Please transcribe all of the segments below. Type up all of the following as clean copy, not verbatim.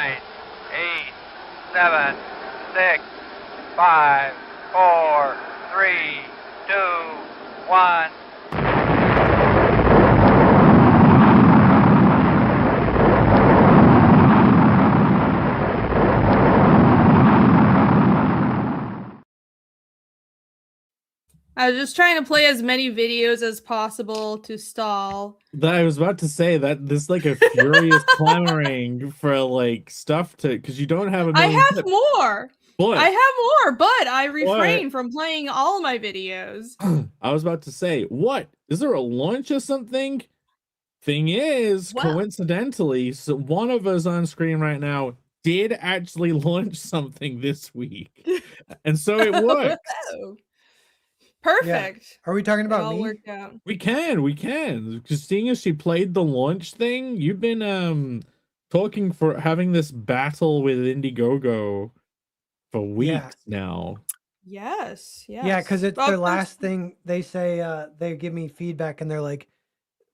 9, 8, 7, 6, 5, 4, 3, 2, 1. I was just trying to play as many videos as possible to stall. I was about to say that this like a furious clamoring for like stuff to, because you don't have a million. I have more. But I have more, but I refrain from playing all my videos. I was about to say, what? Is there a launch or something? Thing is, coincidentally, so one of us on screen right now did actually launch something this week. And so it works. Perfect. Yeah. Are we talking about me? Worked out. We can. Because seeing as she played the launch thing, you've been talking for having this battle with Indiegogo for weeks now. Yes. Yeah, because it's their last thing. They say they give me feedback and they're like,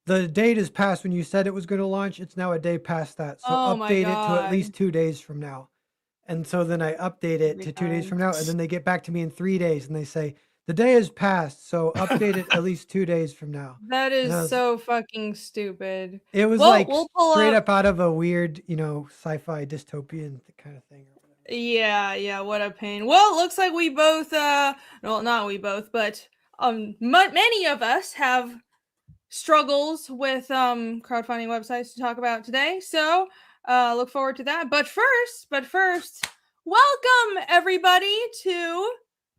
the date is past when you said it was going to launch. It's now a day past that. So update it to at least 2 days from now. And so then I update it to 2 days from now. And then they get back to me in 3 days and they say, the day has passed. So update it at least 2 days from now. That is so fucking stupid. It was straight up out of a weird, sci-fi dystopian kind of thing. Yeah, what a pain. Well, it looks like we both, well, not we both, but many of us have struggles with crowdfunding websites to talk about today. So look forward to that. But first, welcome everybody to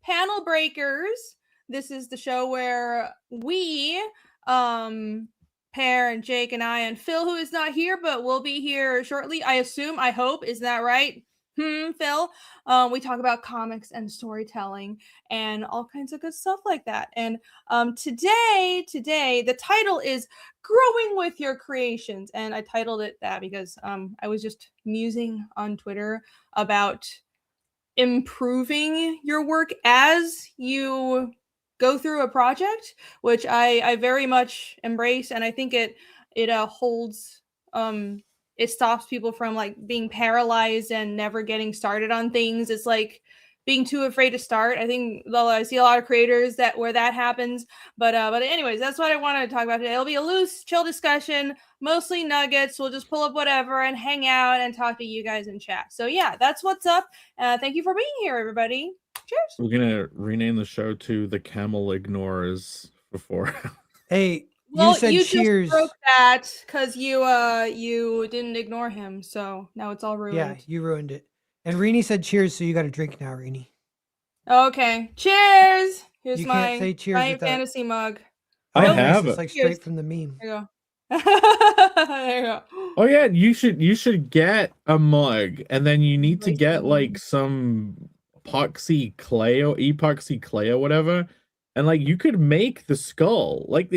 Panel Breakers. This is the show where we, Pear and Jake and I and Phil, who is not here but will be here shortly, I assume, I hope, isn't that right? Phil, we talk about comics and storytelling and all kinds of good stuff like that. And today, the title is Growing with Your Creations. And I titled it that because I was just musing on Twitter about improving your work as you go through a project, which I very much embrace. And I think it holds... it stops people from like being paralyzed and never getting started on things. It's like being too afraid to start. I think I see a lot of creators where that happens. But anyways, that's what I wanted to talk about today. It'll be a loose, chill discussion, mostly nuggets. We'll just pull up whatever and hang out and talk to you guys in chat. So yeah, that's what's up. Thank you for being here, everybody. Cheers. We're gonna rename the show to The Camel Ignorers before. Hey. Well, you said cheers. Just broke that because you didn't ignore him, so now it's all ruined. Yeah, you ruined it. And Rini said cheers, so you got to drink now, Rini. Okay, cheers. Here's you my can't say cheers giant fantasy mug. I have it. It's like straight from the meme. There you go. There you go. Oh yeah, you should get a mug, and then you need to get like some epoxy clay or whatever, and like you could make the skull like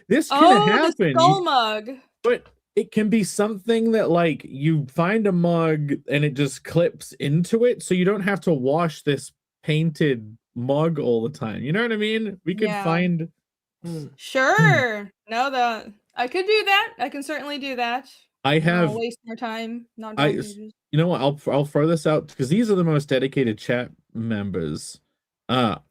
this can happen. The skull mug. But it can be something that like you find a mug and it just clips into it, so you don't have to wash this painted mug all the time. You know what I mean? We could find. Sure. No, I could do that. I can certainly do that. I have I'll waste more time. Not. You know what? I'll throw this out because these are the most dedicated chat members.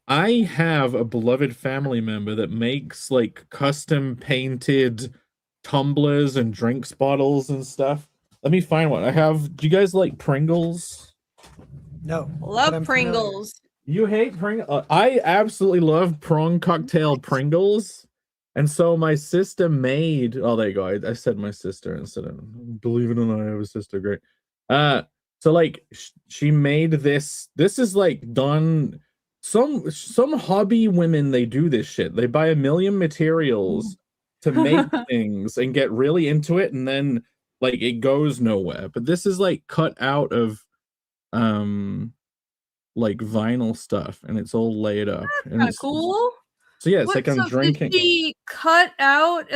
I have a beloved family member that makes like custom painted tumblers and drinks bottles and stuff. Let me find one. I have. Do you guys like Pringles? No. Love Pringles. You hate Pringles? I absolutely love prawn cocktail Pringles. And so my sister made. Oh, there you go. I said my sister instead of. Believe it or not, I have a sister. Great. So like she made this. This is like done. Some hobby women, they do this shit. They buy a million materials to make things and get really into it, and then like it goes nowhere. But this is like cut out of like vinyl stuff, and it's all laid up. And it's cool. So yeah, it's like I'm drinking. Did she cut out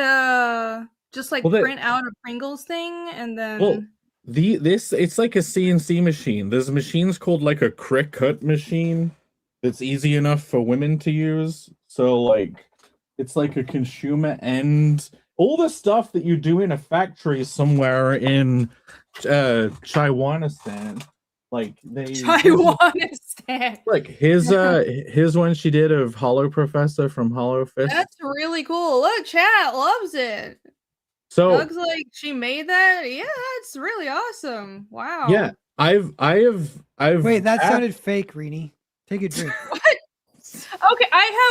just like print out a Pringles thing and then it's like a CNC machine. There's machines called like a Cricut machine. It's easy enough for women to use. So like it's like a consumer end. all the stuff that you do in a factory somewhere in Chaiwanistan, like Chaiwanistan. like his one she did of Hollow Professor from Hollow Fist. That's really cool. Look, chat loves it. So looks like she made that. Yeah, that's really awesome. Wow. Yeah, I've Wait, that sounded fake, Rini. Take a drink. What? Okay,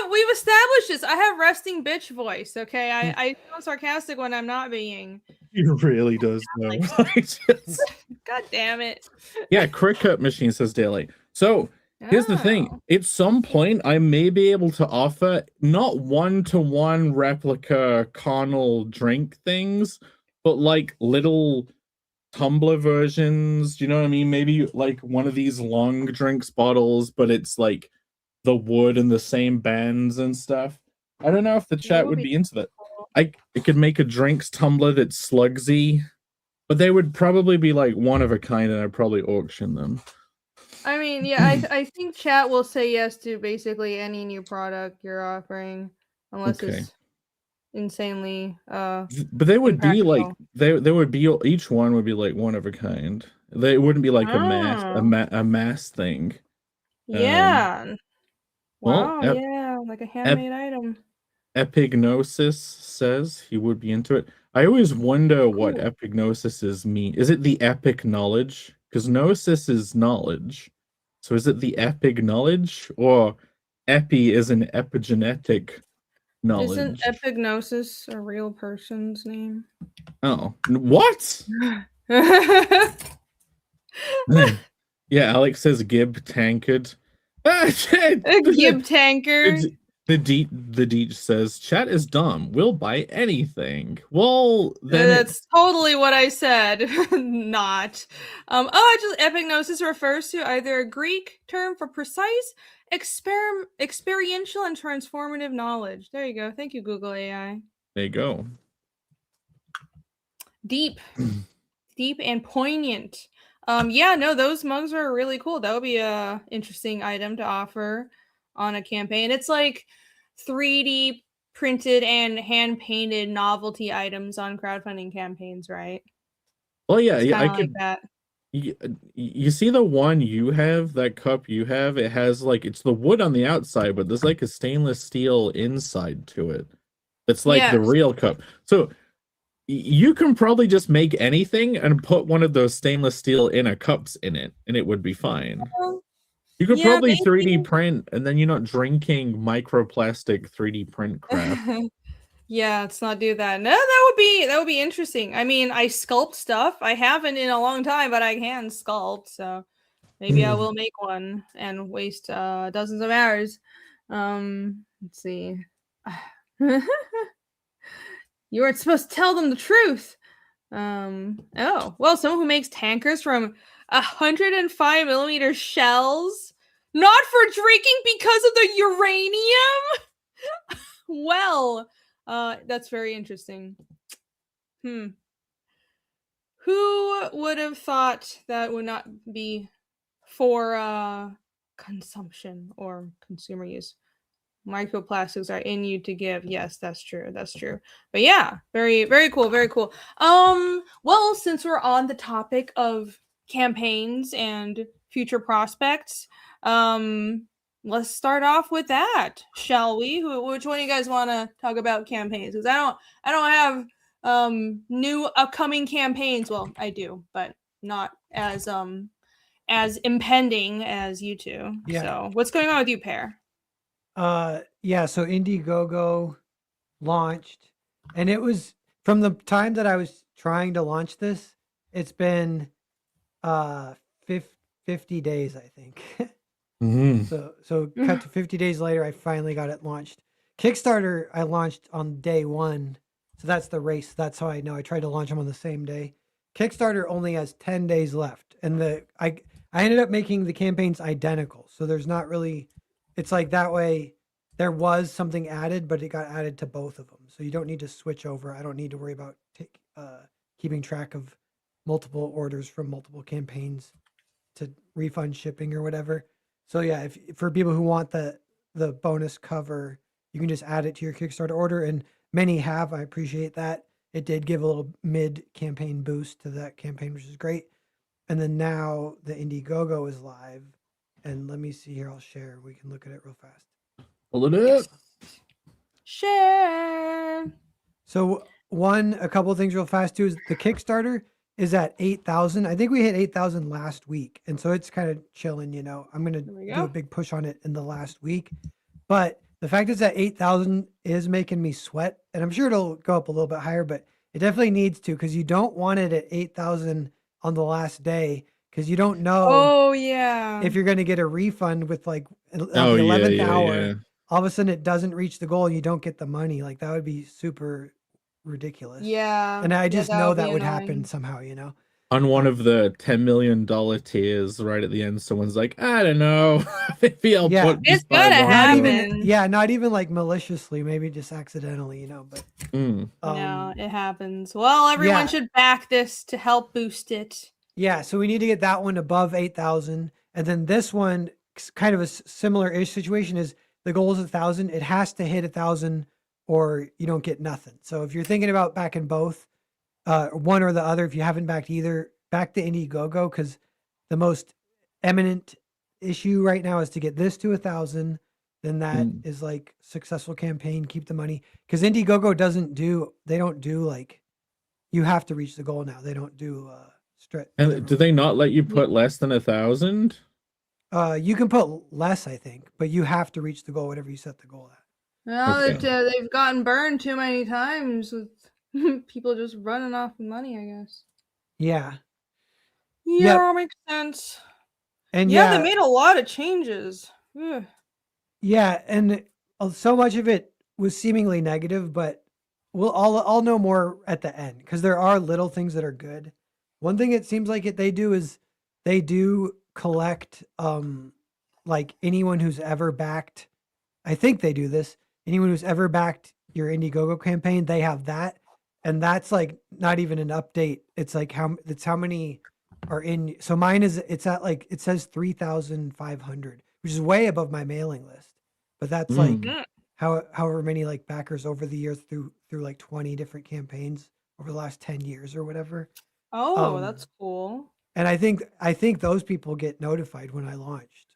we've established this. I have resting bitch voice, okay? I sound sarcastic when I'm not being. He really does though. God damn it. Yeah, Cricut Machine says daily. So here's the thing. At some point, I may be able to offer not one-to-one replica carnal drink things, but like little tumbler versions. Do you know what I mean? Maybe like one of these long drinks bottles, but it's like the wood and the same bands and stuff. I don't know if the chat would be into that. I could make a drinks tumbler that's slugsy, but they would probably be like one of a kind, and I'd probably auction them. I mean, yeah, I think chat will say yes to basically any new product you're offering, unless it's insanely but they would be like they would be, each one would be like one of a kind. They wouldn't be like a mass thing. Yeah. Wow, yeah, like a handmade item. Epignosis says he would be into it. I always wonder what epignosis mean. Is it the epic knowledge? Because gnosis is knowledge. So is it the epic knowledge, or epi is an epigenetic knowledge? Isn't epignosis a real person's name? Oh, what? Yeah, Alex says Gib Tankard. Gib Tankard. The Deej says chat is dumb. We'll buy anything. Well, then that's totally what I said. Not. Actually, epignosis refers to either a Greek term for precise, experiential, and transformative knowledge. There you go. Thank you, Google AI. There you go. Deep and poignant. Yeah, no, those mugs are really cool. That would be a interesting item to offer on a campaign. It's like 3D printed and hand painted novelty items on crowdfunding campaigns, right? Well, yeah, I could. like that. You see the one you have, that cup you have, it has like, it's the wood on the outside, but there's like a stainless steel inside to it. It's like the real cup. So you can probably just make anything and put one of those stainless steel inner cups in it, and it would be fine. You could probably 3D print, and then you're not drinking microplastic 3D print crap. Yeah, let's not do that. No, that would be interesting. I mean, I sculpt stuff. I haven't in a long time, but I can sculpt, so maybe I will make one and waste dozens of hours. Let's see. You weren't supposed to tell them the truth. Oh, well, someone who makes tankers from 105mm shells, not for drinking because of the uranium. Well, that's very interesting. Who would have thought that would not be for consumption or consumer use? Microplastics are in you to give. Yes, that's true. That's true. But yeah, very, very cool. Very cool. Well, since we're on the topic of campaigns and future prospects, let's start off with that, shall we? Which one of you guys want to talk about campaigns? Because I don't have new upcoming campaigns. Well, I do, but not as impending as you two. Yeah. So what's going on with you, Pear? Yeah, so Indiegogo launched, and it was from the time that I was trying to launch this, it's been 50 days, I think. So cut to 50 days later, I finally got it launched. Kickstarter, I launched on day one. So that's the race. That's how I know. I tried to launch them on the same day. Kickstarter only has 10 days left. And I ended up making the campaigns identical. So there's not really, it's like that way there was something added, but it got added to both of them. So you don't need to switch over. I don't need to worry about keeping track of multiple orders from multiple campaigns to refund shipping or whatever. So yeah, if for people who want the bonus cover, you can just add it to your Kickstarter order. And many have. I appreciate that. It did give a little mid-campaign boost to that campaign, which is great. And then now the Indiegogo is live. And let me see here. I'll share. We can look at it real fast. Pull it up. Share. So a couple of things real fast too is the Kickstarter is at 8,000. I think we hit 8,000 last week. And so it's kind of chilling, you know. I'm going to do a big push on it in the last week. But the fact it's at 8,000 is making me sweat. And I'm sure it'll go up a little bit higher, but it definitely needs to, because you don't want it at 8,000 on the last day, because you don't know if you're going to get a refund with like the 11th hour. Yeah. All of a sudden it doesn't reach the goal and you don't get the money. Like that would be super ridiculous. Yeah. And I just know that would annoying. happen somehow, you know. On one of the $10 million tiers, right at the end, someone's like, I don't know. Maybe I'll put it's just buy gonna one. happen. Not even like maliciously, maybe just accidentally, you know. But no, it happens. Well, everyone should back this to help boost it. Yeah, so we need to get that one above 8,000. And then this one, kind of a similar-ish situation, is the goal is 1,000. It has to hit 1,000 or you don't get nothing. So if you're thinking about backing both, one or the other, if you haven't backed either, back to Indiegogo, because the most eminent issue right now is to get this to 1,000. Then that is like successful campaign, keep the money. Because Indiegogo they don't do like, you have to reach the goal now. They don't do And do they not let you put less than 1,000? You can put less, I think, but you have to reach the goal, whatever you set the goal at. Well, they've gotten burned too many times with people just running off with money, I guess. Yeah. Yeah, makes sense. And they made a lot of changes. Ugh. Yeah, and so much of it was seemingly negative, but I'll know more at the end, because there are little things that are good. One thing it seems like they do is they do collect like anyone who's ever backed. I think they do this. Anyone who's ever backed your Indiegogo campaign, they have that, and that's like not even an update. It's like how many are in. So mine it's at like, it says 3,500, which is way above my mailing list. But that's like however many like backers over the years through like 20 different campaigns over the last 10 years or whatever. Oh, that's cool. And I think those people get notified when I launched.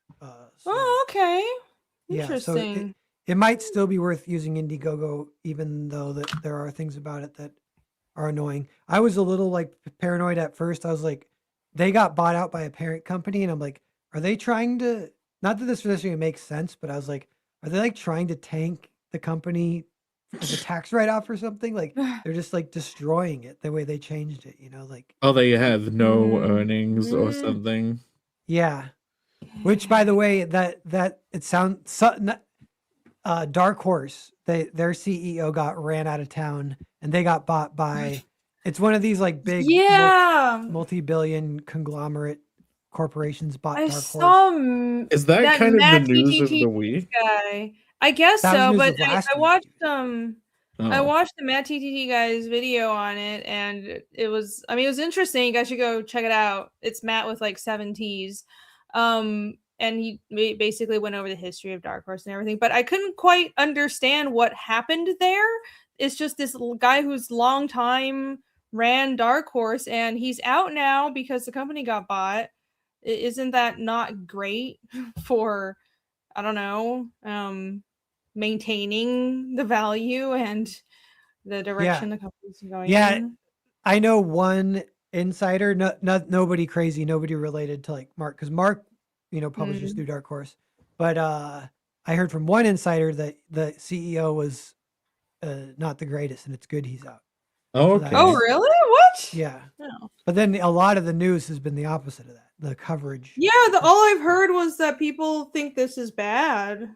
Oh, okay. Interesting. Yeah, so it might still be worth using Indiegogo, even though that there are things about it that are annoying. I was a little like paranoid at first. I was like, they got bought out by a parent company, and I'm like, are they trying to? Not that this necessarily makes sense, but I was like, are they like trying to tank the company as a tax write-off or something? Like they're just like destroying it the way they changed it, you know, like. Oh, they have no earnings or something. Yeah. Which, by the way, that it sounds Dark Horse, their CEO got ran out of town, and they got bought by. It's one of these like big multi-billion conglomerate corporations bought Dark Horse. Is that kind of the news of the week? Guy. I guess so, but I watched I watched the Matt TTT guy's video on it, and it was interesting. You guys should go check it out. It's Matt with like 7 T's. And he basically went over the history of Dark Horse and everything, but I couldn't quite understand what happened there. It's just this guy who's long time ran Dark Horse, and he's out now because the company got bought. Isn't that not great for, I don't know, maintaining the value and the direction the company's going in? I know one insider, nobody crazy, nobody related to like Mark, because Mark, publishes through Dark Horse. But I heard from one insider that the CEO was not the greatest, and it's good he's out. Oh, okay. Oh, really? What? Yeah. Oh. But then a lot of the news has been the opposite of that. The coverage. Yeah, all I've heard was that people think this is bad.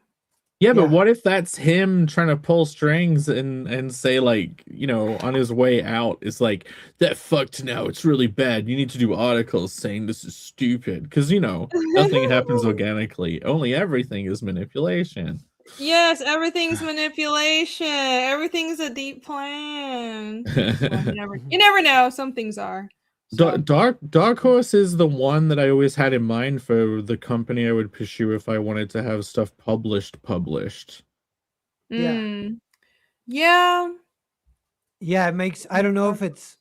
Yeah, but what if that's him trying to pull strings and say, like, on his way out, it's like, that fucked now, it's really bad. You need to do articles saying this is stupid. Because, nothing happens organically. Only everything is manipulation. Yes, everything's manipulation. Everything's a deep plan. Well, you never know. Some things are. So. Dark Horse is the one that I always had in mind for the company I would pursue if I wanted to have stuff published. Yeah. Yeah. Yeah, it makes. I don't know if it's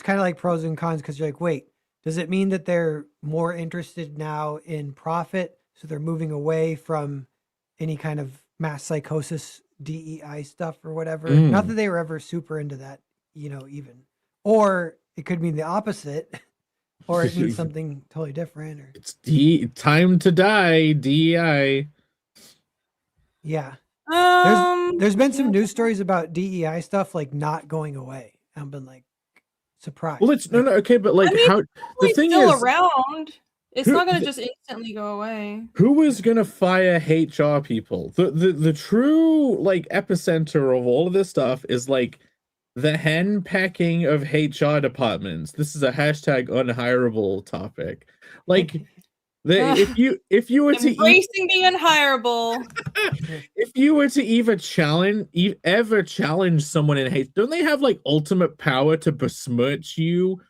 kind of like pros and cons because you're like, wait, does it mean that they're more interested now in profit, so they're moving away from any kind of mass psychosis, DEI stuff or whatever? Not that they were ever super into that, even. Or it could mean the opposite, or it means something totally different. Or It's time to die, DEI. yeah. There's been some news stories about DEI stuff like not going away. I've been like surprised. Well, it's no, okay, but like I mean, how the thing still is around. It's who- not going to just instantly go away. who is gonna fire HR people? The true like epicenter of all of this stuff is like the hen pecking of HR departments. This is a hashtag unhireable topic. Like if you were to embracing being unhireable, if you were to ever challenge someone in hate, don't they have like ultimate power to besmirch you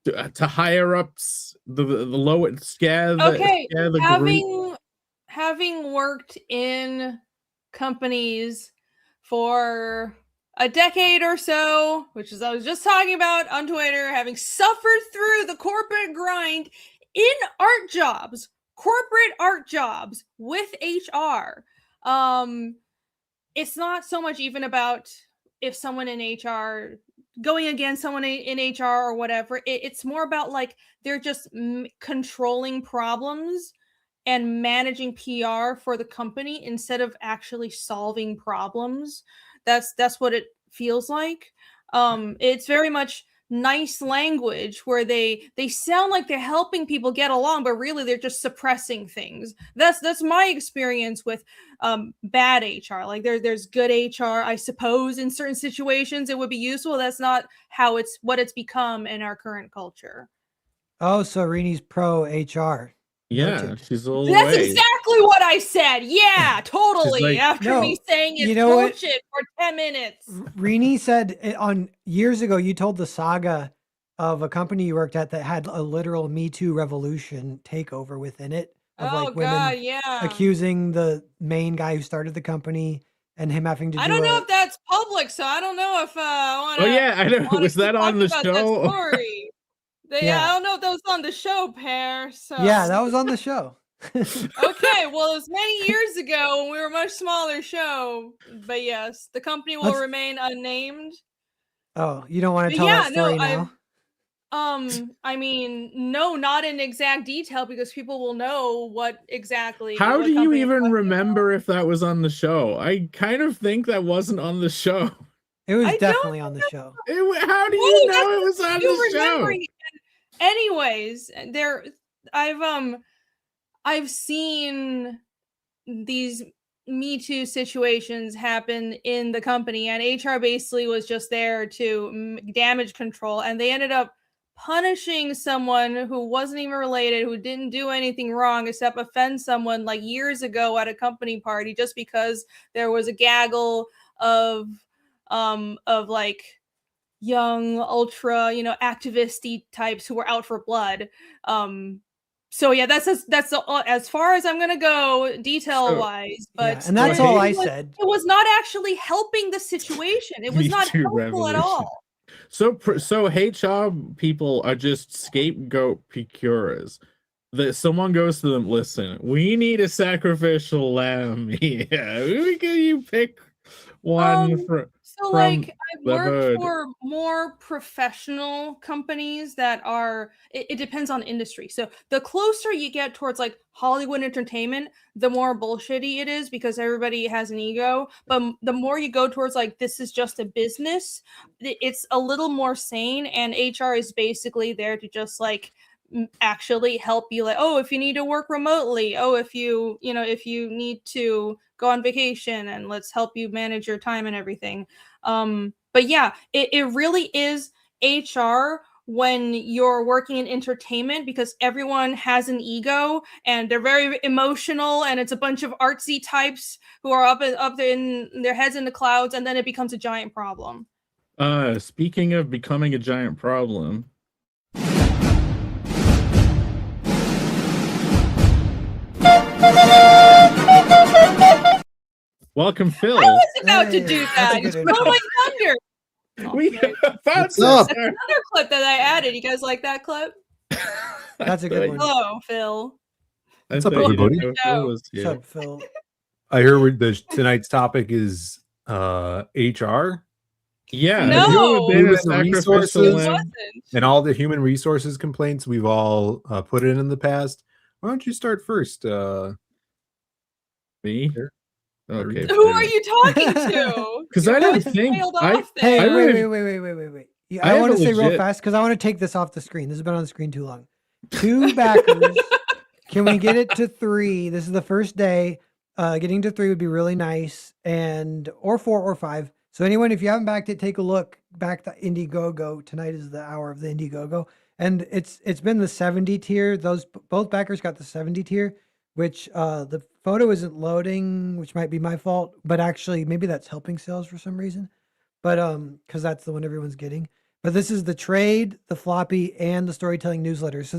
to higher ups, the lower scare the group? Having worked in companies for a decade or so, which is I was just talking about on Twitter, having suffered through the corporate grind in corporate art jobs with HR. It's not so much even about if someone in HR going against someone in HR or whatever. It's more about like they're just controlling problems and managing PR for the company instead of actually solving problems. That's what it feels like. It's very much nice language where they sound like they're helping people get along, but really they're just suppressing things. That's my experience with bad HR. Like there's good HR, I suppose in certain situations it would be useful. That's not how what it's become in our current culture. Oh, so Rini's pro HR. Yeah, Noted. she's all the That's way. exactly what I said. Yeah, totally. like, After me saying it's bullshit for 10 minutes. Rini said on years ago, you told the saga of a company you worked at that had a literal Me Too revolution takeover within it of like women accusing the main guy who started the company and him having to do I don't know if that's public, so I don't know if I want to. Oh yeah, I know. Was that on the show? Story. I don't know if that was on the show, Pear. So yeah, that was on the show. Okay, well, it was many years ago when we were a much smaller show. But yes, the company will remain unnamed. Oh, you don't want to tell that story now? I mean, no, not in exact detail because people will know what exactly. How do you even remember if that was on the show? I kind of think that wasn't on the show. It was definitely on the show. How do you know it was on the show? Anyways, I've seen these Me Too situations happen in the company, and HR basically was just there to damage control, and they ended up punishing someone who wasn't even related, who didn't do anything wrong except offend someone like years ago at a company party just because there was a gaggle of like young ultra activist-y types who were out for blood. So yeah, that's as far as I'm gonna go detail wise. But and that's all I said. It was not actually helping the situation. It was not helpful at all. So HR people are just scapegoat procurers. That someone goes to them, listen, we need a sacrificial lamb. Yeah, you pick one So like I've worked for more professional companies that are it depends on industry. So the closer you get towards like Hollywood entertainment, the more bullshitty it is because everybody has an ego. But the more you go towards like this is just a business, it's a little more sane, and HR is basically there to just like actually help you, like, oh, if you need to work remotely, oh, if you need to go on vacation, and let's help you manage your time and everything. But yeah, it really is HR when you're working in entertainment because everyone has an ego and they're very emotional, and it's a bunch of artsy types who are up in their heads in the clouds, and then it becomes a giant problem. Speaking of becoming a giant problem, welcome, Phil. I was about to do that. It's my thunder. We Okay. found What's up? Sarah. Another clip that I added. You guys like that clip? That's a good one. Hello, Phil. What's up, everybody? What's up, Phil? I heard tonight's topic is HR. Yeah, No. have you ever been a Human sacrificial resources. lamb? Wasn't. And all the human resources complaints we've all put in the past. Why don't you start first? Me? Here. Okay. Who are you talking to? Because Your I don't voice think trailed I. off Hey, there. wait. Yeah, I I have want a to say real legit- fast because I want to take this off the screen. This has been on the screen too long. 2 backers. Can we get it to 3? This is the first day. Getting to 3 would be really nice, or 4 or 5. So anyone, if you haven't backed it, take a look. Back the Indiegogo. Tonight is the hour of the Indiegogo, and it's been the 70 tier. Both backers got the 70 tier, which the photo isn't loading, which might be my fault, but actually maybe that's helping sales for some reason. But because that's the one everyone's getting. But this is the trade, the floppy, and the storytelling newsletter. So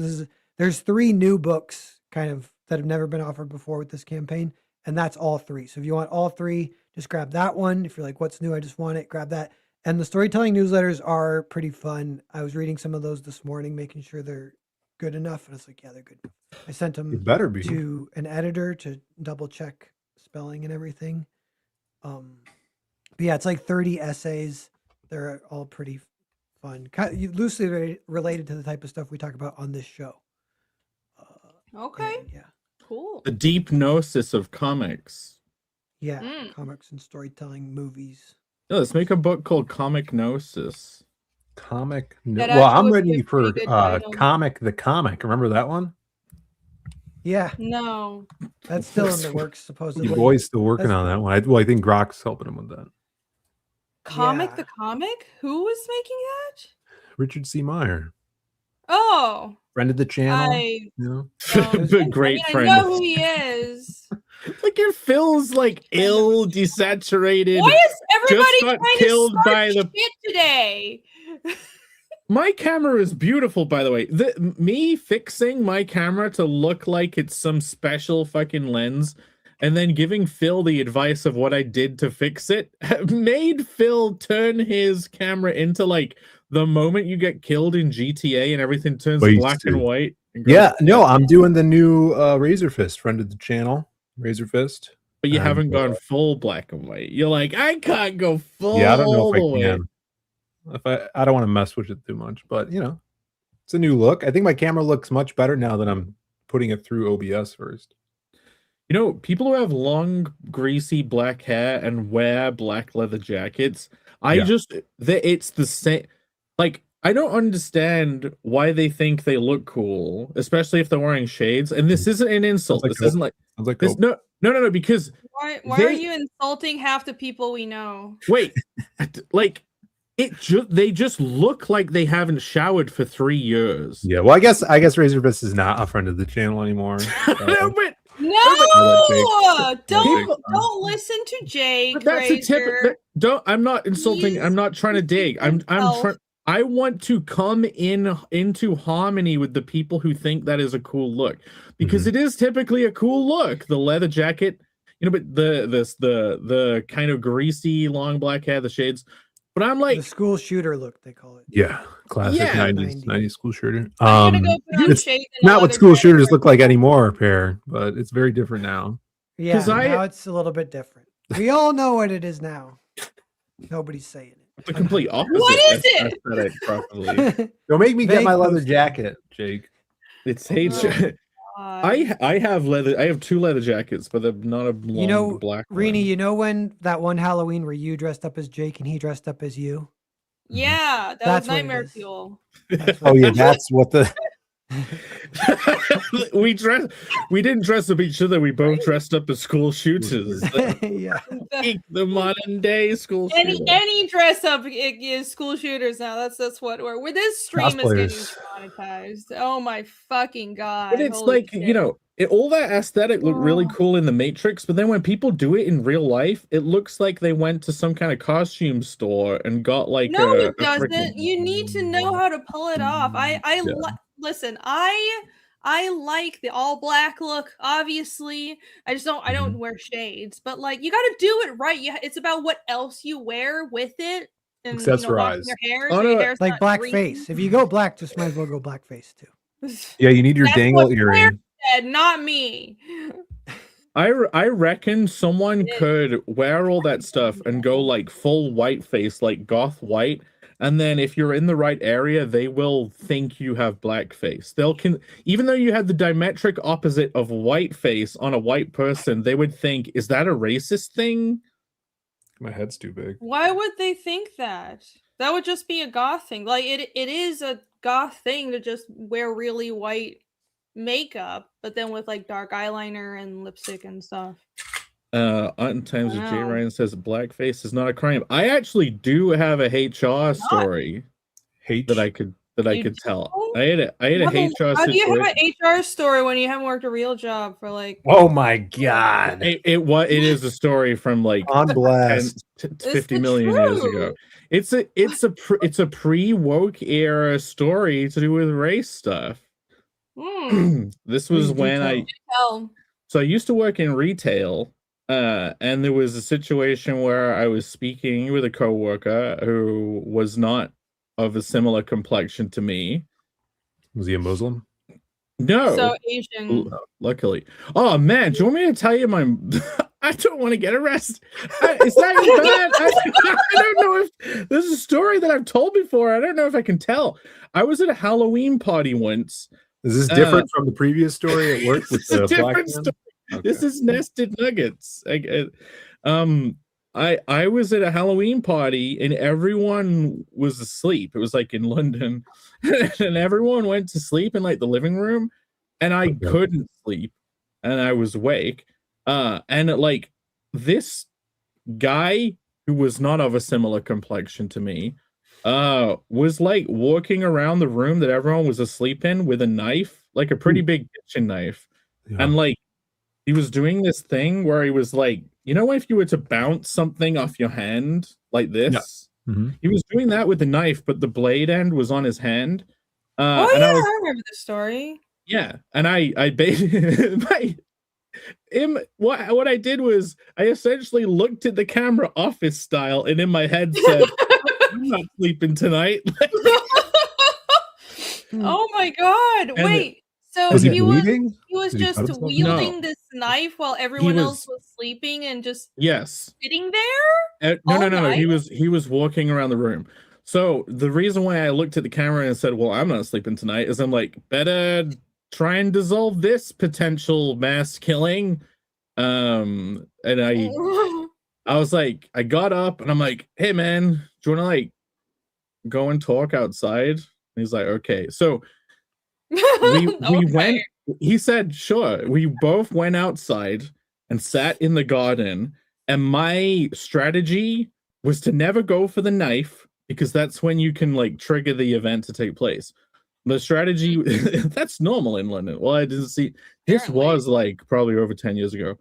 there's 3 new books kind of that have never been offered before with this campaign, and that's all 3. So if you want all 3, just grab that one. If you're like, what's new? I just want it, grab that. And the storytelling newsletters are pretty fun. I was reading some of those this morning, making sure they're good enough. And it's like, yeah, they're good. I sent them better be to an editor to double check spelling and everything. But yeah, it's like 30 essays. They're all pretty fun, loosely related to the type of stuff we talk about on this show. Okay. Yeah. Cool. The deep gnosis of comics. Yeah. Comics and storytelling, movies. No, let's make a book called Comic Gnosis. Comic. That Well, actually I'm would be ready a for pretty good title. Comic the Comic. Remember that one? Yeah. No. That's still in the works, supposedly. Your boy's still working on that one. I think Grok's helping him with that. Comic the Comic? Who was making that? Richard C. Meyer, Oh. friend of the channel. I You The great I friend. know who he is. Look at Phil's like ill, desaturated. Why is everybody just got trying killed to start by the shit today? My camera is beautiful, by the way. Me fixing my camera to look like it's some special fucking lens and then giving Phil the advice of what I did to fix it made Phil turn his camera into like the moment you get killed in GTA and everything turns black and white. Yeah, no, I'm doing the new Razor Fist, friend of the channel, Razor Fist. But you haven't gone full black and white. You're like, I can't go full. Yeah, I don't know if I way. can. If I don't want to mess with it too much, but you know, it's a new look. I think my camera looks much better now that I'm putting it through OBS first. You know, people who have long, greasy black hair and wear black leather jackets, it's the same. Like, I don't understand why they think they look cool, especially if they're wearing shades. And this isn't an insult. This isn't like this. No, because why are you insulting half the people we know? Wait, like they just look like they haven't showered for 3 years. Yeah, well, I guess Razor Fist is not a friend of the channel anymore. No, don't listen to Jake. But that's a tip. I'm not insulting. I'm not trying to dig. I want to come into harmony with the people who think that is a cool look, because it is typically a cool look. The leather jacket, but the kind of greasy long black hair, the shades. But I'm like the school shooter look, they call it. Yeah, classic 90s school shooter. It's not what school shooters look like anymore, Per, but it's very different now. Yeah, now it's a little bit different. We all know what it is now. Nobody's saying it. It's the complete opposite. What is it? Don't make me get my leather jacket, Jake. It's I have leather. I have 2 leather jackets, but they're not a long black. Rini, you know when that one Halloween where you dressed up as Jake and he dressed up as you? Yeah, that's was Nightmare Fuel. Oh yeah, that's what the. we didn't dress up each other. We both dressed up as school shooters. Yeah, the modern day school. Any dress up is school shooters now. That's what we're. This stream is getting traumatized. Oh my fucking god! But it's like shit. All that aesthetic looked really cool in the Matrix, but then when people do it in real life, it looks like they went to some kind of costume store and got like. No, it doesn't. You need to know how to pull it off. Listen, I like the all black look, obviously. I don't wear shades, but like you got to do it right. It's about what else you wear with it. and Accessorize. washing their hair, Oh, so no, your hair's Like not blackface. If you go black, just might as well go blackface too. green. Yeah, you need your That's dangle what earring. said, not me. I reckon someone It- could wear all that stuff and go like full white face, like goth white, and then if you're in the right area, they will think you have black face. Even though you had the diametric opposite of white face on a white person, they would think, is that a racist thing? My head's too big. Why would they think that? That would just be a goth thing. Like it is a goth thing to just wear really white makeup, but then with like dark eyeliner and lipstick and stuff. On times of J Wow. Ryan says blackface is not a crime. I actually do have a HR story that I could You tell. do? I had a HR How do you have situation. an HR story when you haven't worked a real job for like? Oh my god. It is a story from like On 10, blast. 50 million years ago. It's a pre-woke era story to do with race stuff. This was Please do when tell. so I used to work in retail, and there was a situation where I was speaking with a coworker who was not of a similar complexion to me. Was he a Muslim? No. So Asian. Luckily. Oh man, do you want me to tell you my I don't want to get arrested. It's not even bad. I don't know if this is a story that I've told before. I don't know if I can tell. I was at a Halloween party once. Is this different from the previous story at work with It's a the black different man? story. Okay. This is nested nuggets. I was at a Halloween party and everyone was asleep. It was like in London, and everyone went to sleep in like the living room, and I couldn't sleep, and I was awake. And like this guy who was not of a similar complexion to me, was like walking around the room that everyone was asleep in with a knife, like a pretty big kitchen knife, and like he was doing this thing where he was like, you know, if you were to bounce something off your hand like this, he was doing that with the knife, but the blade end was on his hand. I remember the story. Yeah, and I basically what I did was I essentially looked at the camera office style, and in my head said, "I'm not sleeping tonight." Oh my god! And Wait. So was he was bleeding? just Did he cut himself? wielding No. this knife while everyone was- else was sleeping and just Yes. sitting there? No. All He was walking around the room. So the reason why I looked at the camera and said, "Well, I'm not sleeping tonight," is I'm like, better try and dissolve this potential mass killing. And I was like, I got up and I'm like, "Hey man, do you want to like go and talk outside?" And he's like, "Okay." So we went. He said, "Sure." We both went outside and sat in the garden. And my strategy was to never go for the knife, because that's when you can like trigger the event to take place. The strategy that's normal in London. Well, I didn't see this was like probably over 10 years ago.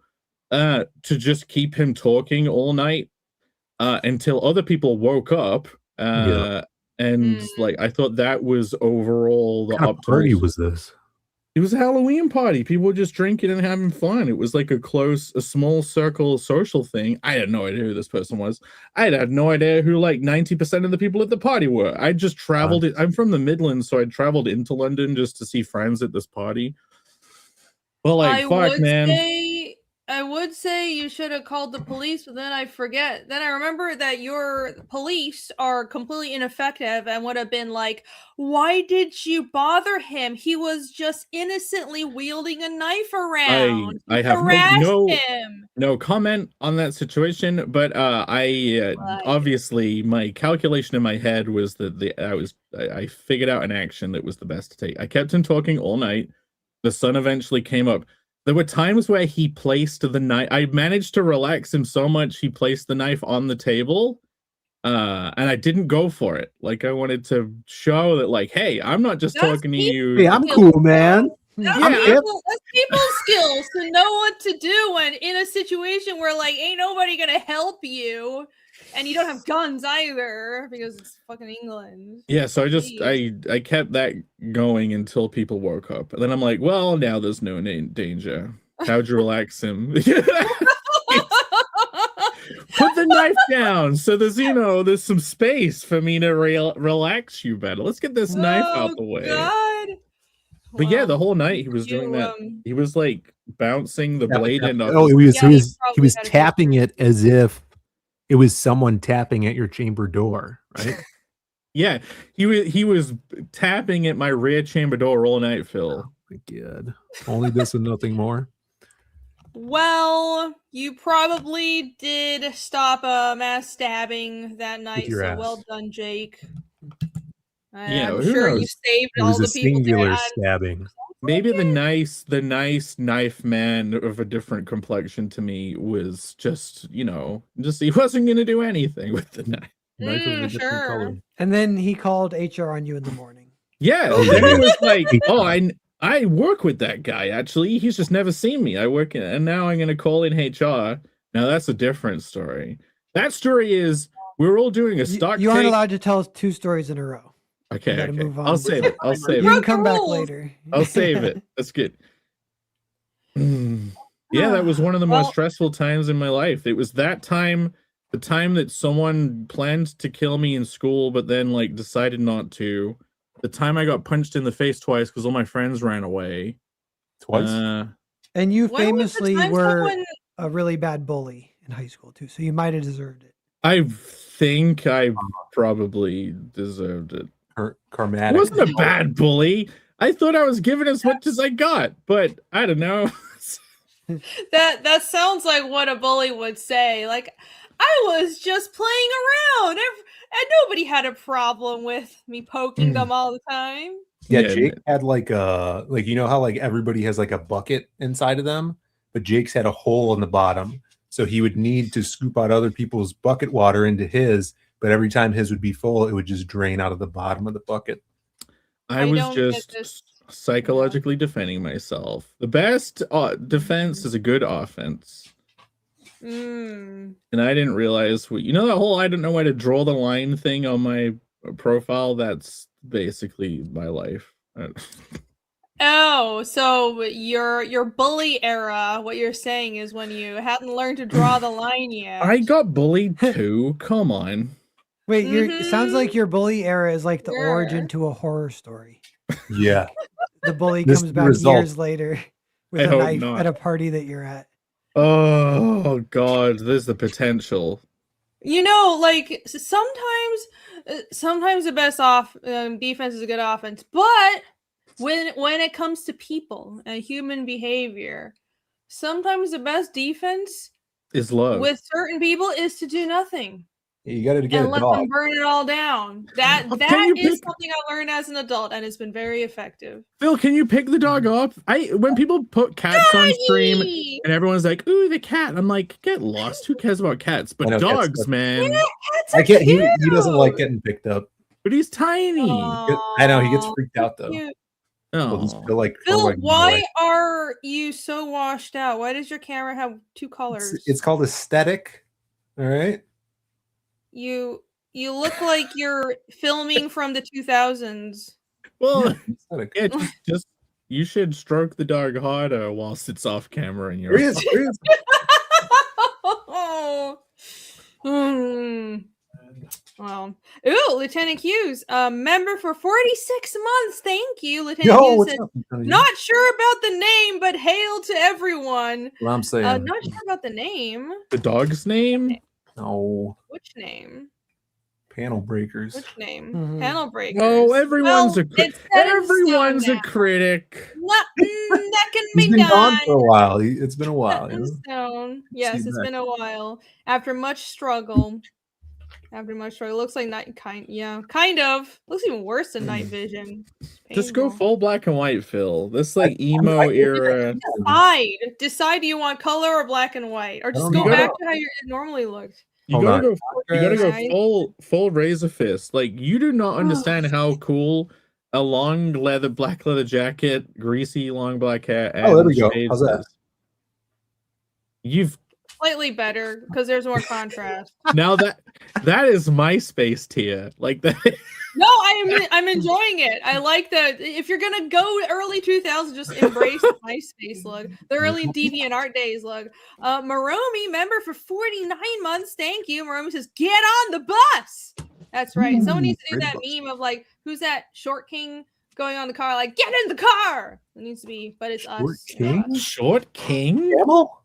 To just keep him talking all night until other people woke up. And like I thought that was overall the What kind of party was this? It was a Halloween party. People were just drinking and having fun. It was like a small circle social thing. I had no idea who this person was. I had no idea who like 90% of the people at the party were. I just traveled. I'm from the Midlands, so I traveled into London just to see friends at this party. Well, like, fuck, man. I would say you should have called the police, but then I forget. Then I remember that your police are completely ineffective and would have been like, why did you bother him? He was just innocently wielding a knife around. I have him. no comment on that situation, but obviously my calculation in my head was that I figured out an action that was the best to take. I kept him talking all night. The sun eventually came up. There were times where he placed the knife. I managed to relax him so much he placed the knife on the table, and I didn't go for it. Like I wanted to show that, like, hey, I'm not just talking to you. Hey, I'm cool, man. That's people's skills to know what to do when in a situation where like ain't nobody gonna help you, and you don't have guns either because it's fucking England. Yeah, so I kept that going until people woke up, and then I'm like, well, now there's no danger. How'd you relax him? Put the knife down. So there's some space for me to relax you better. Let's get this knife out the way. God. But yeah, the Well, whole night he was doing that. He was like bouncing the blade end off. Oh, his- he was probably had a tapping picture. it as if it was someone tapping at your chamber door, right? Yeah, he was tapping at my rear chamber door all night, Phil. Oh my God. Only this and nothing more. Well, you probably did stop a mass stabbing that night, your so ass. well done, Jake. Yeah, I'm who sure you knows? saved It all was the a people there. singular stabbing. Maybe the nice knife man of a different complexion to me was just he wasn't gonna do anything with the knife. Knife of a different Sure. color. And then he called HR on you in the morning. Yeah, Oh, then yeah. it was like, oh, I work with that guy. Actually, he's just never seen me. And now I'm gonna call in HR. Now that's a different story. That story is we're all doing a stock. You aren't take. allowed to tell 2 stories in a row. Okay, You gotta okay. move on. I'll save it. I'll save You it. can come back rules. later. I'll save it. That's good. Yeah, that was one of the most stressful times in my life. It was that time, the time that someone planned to kill me in school, but then like decided not to. The time I got punched in the face twice because all my friends ran away. Twice? And you When was the famously time were someone- a really bad bully in high school too, so you might have deserved it. I think I probably deserved it. I Karmatic. wasn't a bad bully. I thought I was given as much as I got, but I don't know. That sounds like what a bully would say. Like, I was just playing around, and nobody had a problem with me poking them all the time. Yeah, Yeah, Jake had like how like everybody has like a bucket inside of them, but Jake's had a hole in the bottom. So he would need to scoop out other people's bucket water into his, but every time his would be full, it would just drain out of the bottom of the bucket. I was just psychologically defending myself. The best defense is a good offense. And I didn't realize that whole I don't know where to draw the line thing on my profile. That's basically my life. Oh, so your bully era, what you're saying is when you hadn't learned to draw the line yet. I got bullied too. Come on. Wait, it sounds like your bully era is like the Sure. origin to a horror story. Yeah. The bully This comes back result. years later with I a hope knife not. at a party that you're at. Oh God, there's the potential. Like sometimes the best defense is a good offense, but when it comes to people and human behavior, sometimes the best defense Is love. with certain people is to do nothing You got to get and a let dog. them burn it all down. That you is pick- something I learned as an adult, and it's been very effective. Phil, can you pick the dog up? When people put cats on stream Yay! and everyone's like, "Ooh, the cat," I'm like, "Get lost. Who cares about cats?" But I know, cats dogs, suck. man. Cats I are can't. He doesn't like cute. getting picked up. But he's tiny. I know he gets Aw, freaked out though. cute. He'll just Oh. feel like Phil, like why are you so washed out? Why does your camera have 2 colors? it's called aesthetic. All right. You look like you're filming from the 2000s. Well, Aesthetic. yeah, just you should stroke the dog harder whilst it's off camera and Here he you're. is. Here he is. Oh. Well, ooh, Lieutenant Hughes, member for 46 months. Thank you, Lieutenant Yo, Hughes. what's Said, up? not sure about the name, but hail to everyone. What I'm saying. Not sure about the name. The dog's name? No. Which name? Panel breakers. Which name? Mhm. Panel breakers. Oh, everyone's Well, a critic. it's set in Everyone's stone a critic. now. That can He's be been gone done. for a while. It's been a while. Set You in know? stone. Yes, See it's that. been a while. After much struggle. Looks like kind of. Looks even worse than night vision. Just go Painful. full black and white, Phil. This like emo era. Decide. Do you want color or black and white, or just don't go know. back to how it normally looked. You Hold gotta on. go. You gotta go Right. full razor fist. Like you do not understand how cool a long black leather jacket, greasy long black hair. And Oh, there we go. shades How's that? is. You've slightly better because there's more contrast. Now that is MySpace tier. Like that. No, I'm enjoying it. I like that. If you're gonna go early 2000s, just embrace the MySpace look, the early DeviantArt days look. Maromi, member for 49 months. Thank you. Maromi says, "Get on the bus." That's right. Someone needs to do that meme of like, who's that short king going on the car? Like, get in the car. It needs to be, but it's Short us. king? Short king? Camel?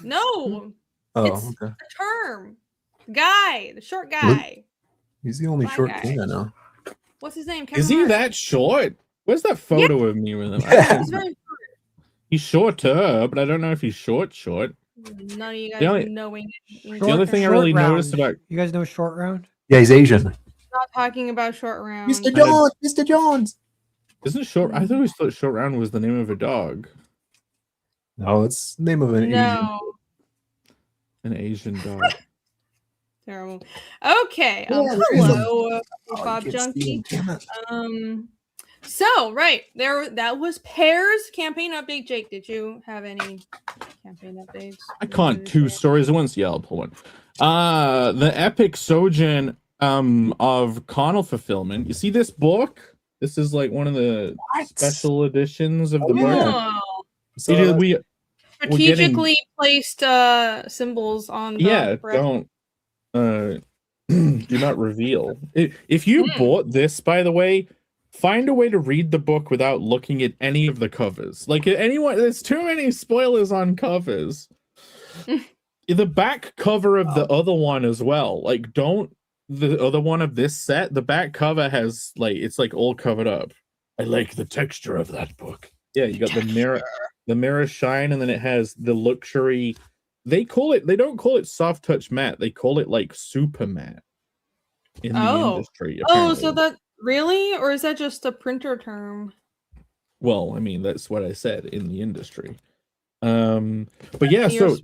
No, Oh, it's okay. the term. The short guy. He's the only Black short guy. king I know. What's his name? Is Kevin he Hart. that short? Where's that photo of me with him? He's very short. He's shorter, but I don't know if he's short. None of you guys The only- knowing. The only thing I really noticed about You guys know Short Round? Yeah, he's Asian. Not talking about short round. Mr. Jones! Mr. Jones! isn't short. I always thought Short Round was the name of a dog, No, it's the name of an Asian. No. an Asian dog. Terrible. Okay. Yeah, there is a- Hello, Oh, Bob you can't see Junkie. him, damn it. So right there, that was Pear's campaign update. Jake, did you have any campaign updates? I can't two stories at once. Yeah, I'll pull one. The epic sojourn of carnal fulfillment. You see this book? This is like one of the special editions of the book. Oh, So, We strategically placed symbols on the yeah, breast. don't do not reveal. If you bought this, by the way, find a way to read the book without looking at any of the covers. Like anyone, there's too many spoilers on covers. The back cover of the other one as well. Like, don't the other one of this set. The back cover has like it's like all covered up. I like the texture of that book. Yeah, you got the mirror shine, and then it has the luxury. They don't call it soft touch matte. They call it like super matte in the industry. Oh, so apparently. that really, or is that just a printer term? Well, I mean, that's what I said in the industry. But yeah, so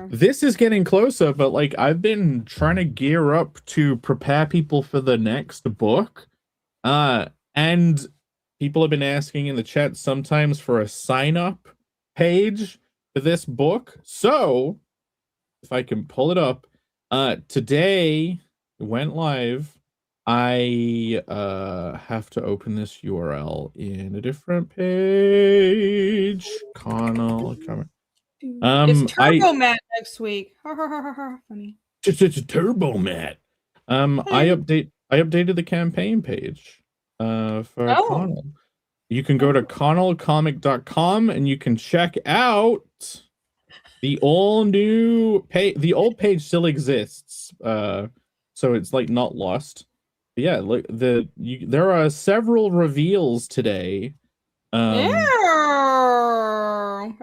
this is getting closer, but like I've been trying to gear up to prepare people for the next book. And people have been asking in the chat sometimes for a sign up page for this book. So if I can pull it up, today it went live. I have to open this URL in a different page. Connell, it's Turbo Matt next week. Funny. It's a Turbo Matt. I updated the campaign page for Connell. You can go to connellcomic.com and you can check out the all new page. The old page still exists, so it's like not lost. But yeah, like there are several reveals today.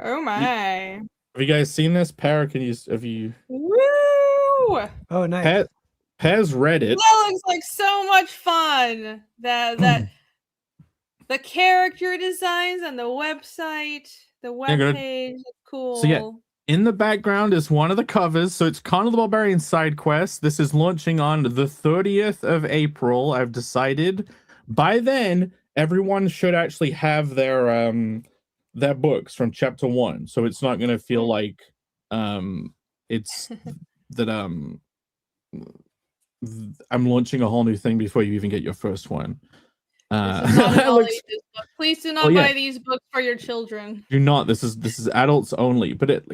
Oh my! Have you guys seen this? Para, have you? Woo! Oh, nice. Pez read it. That looks like so much fun. That the character designs and the website, the webpage, is cool. So yeah, in the background is one of the covers. So it's Conan the Barbarian side quest. This is launching on the 30th of April. I've decided by then everyone should actually have their books from chapter 1. So it's not going to feel like it's that I'm launching a whole new thing before you even get your first one. Please do not buy these books for your children. Do not. This is adults only. But I'm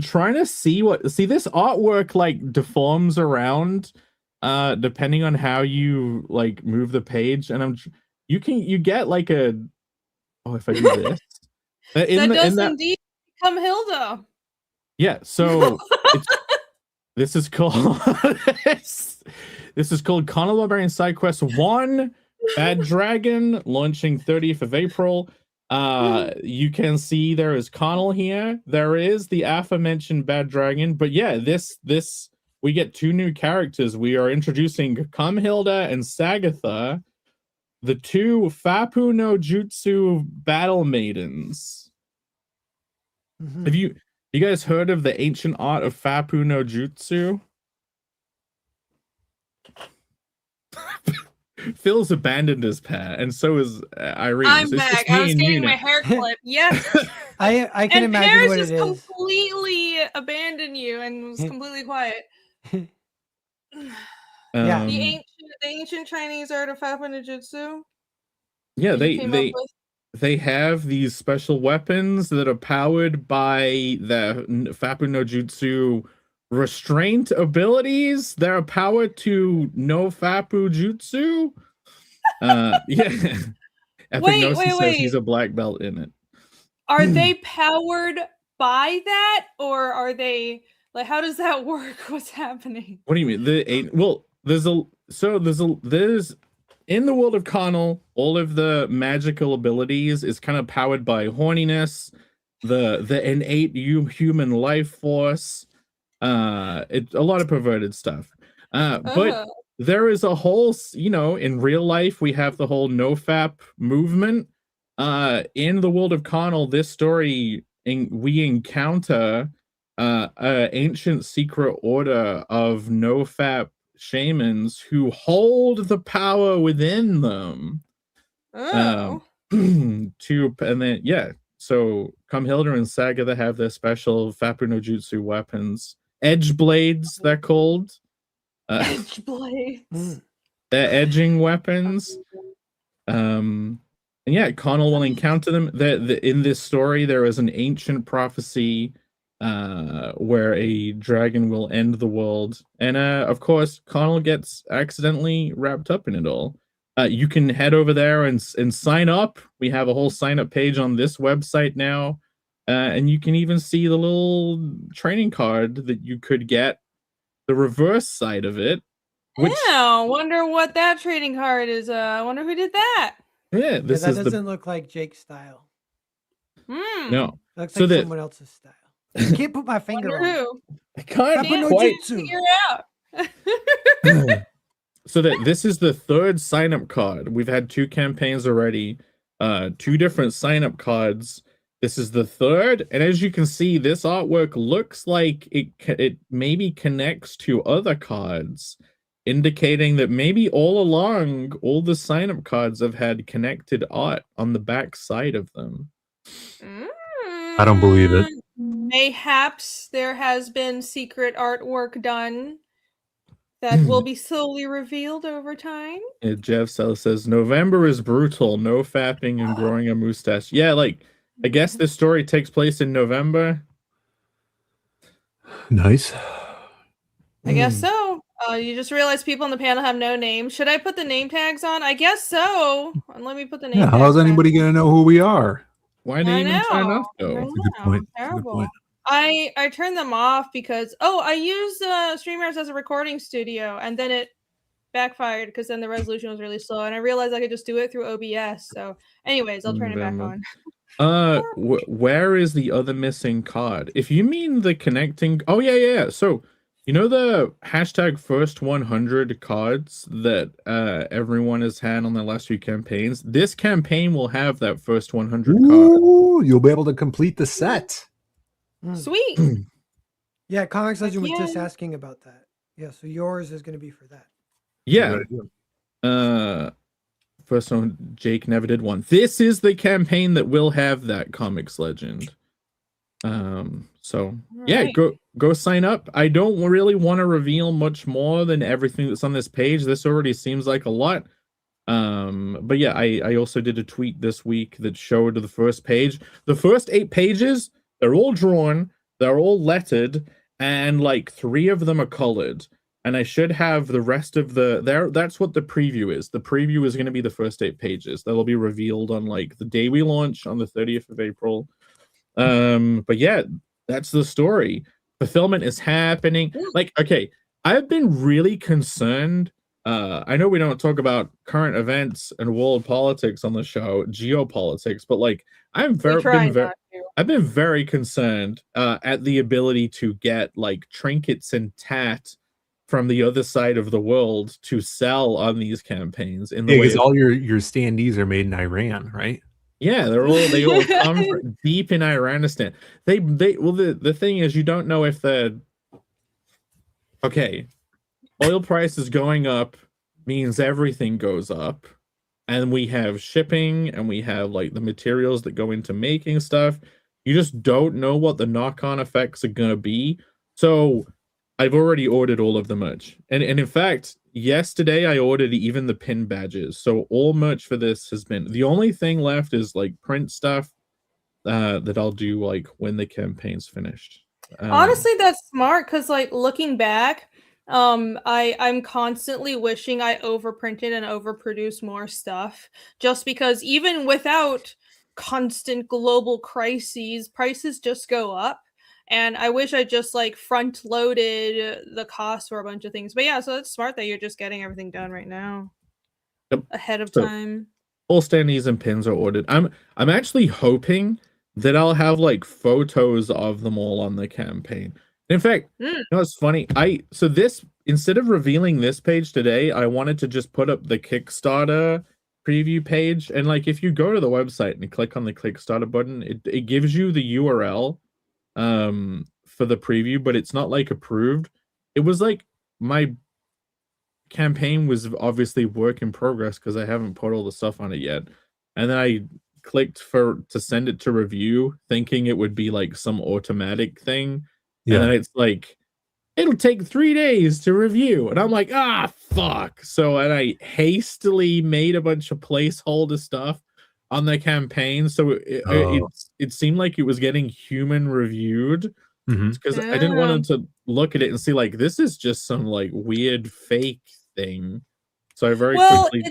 trying to see this artwork like deforms around depending on how you like move the page, and you get like a if I do this indeed become Hilda. Yeah, so this is called this is called Conan the Barbarian Side Quest 1 Bad Dragon, launching 30th of April. You can see there is Connell here. There is the aforementioned Bad Dragon, but yeah, this we get 2 new characters. We are introducing Kamhilda and Sagatha, the 2 Fapu no Jutsu battle maidens. Mm-hmm. Have you guys heard of the ancient art of Fapu no Jutsu? Phil's abandoned his pet, and so is Irene. I'm So it's back. just me I was and you getting now. my hair clipped. Yes. I can And imagine Paris what just it is. completely abandoned you and was completely quiet. Yeah. The ancient Chinese art of Fapa no Jutsu. Yeah, that you came up with? they have these special weapons that are powered by the Fappu no Jutsu restraint abilities that are powered to no Fappu Jutsu. Yeah. Epignosis says he's a black belt in it. Are they powered by that, or are they like? How does that work? What's happening? What do you mean? There's in the world of Connell, all of the magical abilities is kind of powered by horniness, the innate human life force, it's a lot of perverted stuff. But there is a whole, in real life we have the whole nofap movement. In the world of Connell, this story we encounter a ancient secret order of nofap shamans who hold the power within them. So Kamhilda and Saga, they have their special Fappu no Jutsu weapons. Edge blades, they're called. Edge blades. They're edging weapons. And yeah, Connell will encounter them. In this story, there is an ancient prophecy where a dragon will end the world. And of course, Connell gets accidentally wrapped up in it all. You can head over there and sign up. We have a whole sign up page on this website now. And you can even see the little training card that you could get, the reverse side of it. Wonder what that trading card is. I wonder who did that. Yeah, that doesn't look like Jake's style. No. Looks like someone else's style. I can't put my finger on it. I can't quite figure out. So this is the third sign-up card. We've had 2 campaigns already, 2 different sign-up cards. This is the third, and as you can see, this artwork looks like it maybe connects to other cards, indicating that maybe all along, all the sign-up cards have had connected art on the back side of them. I don't believe it. Mayhaps there has been secret artwork done that will be slowly revealed over time. Yeah, Jeff Sell says, November is brutal, no fapping and growing a mustache. Yeah, I guess this story takes place in November. Nice. I guess so. You just realized people on the panel have no names. Should I put the name tags on? I guess so. And let me put the name tags how's anybody going to know who we are? Why do you even turn off, though? That's a good point. Terrible. I turned them off because I used StreamYard as a recording studio, and then it backfired because then the resolution was really slow, and I realized I could just do it through OBS. So, anyways, I'll turn it back on. Where is the other missing card? If you mean the connecting, yeah. So the hashtag first 100 cards that everyone has had on their last 2 campaigns. This campaign will have that first 100 card. You'll be able to complete the set. Sweet. Yeah, Comics Legend was just asking about that. Yeah, so yours is going to be for that. Yeah. First one, Jake never did one. This is the campaign that will have that Comics Legend. Go sign up. I don't really want to reveal much more than everything that's on this page. This already seems like a lot. But yeah, I also did a tweet this week that showed the first page. The first 8 pages, they're all drawn, they're all lettered, and 3 of them are colored. And I should have the rest of that's what the preview is. The preview is going to be the first 8 pages. That'll be revealed on the day we launch on the 30th of April. But yeah, that's the story. Fulfillment is happening. Okay, I've been really concerned. I know we don't talk about current events and world politics on the show, geopolitics, but I've been very concerned at the ability to get trinkets and tat from the other side of the world to sell on these campaigns. Because all your standees are made in Iran, right? Yeah, they all come from deep in Iranistan. The thing is, you don't know if oil prices going up means everything goes up, and we have shipping, and we have the materials that go into making stuff. You just don't know what the knock-on effects are gonna be. So I've already ordered all of the merch. And in fact, yesterday I ordered even the pin badges. So all merch for this has been, the only thing left is like print stuff that I'll do like when the campaign's finished. Honestly, that's smart because, like, looking back, I'm constantly wishing I overprinted and overproduced more stuff, just because even without constant global crises, prices just go up. And I wish I just like front loaded the cost for a bunch of things. But yeah, so it's smart that you're just getting everything done right now Yep. ahead of So time. all standees and pins are ordered. I'm actually hoping that I'll have like photos of them all on the campaign. In fact, you know what's funny? So this, instead of revealing this page today, I wanted to just put up the Kickstarter preview page. And like if you go to the website and click on the Kickstarter button, it gives you the URL for the preview, but it's not like approved. It was like my campaign was obviously work in progress because I haven't put all the stuff on it yet. And then I clicked to send it to review, thinking it would be like some automatic thing. Yeah. And then it's like, it'll take 3 days to review. And I'm like, fuck. So, and I hastily made a bunch of placeholder stuff on the campaign. So it seemed like it was getting human reviewed. Because I didn't want them to look at it and see like, this is just some like weird fake thing. So I very quickly.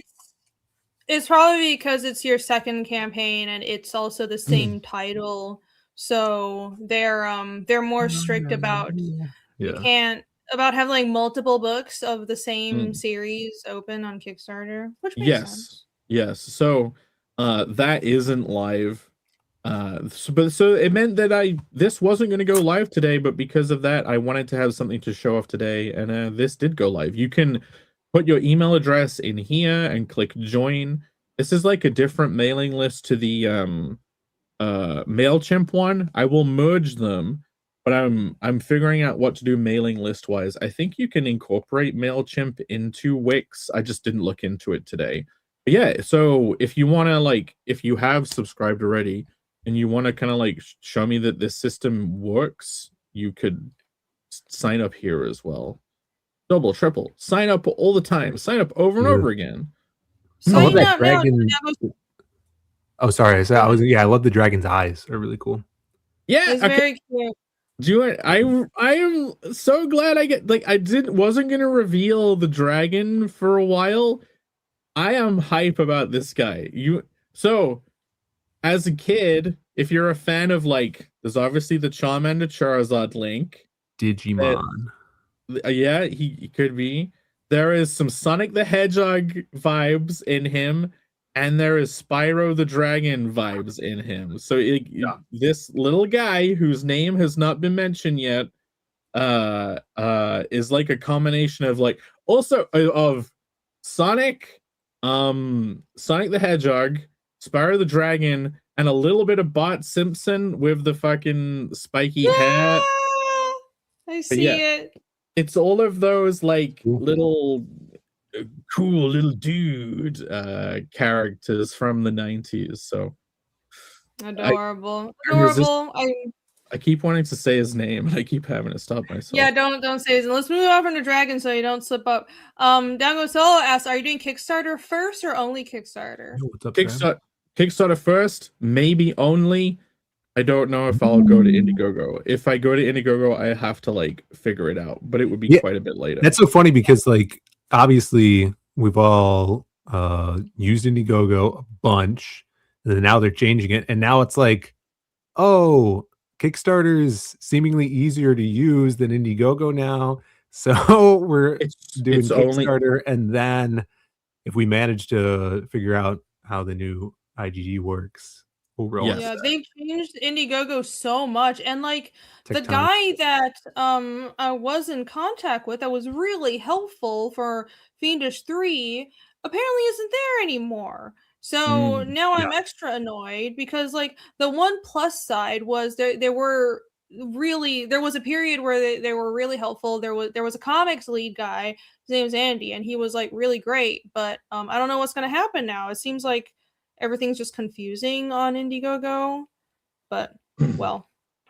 It's probably because it's your second campaign and it's also the same title. So they're more strict about you can't about having like multiple books of the same series open on Kickstarter, which makes sense. Yes. So that isn't live. So it meant that this wasn't going to go live today, but because of that, I wanted to have something to show off today, and this did go live. You can put your email address in here and click join. This is like a different mailing list to the MailChimp one. I will merge them, but I'm figuring out what to do mailing list wise. I think you can incorporate MailChimp into Wix. I just didn't look into it today. But yeah, so if you want to like, if you have subscribed already and you want to kind of like show me that this system works, you could sign up here as well. Double, triple, sign up all the time. Sign up over and over again. I love that dragon. Oh, sorry. I love the dragon's eyes. They're really cool. Yeah, it's very cute. I am so glad I get like wasn't gonna reveal the dragon for a while. I am hype about this guy. So as a kid, if you're a fan of like, there's obviously the Charmander Charizard link. Digimon. Yeah, he could be. There is some Sonic the Hedgehog vibes in him, and there is Spyro the Dragon vibes in him. So this little guy whose name has not been mentioned yet is like a combination of like also of Sonic the Hedgehog, Spyro the Dragon, and a little bit of Bart Simpson with the fucking spiky hair. I see it. It's all of those like little cool little dude characters from the 90s. So adorable. I keep wanting to say his name and I keep having to stop myself. Yeah, don't say his name. Let's move on from the dragon so you don't slip up. Dango Solo asks, are you doing Kickstarter first or only Kickstarter? What's up, Kickstarter first, maybe only. I don't know if I'll go to Indiegogo. If I go to Indiegogo, I have to like figure it out, but it would be quite a bit later. That's so funny because like obviously we've all used Indiegogo a bunch, and then now they're changing it, and now it's like, oh, Kickstarter is seemingly easier to use than Indiegogo now. So we're doing Kickstarter, and then if we manage to figure out how the new IGG works. Yeah, they've changed Indiegogo so much, and like the guy that I was in contact with that was really helpful for Fiendish 3 apparently isn't there anymore. So now I'm extra annoyed because like the one plus side was there was a period where they were really helpful. There was a comics lead guy, his name was Andy, and he was like really great, but I don't know what's gonna happen now. It seems like everything's just confusing on Indiegogo, but well,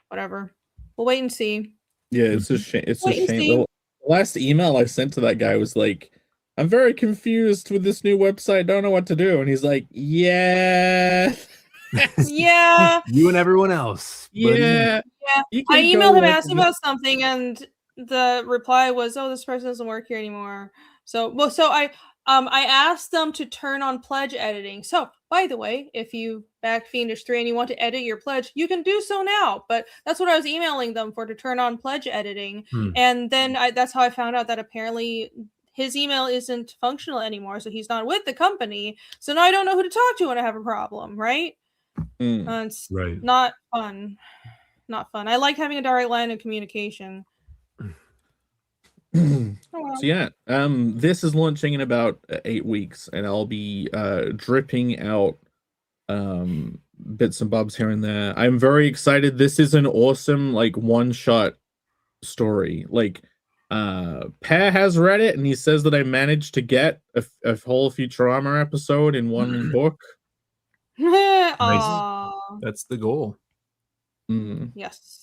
whatever. We'll wait and see. Yeah, it's a shame. It's a Wait and shame. see. The last email I sent to that guy was like, "I'm very confused with this new website. Don't know what to do." And he's like, "Yeah, Yeah. You and everyone else. buddy. yeah." Yeah. You I can go emailed him like asking about something, and the reply was, "Oh, this person doesn't work here anymore." So I asked them to turn on pledge editing. So, by the way, if you back Fiendish 3 and you want to edit your pledge, you can do so now. But that's what I was emailing them for, to turn on pledge editing. And then that's how I found out that apparently his email isn't functional anymore, so he's not with the company. So now I don't know who to talk to when I have a problem, right? It's Right. not fun. Not fun. I like having a direct line of communication. So yeah, this is launching in about 8 weeks, and I'll be dripping out bits and bobs here and there. I'm very excited. This is an awesome like one-shot story. Like Pear has read it, and he says that I managed to get a whole Futurama episode in one book. Aww. That's the goal. Yes.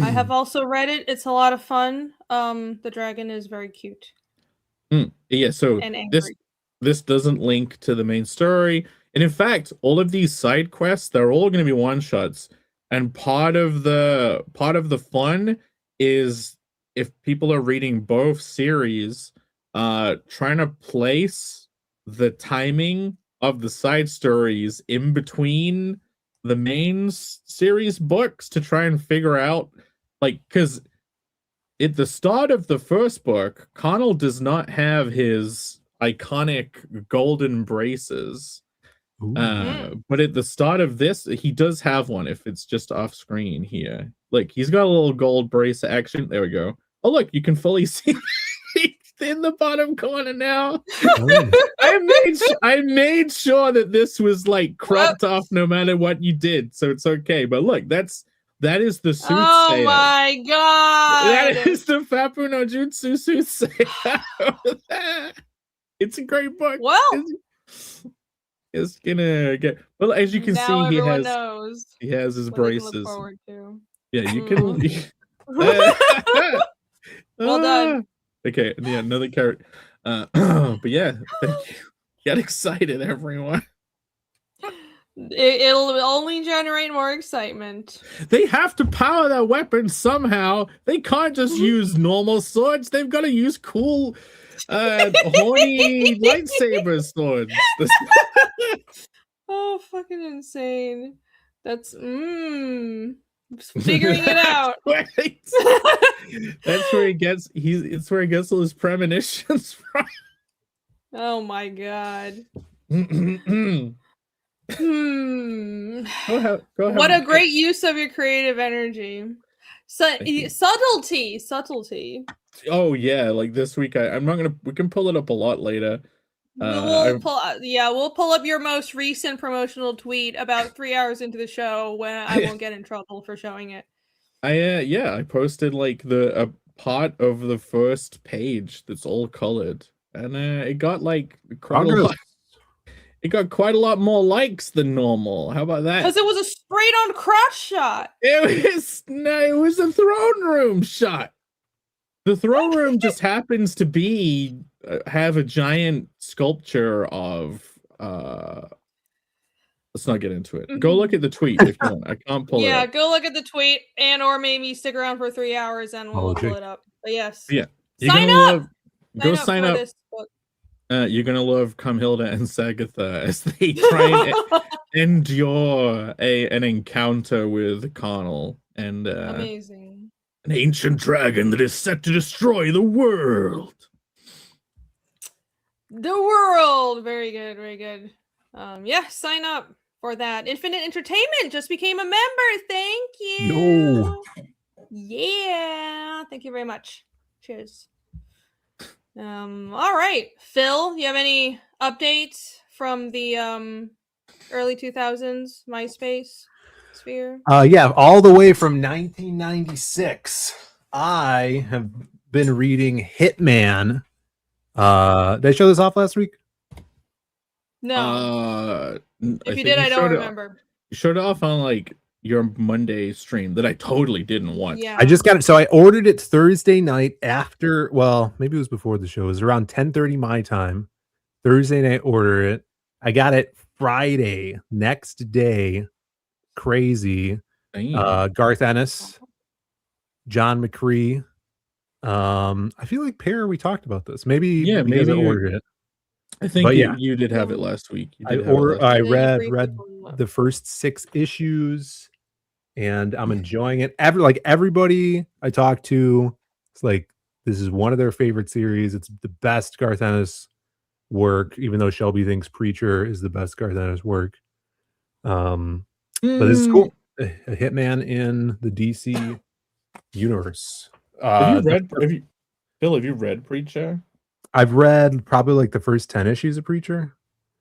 I have also read it. It's a lot of fun. The dragon is very cute. Yeah, so and angry. this doesn't link to the main story. And in fact, all of these side quests, they're all going to be one-shots. And part of the fun is, if people are reading both series, trying to place the timing of the side stories in between the main series books to try and figure out, like, because at the start of the first book, Connell does not have his iconic golden braces. But at the start of this, he does have one, if it's just off screen here. Like, he's got a little gold brace action. There we go. Oh, look, you can fully see in the bottom corner now. I made sure that this was like cropped off no matter what you did, so it's okay. But look, that is the soothsayer. Oh my god! That is the Fapu no Jutsu soothsayer. It's a great book. Well, it's gonna get. Well, as you can now see, knows he has his what they can braces. look forward to. Yeah, you can. Well done. Okay, yeah, another character. But yeah, thank you. Get excited, everyone. It'll only generate more excitement. They have to power their weapons somehow. They can't just use normal swords. They've got to use cool, horny lightsaber swords. Oh, fucking insane. That's figuring it out. That's where he gets it's where he gets all his premonitions from. Oh my god. Go ahead. What a great use of your creative energy. Subtlety. Oh yeah, like this week we can pull it up a lot later. We'll pull up your most recent promotional tweet about 3 hours into the show when I won't get in trouble for showing it. I posted like a part of the first page that's all colored, and it got like quite a lot more likes than normal. How about that? Because it was a straight on crotch shot. It was a throne room shot. The throne room just happens to have a giant sculpture of let's not get into it. Go look at the tweet if you want. I can't pull it up. Yeah, go look at the tweet, and or maybe stick around for 3 hours and we'll pull it up. But yes. Yeah. Sign up! Sign up. This book. You're gonna love Camhilda and Sagatha as they try and endure an encounter with Connell and amazing. An ancient dragon that is set to destroy the world. The world! Very good, very good. Yeah, sign up for that. Infinite Entertainment just became a member. Thank you. No. Yeah. Thank you very much. Cheers. All right. Phil, you have any updates from the early 2000s MySpace sphere? Yeah, all the way from 1996. I have been reading Hitman. Did I show this off last week? No. If you did, I don't remember. You showed it off on like your Monday stream that I totally didn't watch. Yeah. I just got it. So I ordered it Thursday night after, well, maybe it was before the show. It was around 10:30 my time. Thursday night order it. I got it Friday, next day. Crazy. Garth Ennis, John McCree. I feel like Pear, we talked about this. Maybe Yeah, you guys maybe ordered it. I think But yeah. you did have it last week. You I did have it last I week. read the first 6 issues, and I'm enjoying it. Everybody I talked to, it's like this is one of their favorite series. It's the best Garth Ennis work, even though Shelby thinks Preacher is the best Garth Ennis work. But this is cool. A Hitman in the DC universe. Have you read Preacher? I've read probably like the first 10 issues of Preacher.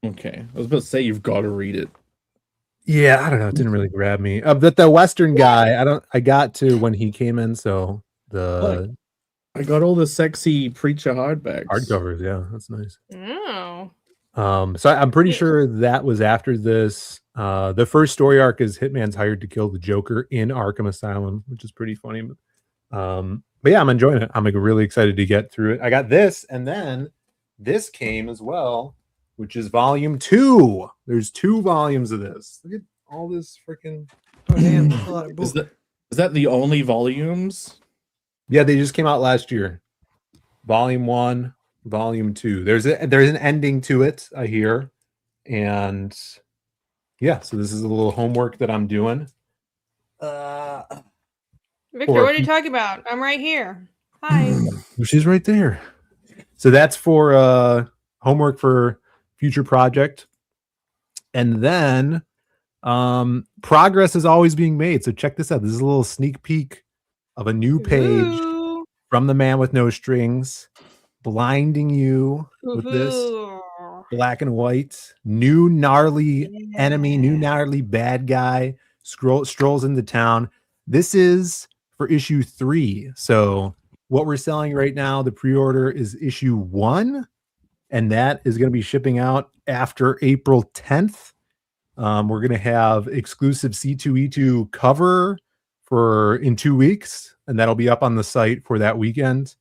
Okay. I was about to say you've got to read it. Yeah, I don't know. It didn't really grab me. But the Western guy, I got to when he came in, so I got all the sexy Preacher hardbacks. Hardcovers, yeah, that's nice. Oh. So I'm pretty sure that was after this. The first story arc is Hitman's hired to kill the Joker in Arkham Asylum, which is pretty funny. But yeah, I'm enjoying it. I'm like really excited to get through it. I got this, and then this came as well, which is volume 2. There's 2 volumes of this. Look at all this freaking. Oh damn, that's a lot of book. Is that the only volumes? Yeah, they just came out last year. Volume 1, volume 2. There's an ending to it, I hear. And yeah, so this is a little homework that I'm doing. Victor, what are you talking about? I'm right here. Hi. She's right there. So that's for homework for future project. And then progress is always being made. So check this out. This is a little sneak peek of a new page from the man with no strings, blinding you with this black and white new gnarly enemy, new gnarly bad guy strolls into town. This is for issue 3. So what we're selling right now, the pre-order is issue 1, and that is going to be shipping out after April 10th. We're going to have exclusive C2E2 cover in 2 weeks, and that'll be up on the site for that weekend.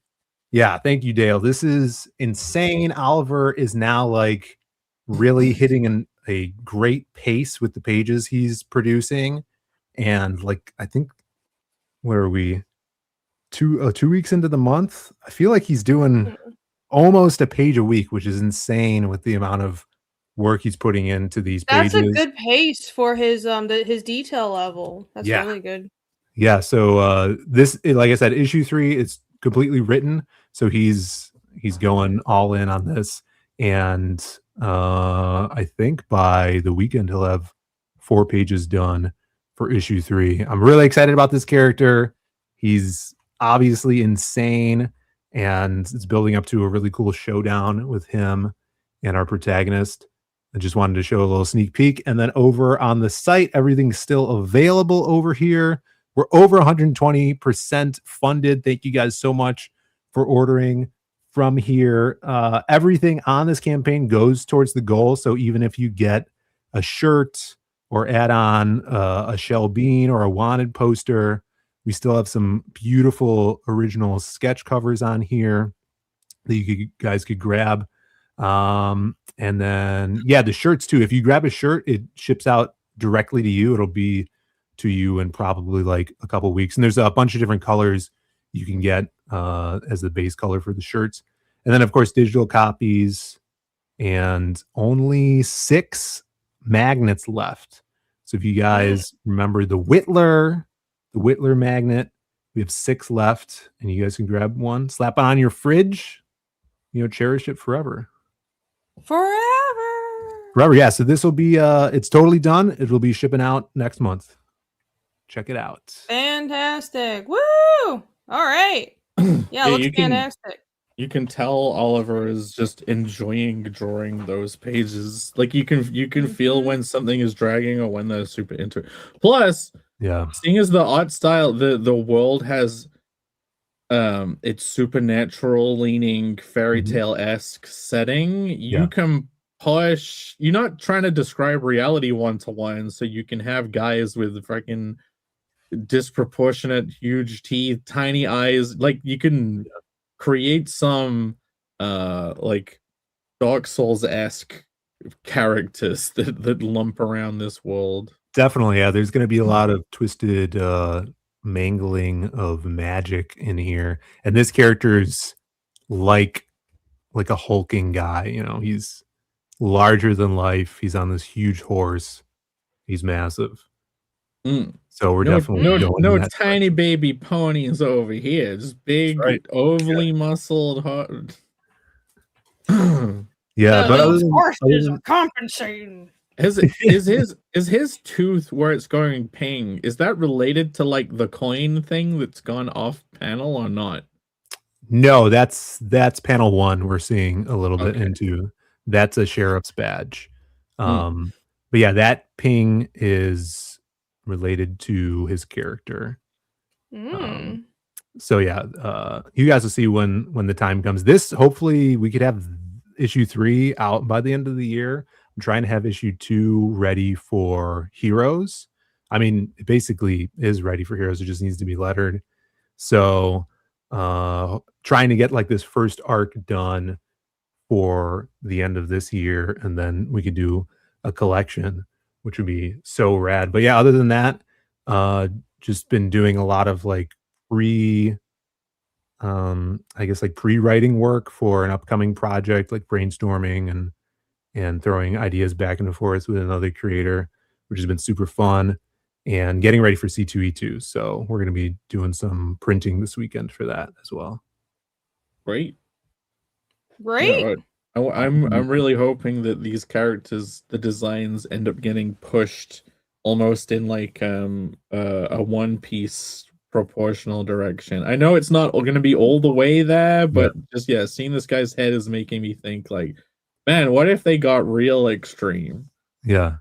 Yeah, thank you, Dale. This is insane. Oliver is now like really hitting a great pace with the pages he's producing, and like I think where are we? 2 weeks into the month, I feel like he's doing almost a page a week, which is insane with the amount of work he's putting into these pages. That's a good pace for his detail level. That's really good. Yeah, so this, like I said, issue 3 is completely written, so he's going all in on this, and I think by the weekend he'll have 4 pages done for issue 3. I'm really excited about this character. He's obviously insane, and it's building up to a really cool showdown with him and our protagonist. I just wanted to show a little sneak peek. And then over on the site, everything's still available over here. We're over 120% funded. Thank you guys so much for ordering from here. Everything on this campaign goes towards the goal. So even if you get a shirt or add on a Shell Bean or a wanted poster, we still have some beautiful original sketch covers on here that you guys could grab. And then, yeah, the shirts too. If you grab a shirt, it ships out directly to you. It'll be to you in probably like a couple weeks. And there's a bunch of different colors you can get as the base color for the shirts. And then, of course, digital copies, and only 6 magnets left. So if you guys remember the Whittler magnet, we have 6 left, and you guys can grab one, slap it on your fridge, cherish it forever. Forever, yeah. So this will be it's totally done. It will be shipping out next month. Check it out. Fantastic. Woo! All right. Yeah, looks fantastic. You can tell Oliver is just enjoying drawing those pages. Like you can feel when something is dragging or when they're super into it. Plus, yeah, seeing as the art style, the world has it's supernatural leaning fairy tale-esque setting, you can push. You're not trying to describe reality 1-to-1, so you can have guys with fucking disproportionate huge teeth, tiny eyes. Like you can create some like Dark Souls-esque characters that lump around this world. Definitely, yeah. There's gonna be a lot of twisted mangling of magic in here. And this character is like a hulking guy, you know, he's larger than life. He's on this huge horse. He's massive. Mm. So we're No, definitely no, going no in that tiny baby ponies over here. Just big, right. overly muscled. Hard. Yeah, but those horses are compensating. Is his tooth where it's going ping? Is that related to like the coin thing that's gone off panel or not? no, that's panel 1 we're seeing a little bit Okay. into. That's a sheriff's badge. But yeah, that ping is related to his character. So yeah, you guys will see when the time comes. This hopefully we could have issue 3 out by the end of the year. I'm trying to have issue 2 ready for Heroes. I mean, it basically is ready for Heroes. It just needs to be lettered. So trying to get like this first arc done for the end of this year, and then we could do a collection, which would be so rad. But yeah, other than that, just been doing a lot of like I guess like pre-writing work for an upcoming project, like brainstorming and throwing ideas back and forth with another creator, which has been super fun, and getting ready for C2E2. So we're going to be doing some printing this weekend for that as well. Great. Great. Yeah, I'm really hoping that these characters, the designs end up getting pushed almost in like a One Piece proportional direction. I know it's not going to be all the way there, but just seeing this guy's head is making me think like, man, what if they got real extreme? Yeah.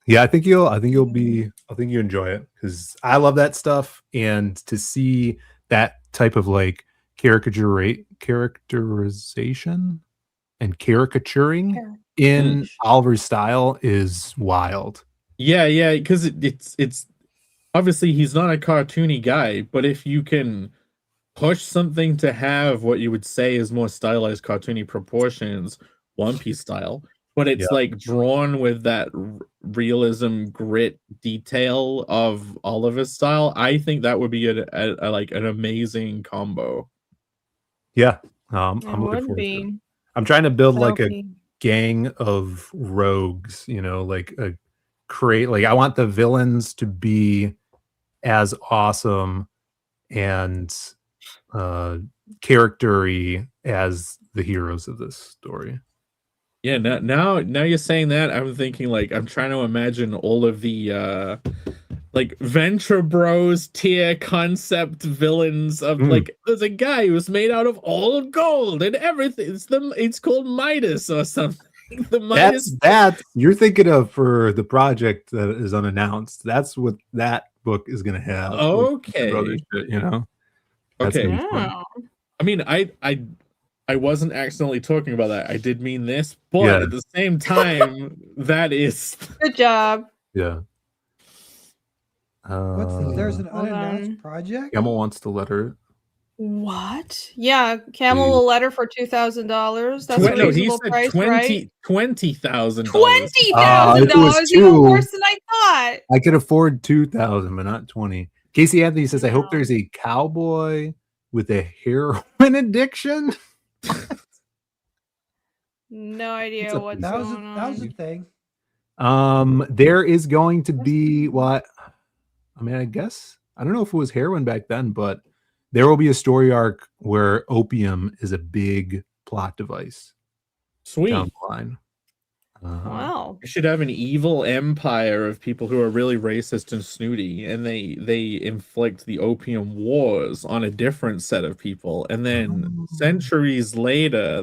Yeah, I think you'll enjoy it, because I love that stuff, and to see that type of like characterization and caricaturing in Oliver's style is wild. Yeah, because it's obviously he's not a cartoony guy, but if you can push something to have what you would say is more stylized cartoony proportions, One Piece style, but it's like drawn with that realism, grit, detail of Oliver's style, I think that would be a like an amazing combo. Yeah, I'm looking forward to it. I'm trying to build like a gang of rogues, you know, like I want the villains to be as awesome and character-y as the heroes of this story. Yeah, now you're saying that, I'm thinking like I'm trying to imagine all of the like Venture Bros tier concept villains of like there's a guy who's made out of all gold and everything. It's called Midas or something. The Midas. That's you're thinking of for the project that is unannounced. That's what that book is gonna have. Okay. Like, shit, you know. Okay. I mean, I wasn't accidentally talking about that. I did mean this, but at the same time, that is good job. Yeah. There's an unannounced project? Camel wants to let her. What? Yeah, Camel will let her for $2,000. That's a reasonable price, right? $20,000. $20,000, even worse than I thought. I could afford 2,000, but not 20. Casey Anthony says, "I hope there's a cowboy with a heroin addiction." No idea what's going on. That was a thing. There is going to be what? I mean, I guess I don't know if it was heroin back then, but there will be a story arc where opium is a big plot device. Sweet. Down the line. Wow. You should have an evil empire of people who are really racist and snooty, and they inflict the opium wars on a different set of people, and then centuries later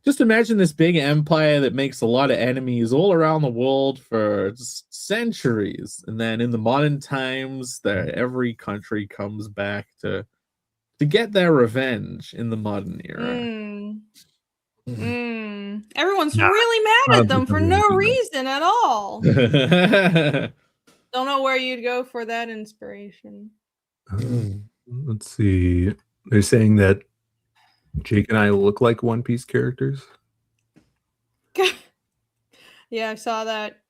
just imagine this big empire that makes a lot of enemies all around the world for centuries, and then in the modern times every country comes back to get their revenge in the modern era. Everyone's Nah, really mad I don't at them think for I'm no gonna do that. reason at all. Let's Don't know where you'd go for that inspiration. Let's see. They're saying that Jake and I look like One Piece characters. Yeah, I saw that.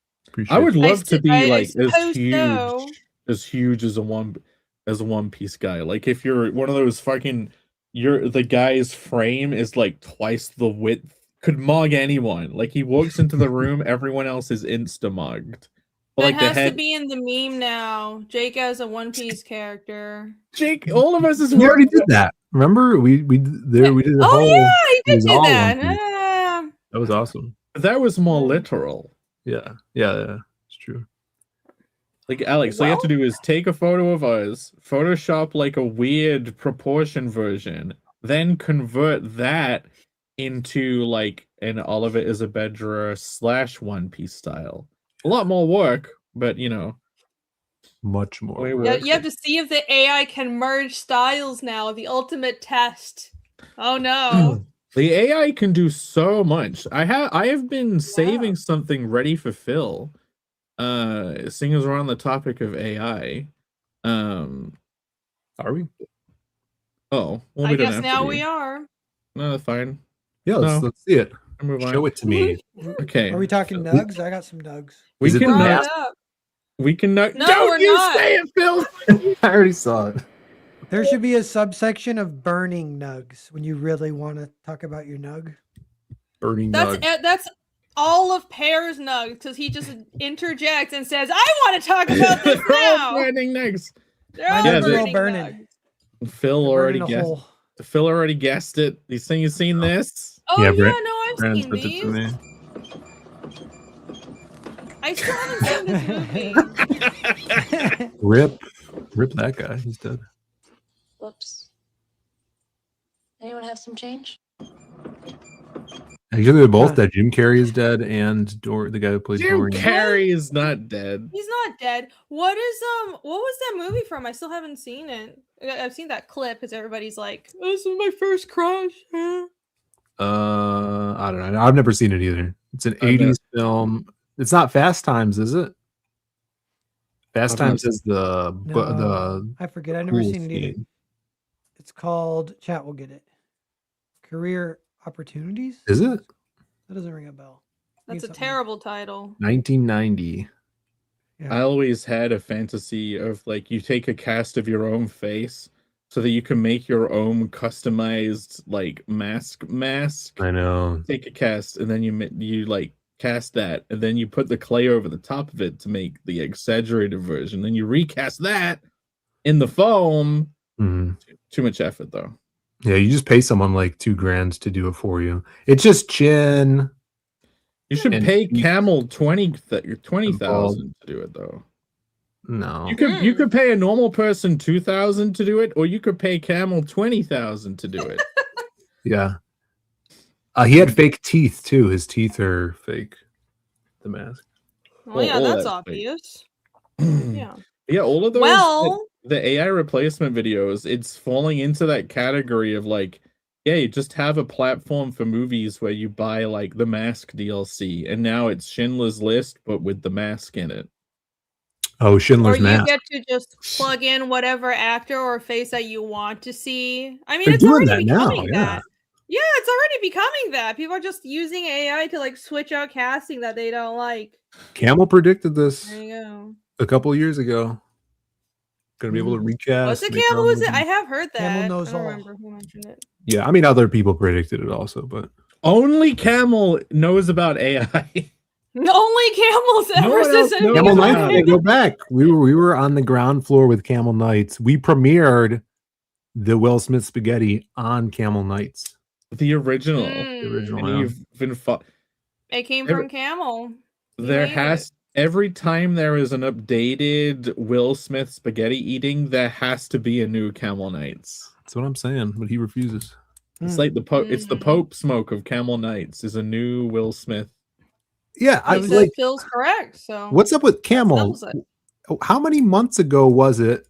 I would love to be I like suppose so. as huge as a One Piece guy. Like if you're one of those fucking, the guy's frame is like twice the width. Could mug anyone. Like he walks into the room, everyone else is insta mugged. But That like the has to head, be in the meme now. Jake as a One Piece character. Jake, all of us is We already did that. Remember we did the Oh whole. yeah, he it did was do all that. One Piece. That was awesome. That was more literal. Yeah, it's true. Like Alex, all you have to do is take a photo of us, Photoshop like a weird proportion version, then convert that into like an Oliver Isabedra / One Piece style. A lot more work, but you know, much more. Yeah, you have to see if the AI can merge styles now. The ultimate test. Oh no. The AI can do so much. I have been saving something ready for Phil. Seeing as we're on the topic of AI. Are we? Oh, well, I we don't guess have now to we are. No, that's fine. Yeah, let's see it. Show it to me. Okay. Are we talking nugs? I got some nugs. We can Brought nug. it up. We can nug. No, Don't we're you not. say it, Phil. I already saw it. There should be a subsection of burning nugs when you really want to talk about your nug. Burning That's nug. that's all of Pear's nugs because he just interjects and says, "I want to talk about this They're all now." burning nugs. They're all Yeah, they're all burning. nugs. Phil They're already burning a guessed. hole. Phil already guessed it. You seen this? Oh Yeah, yeah, Brent- no, I've Brandon seen sent it to these. me. I still haven't seen this movie. Rip that guy. He's dead. Whoops. Anyone have some change? Actually, they're both dead. Jim Carrey is dead, and the guy who plays Jim Dorian. Carrey is not dead. He's not dead. What was that movie from? I still haven't seen it. I've seen that clip because everybody's like, "This is my first crush." I don't know. I've never seen it either. It's an I've 80s film. It's not Fast Times, is it? Fast I've Times not- is the No, I forget. I've never pool seen it either. scene. It's called, chat will get it. Career Opportunities? Is it? That doesn't ring a bell. That's a Something. terrible title. 1990. Yeah. I always had a fantasy of like you take a cast of your own face so that you can make your own customized like mask. I know. Take a cast and then you like cast that and then you put the clay over the top of it to make the exaggerated version. Then you recast that in the foam. Mhm. Too much effort though. Yeah, you just pay someone like $2,000 to do it for you. It's just chin. You should And pay teeth Camel 20,000 to do it though. No. You could pay a normal person 2,000 to do it, or you could pay Camel 20,000 to do it. Yeah. He had fake teeth too. His teeth are fake. The mask. Well, yeah, all that's that's fake. obvious. Yeah. Yeah, all of those Well, the AI replacement videos, it's falling into that category of like, yeah, you just have a platform for movies where you buy like the Mask DLC, and now it's Schindler's List, but with the mask in it. Oh, or Schindler's you Mask. get to just plug in whatever actor or face that you want to see. I mean, They're it's doing already that now, becoming that. Yeah, it's already becoming that. People are just using AI to like switch out casting that they don't like. Camel predicted this There you go. a couple of years ago. Gonna be able to recast. What's it, make their Campbell? own Was it? movie. I have heard that. Camel knows I don't all. remember who mentioned it. Yeah, I mean other people predicted it also, but Only Camel knows about AI. Only Camel's No ever one else since knows Camel about Knights. it. They go back. We were on the ground floor with Camel Knights. We premiered the Will Smith spaghetti on Camel Knights. The original. The original. And yeah. you've been It came Every- from Camel. He there made has every time there is an updated Will Smith spaghetti eating, there has to be a new Camel Knights. That's what I'm saying, but he refuses. It's Hmm. like it's the Mhm. Pope smoke of Camel Knights is a new Will Smith. Yeah, I He was said like, Phil's correct. So what's up with Camel? settles it. How many months ago was it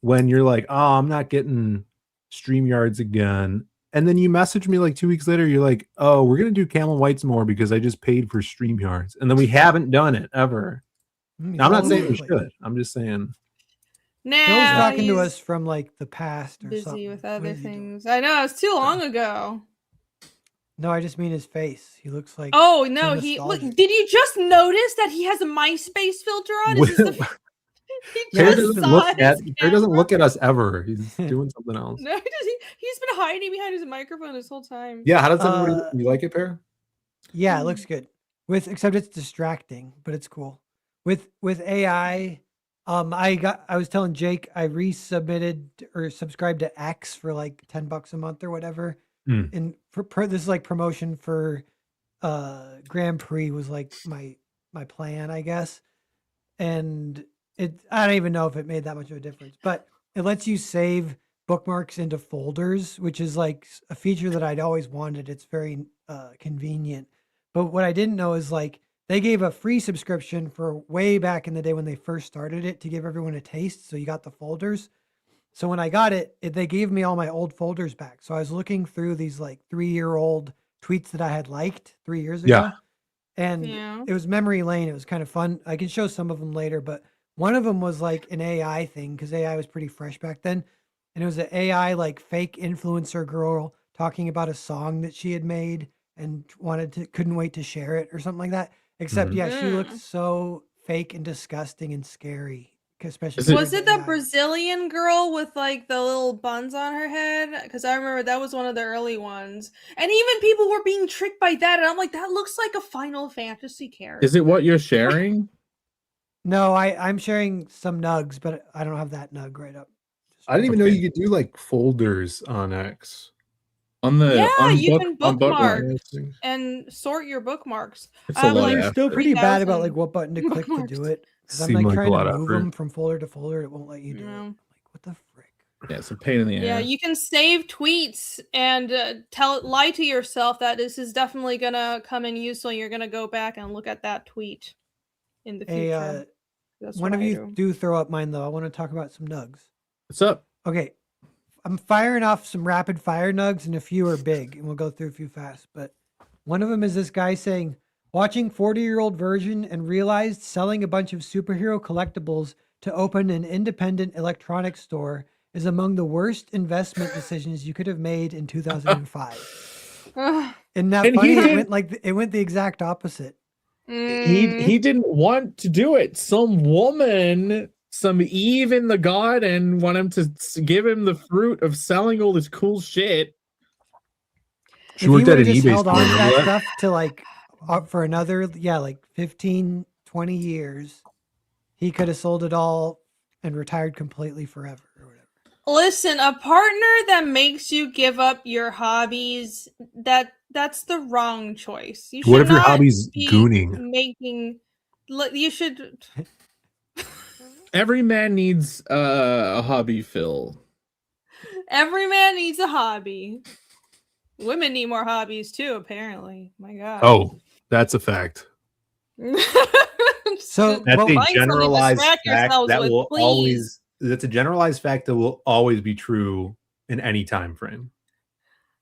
when you're like, oh, I'm not getting StreamYards again, And then you message me like 2 weeks later. You're like, "Oh, we're gonna do Camel Whites more because I just paid for StreamYards," and then we haven't done it ever. Now, I'm not saying we should. I'm just saying. Now Phil's talking to he's us from like the past or busy something. with What other is he doing? things. I know it's too long ago. No, I just mean his face. He looks like Oh so no, he look. nostalgic. Did you just notice that he has a MySpace filter on? Is this the? He Pear just doesn't saw look his at Pear doesn't camera. look at us ever. He's doing something else. No, he's been hiding behind his microphone this whole time. Yeah, how does everybody look? You like it, Pear? Yeah, it looks good. Except it's distracting, but it's cool. With AI, I was telling Jake I resubmitted or subscribed to X for like $10 a month or whatever. Mm. And this is like promotion for Grand Prix was like my plan, I guess. And I don't even know if it made that much of a difference, but it lets you save bookmarks into folders, which is like a feature that I'd always wanted. It's very convenient. But what I didn't know is like they gave a free subscription for way back in the day when they first started it to give everyone a taste. So you got the folders. So when I got it, they gave me all my old folders back. So I was looking through these like 3-year-old tweets that I had liked 3 years ago. Yeah. And it was memory lane. It was kind of fun. I can show some of them later, but one of them was like an AI thing because AI was pretty fresh back then. And it was an AI like fake influencer girl talking about a song that she had made and couldn't wait to share it or something like that. Except, yeah, she looked so fake and disgusting and scary. Especially was it the Brazilian girl with like the little buns on her head? Because I remember that was one of the early ones, and even people were being tricked by that. And I'm like, that looks like a Final Fantasy character. Is it what you're sharing? No, I'm sharing some nugs, but I don't have that nug right up. I didn't even know you could do like folders on X. On the you can bookmark and sort your bookmarks. It's a lot. You're still pretty bad about like what button to click to do it. Because I'm like trying to move them from folder to folder. It won't let you do it. Like, what the frick? Yeah, it's a pain in the ass. Yeah, you can save tweets and lie to yourself that this is definitely gonna come in use, so you're gonna go back and look at that tweet in the future. One of you do throw up mine though. I want to talk about some nugs. What's up? Okay, I'm firing off some rapid fire nugs, and a few are big, and we'll go through a few fast. But one of them is this guy saying, watching 40-year-old version and realized selling a bunch of superhero collectibles to open an independent electronics store is among the worst investment decisions you could have made in 2005. Isn't that funny? It went the exact opposite. He didn't want to do it. Some woman, some Eve in the garden, want him to give him the fruit of selling all this cool shit. She worked at an eBay held on to that stuff to like for another, like 15, 20 years, he could have sold it all and retired completely forever or whatever. Listen, a partner that makes you give up your hobbies, that's the wrong choice. You should what if your hobby's gooning? You should. Every man needs a hobby, Phil. Every man needs a hobby. Women need more hobbies too, apparently. My God. Oh, that's a fact. So that's a generalized fact that will always. That's a generalized fact that will always be true in any time frame.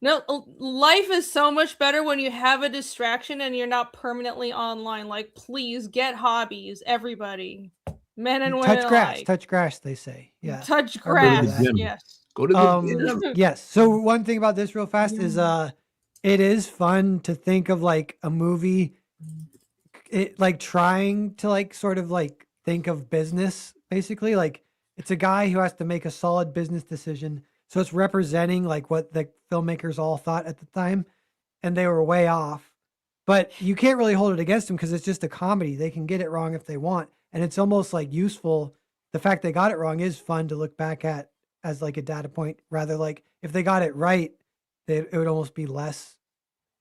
No, life is so much better when you have a distraction and you're not permanently online. Like, please get hobbies, everybody, men and women. Touch grass. They say, yeah. Touch grass. Yes. Go to the gym. Yes. So one thing about this real fast is it is fun to think of like a movie, like trying to like sort of like think of business, basically. Like it's a guy who has to make a solid business decision. So it's representing like what the filmmakers all thought at the time, and they were way off. But you can't really hold it against them because it's just a comedy. They can get it wrong if they want. And it's almost like useful. The fact they got it wrong is fun to look back at as like a data point, rather like if they got it right, it would almost be less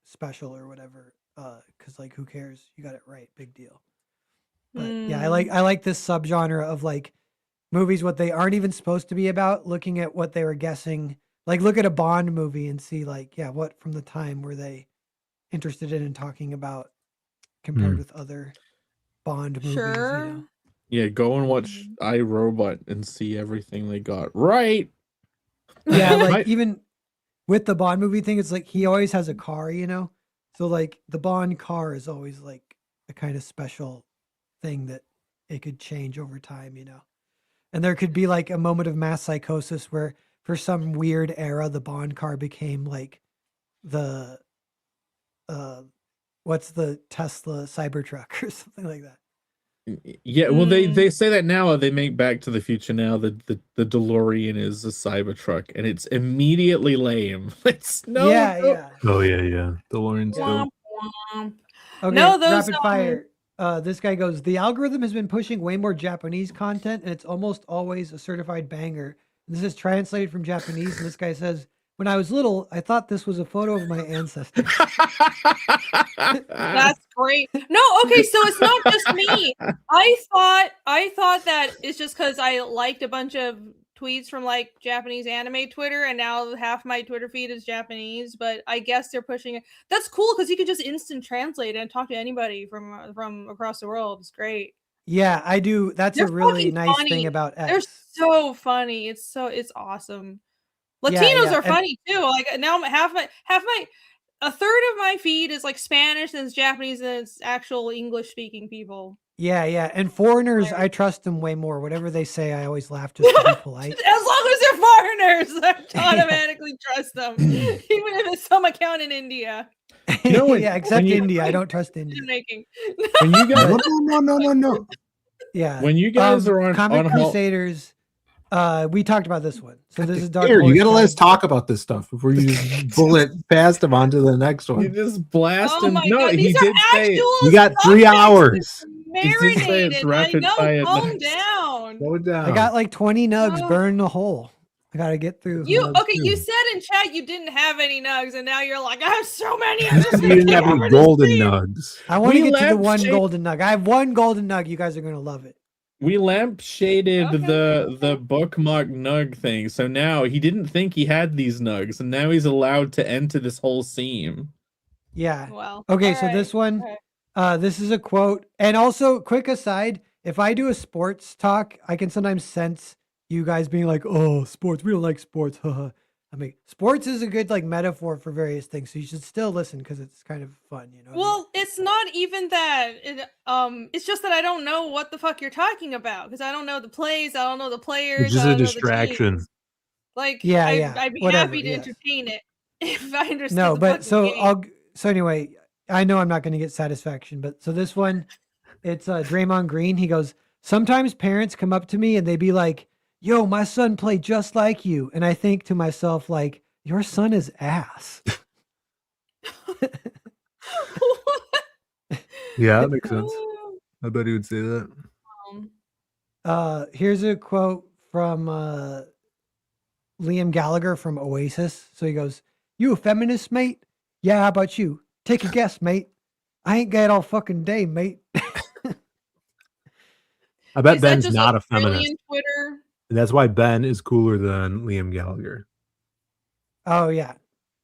special or whatever. Cause like, who cares? You got it right. Big deal. But yeah, I like this subgenre of like movies, what they aren't even supposed to be about, looking at what they were guessing. Like look at a Bond movie and see like, yeah, what from the time were they interested in and talking about compared with other Bond movies. Sure. You know? Yeah, go and watch iRobot and see everything they got right. Yeah, like even with the Bond movie thing, it's like he always has a car, you know? So like the Bond car is always like a kind of special thing that it could change over time, you know? And there could be like a moment of mass psychosis where for some weird era, the Bond car became like the, what's the Tesla Cybertruck or something like that. Yeah, well, they say that now. They make Back to the Future now. The DeLorean is a Cybertruck, and it's immediately lame. It's no. Yeah. Oh yeah. DeLorean's dope. Okay, No, those, rapid fire. This guy goes, the algorithm has been pushing way more Japanese content, and it's almost always a certified banger. This is translated from Japanese, and this guy says, when I was little, I thought this was a photo of my ancestors. That's great. No, okay, so it's not just me. I thought that it's just because I liked a bunch of tweets from like Japanese anime Twitter, and now half my Twitter feed is Japanese. But I guess they're pushing it. That's cool because you can just instant translate and talk to anybody from across the world. It's great. Yeah, I do. That's They're a really fucking nice funny. thing about X. They're so funny. It's awesome. Latinos are funny too. Like now, a third of my feed is like Spanish and it's Japanese and it's actual English speaking people. Yeah. And foreigners, I trust them way more. Whatever they say, I always laugh just to be polite. As long as they're foreigners, I automatically trust them, even if it's some account in India. You know what? Yeah, except India. I don't trust India. When you guys, no. Yeah. When you guys are on Comic on Crusaders, we talked about this one. So this is Dark Here, Horse. you gotta let us talk about this stuff before you just bullet past him onto the next you one. just blast him. my No, God, he these are did say it. actual You got 3 subjects. hours. He did say it's Marinated. I rapid know. fire Calm nugs. down. Slow it down. I got like 20 nugs Oh. burned a hole. I gotta get through. You nugs okay? too. You said in chat you didn't have any nugs, and now you're like, I have so many. I'm just You didn't have gonna any golden nugs. I want to We get to the one lampshade- golden nug. I have one golden nug. You guys are gonna love it. We lampshaded Okay. the bookmark nug thing, so now he didn't think he had these nugs, and now he's allowed to enter this whole scene. Yeah. Well, Okay, all so right, this one, all right. this is a quote. And also, quick aside, if I do a sports talk, I can sometimes sense you guys being like, "Oh, sports, we don't like sports." Haha. I mean, sports is a good like metaphor for various things, so you should still listen because it's kind of fun, you know. Well, it's not even that. It's just that I don't know what the fuck you're talking about because I don't know the plays. I don't know the players. It's just I a don't know the distraction. teams. Like, Yeah, I'd be whatever, happy to yes. entertain it if I understood. No, the but fucking so game. so anyway, I know I'm not going to get satisfaction, but so this one, it's Draymond Green. He goes, sometimes parents come up to me and they be like, "Yo, my son played just like you," and I think to myself like, your son is ass. Yeah, that makes sense. I bet he would say that. Here's a quote from Liam Gallagher from Oasis. So he goes, "You a feminist, mate? Yeah, how about you? Take a guess, mate. I ain't got all fucking day, mate." I bet Is that Ben's just not a Australian feminist. Twitter? And that's why Ben is cooler than Liam Gallagher. Oh yeah.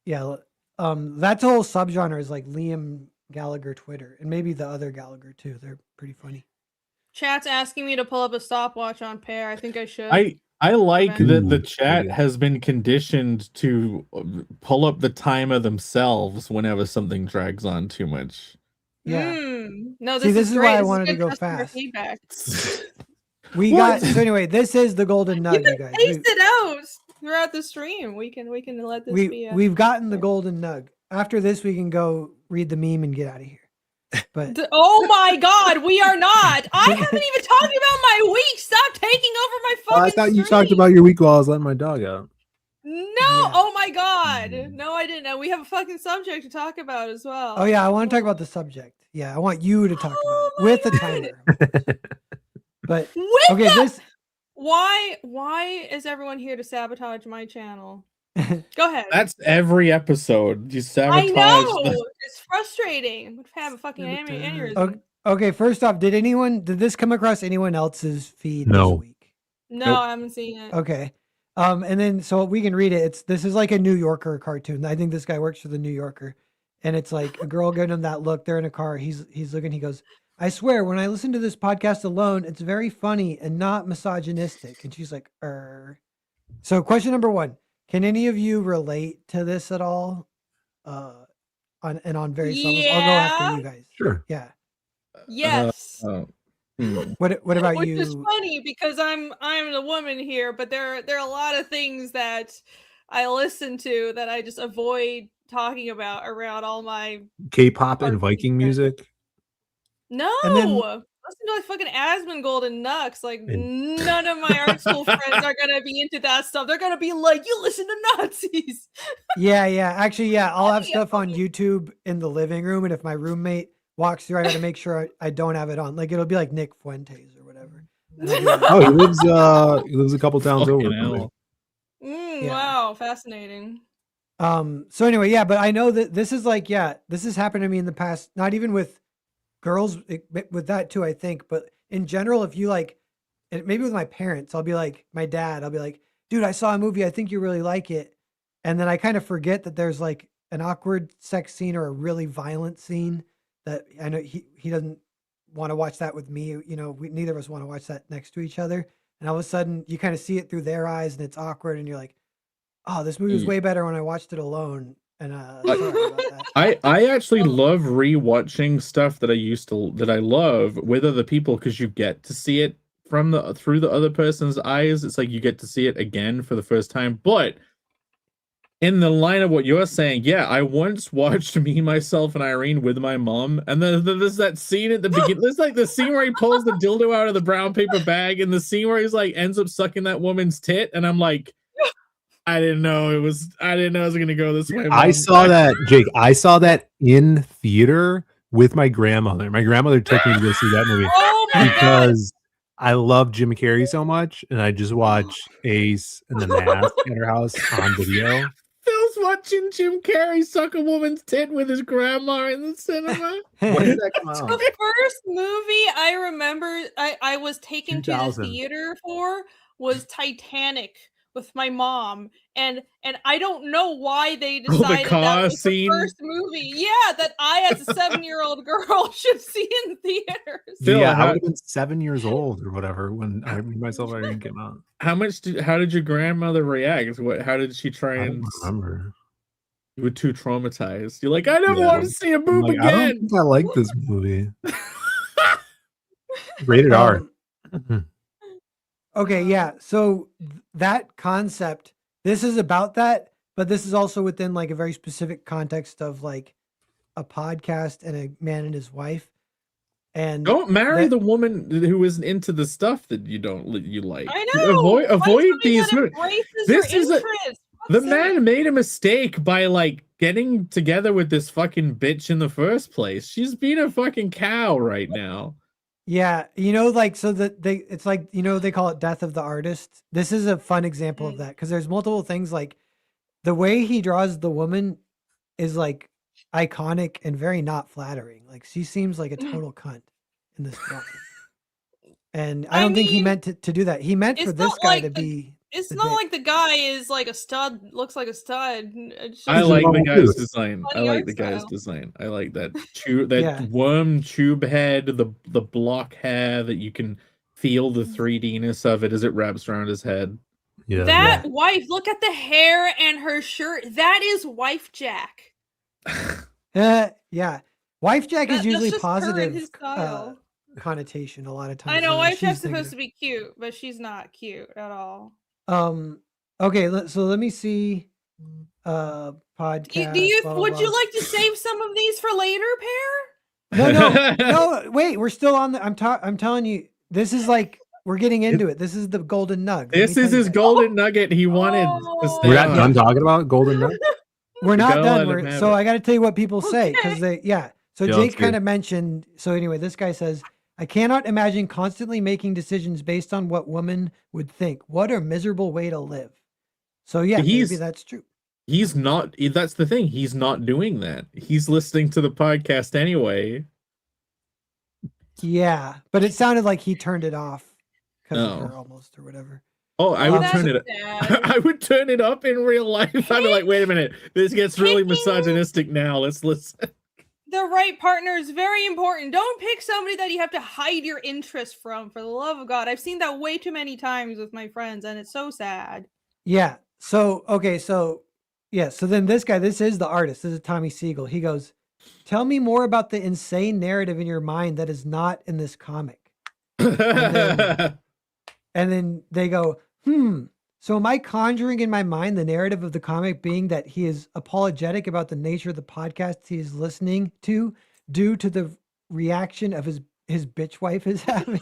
That's a whole subgenre is like Liam Gallagher Twitter, and maybe the other Gallagher too. They're pretty funny. Chat's asking me to pull up a stopwatch on Pear. I think I should. I like Okay. that the Ooh, chat yeah. has been conditioned to pull up the timer themselves whenever something drags on too much. Yeah. No, See, this is why great. I This wanted to good go customer fast. Feedback. We What? got so anyway. This is the golden You nug, can you guys. taste it out throughout the stream. We can let this be. We've gotten the golden nug. After this, we can go read the meme and get out of here. But Oh my God, we are not. I haven't even talked about my week. Stop taking over my fucking. I thought you talked stream. about your week while I was letting my dog out. No. Yeah. Oh my God. No, I didn't know. We have a fucking subject to talk about as well. oh yeah, I want to talk about the subject. Yeah, I want you to talk Oh about it with my the God. timer. But With okay, the- Why is everyone here to sabotage my channel? Go ahead. That's every episode. You I sabotage. know. the- It's frustrating. We have a fucking aneurysm. okay. First off, did this come across anyone else's feed No. this week? No, Nope. I haven't seen it. Okay. And then so we can read it. This is like a New Yorker cartoon. I think this guy works for the New Yorker. And it's like a girl giving him that look. They're in a car. He's looking. He goes, "I swear, when I listen to this podcast alone, it's very funny and not misogynistic." And she's like, "er." So question number one: Can any of you relate to this at all? On various levels. I'll go after you guys. Sure. Yeah. Yes. What about Which you? is funny because I'm the woman here, but there are a lot of things that I listen to that I just avoid talking about around all my K-pop and Viking music. No, And then- listen to like fucking Asmongold and Nux. Like none of my art school friends are gonna be into that stuff. They're gonna be like, you listen to Nazis. Yeah. Actually, yeah. I'll have stuff on YouTube in the living room, and if my roommate walks through, I got to make sure I don't have it on. Like it'll be like Nick Fuentes or whatever. And I'll be like, Oh, he lives a couple towns over. Hell. Yeah. Wow, fascinating. So anyway, yeah, but I know that this is like, yeah, this has happened to me in the past, not even with girls, with that too, I think, but in general, if you like, and maybe with my parents, I'll be like, my dad, I'll be like, dude, I saw a movie, I think you really like it. And then I kind of forget that there's like an awkward sex scene or a really violent scene that I know he doesn't want to watch that with me. You know, neither of us want to watch that next to each other. And all of a sudden you kind of see it through their eyes and it's awkward and you're like, oh, this movie was way better when I watched it alone. And sorry about that. I actually love rewatching stuff that I love with other people because you get to see it through the other person's eyes. It's like you get to see it again for the first time. But in the line of what you're saying, yeah, I once watched Me, Myself, and Irene with my mom, and then there's that scene at the beginning. There's like the scene where he pulls the dildo out of the brown paper bag, and the scene where he's like ends up sucking that woman's tit, and I'm like, I didn't know it was gonna go this way. I saw that, Jake. I saw that in theater with my grandmother. My grandmother took me to go see that movie because I love Jim Carrey so much, and I just watched Ace and the Mask at her house on video. Phil's watching Jim Carrey suck a woman's tit with his grandma in the cinema. When did that come out? The first movie I remember I was taken to the 2000. theater for was Titanic with my mom, and I don't know why they decided that was the first movie. Yeah, that I as a 7-year-old girl should see in theaters. Phil, Yeah, I would have been 7 years old or whatever when Me, Myself, Irene came out. How did your grandmother react? How did she try I and don't remember? You were too traumatized. You're like, I never want to see a boob like, again. I don't think I like this movie. Rated R. Okay, yeah. So that concept, this is about that, but this is also within like a very specific context of like a podcast and a man and his wife. And don't marry the woman who isn't into the stuff that you like. I know. Avoid these. This is the man made a mistake by like getting together with this fucking bitch in the first place. She's being a fucking cow right now. Yeah, you know, like, so that it's like, you know, they call it death of the artist. This is a fun example of that because there's multiple things. Like the way he draws the woman is like iconic and very not flattering. Like she seems like a total cunt in this drawing. And I don't think he meant to do that. He meant for this guy to be. It's not like the guy is like a stud, looks like a stud. I like the guy's design. I like the guy's design. I like that worm tube head, the block hair that you can feel the 3D-ness of it as it wraps around his head. Yeah. That wife, look at the hair and her shirt. That is wife Jack. Yeah. Wife Jack is usually positive connotation a lot of times. I know wife Jack's supposed to be cute, but she's not cute at all. Okay, so let me see podcast. Would you like to save some of these for later, Pear? No, wait, we're still on the I'm telling you, this is like we're getting into it. This is the golden nugget. This is his golden nugget he wanted to stay We're not done talking about golden nugget? We're not done. So I got to tell you what people say because So Jake kind of mentioned. So anyway, this guy says, I cannot imagine constantly making decisions based on what women would think. What a miserable way to live. So yeah, maybe that's true. He's not. That's the thing. He's not doing that. He's listening to the podcast anyway. Yeah, but it sounded like he turned it off because of her almost or whatever. Oh, I would turn it. I would turn it up in real life. I'd be like, wait a minute, this gets really misogynistic now. Let's listen. The right partner is very important. Don't pick somebody that you have to hide your interest from, for the love of God. I've seen that way too many times with my friends, and it's so sad. Yeah. So okay, so yeah, so then this guy, this is the artist. This is Tommy Siegel. He goes, "Tell me more about the insane narrative in your mind that is not in this comic." And then they go, so am I conjuring in my mind the narrative of the comic being that he is apologetic about the nature of the podcast he is listening to due to the reaction of his bitch wife is having?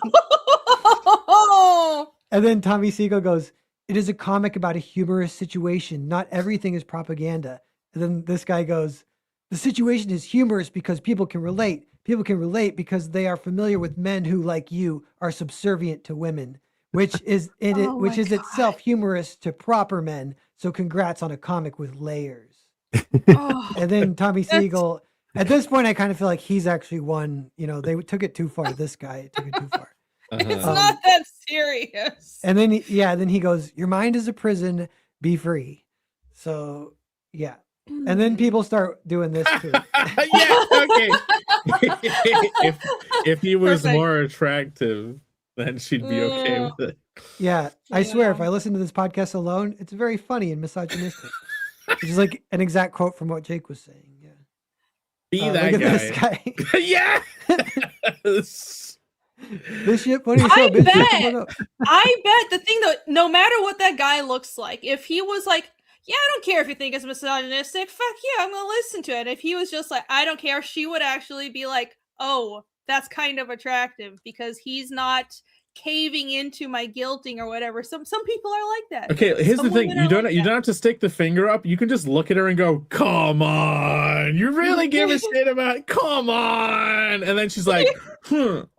And then Tommy Siegel goes, "It is a comic about a humorous situation. Not everything is propaganda." And then this guy goes, "The situation is humorous because people can relate. People can relate because they are familiar with men who, like you, are subservient to women, which is itself humorous to proper men. So congrats on a comic with layers." And then Tommy Siegel, at this point, I kind of feel like he's actually won. You know, they took it too far. This guy took it too far. It's not that serious. And then, then he goes, "Your mind is a prison. Be free." So, yeah. And then people start doing this too. Yeah, okay. if he was Perfect. more attractive, then she'd be okay with it. Yeah, I swear, if I listen to this podcast alone, it's very funny and misogynistic. Which is like an exact quote from what Jake was saying. Yeah. Be that look at guy. this guy. Yeah. This shit funny as I hell, bitch. bet. Shut the fuck up. I bet the thing though, no matter what that guy looks like, if he was like, "Yeah, I don't care if you think it's misogynistic, fuck yeah, I'm gonna listen to it." If he was just like, "I don't care," she would actually be like, "Oh, that's kind of attractive because he's not caving into my guilting or whatever." Some people are like that. Okay, here's Some the thing. women You are don't like you that. don't have to stick the finger up. You can just look at her and go, "Come on. You really give a shit about it? Come on." And then she's like,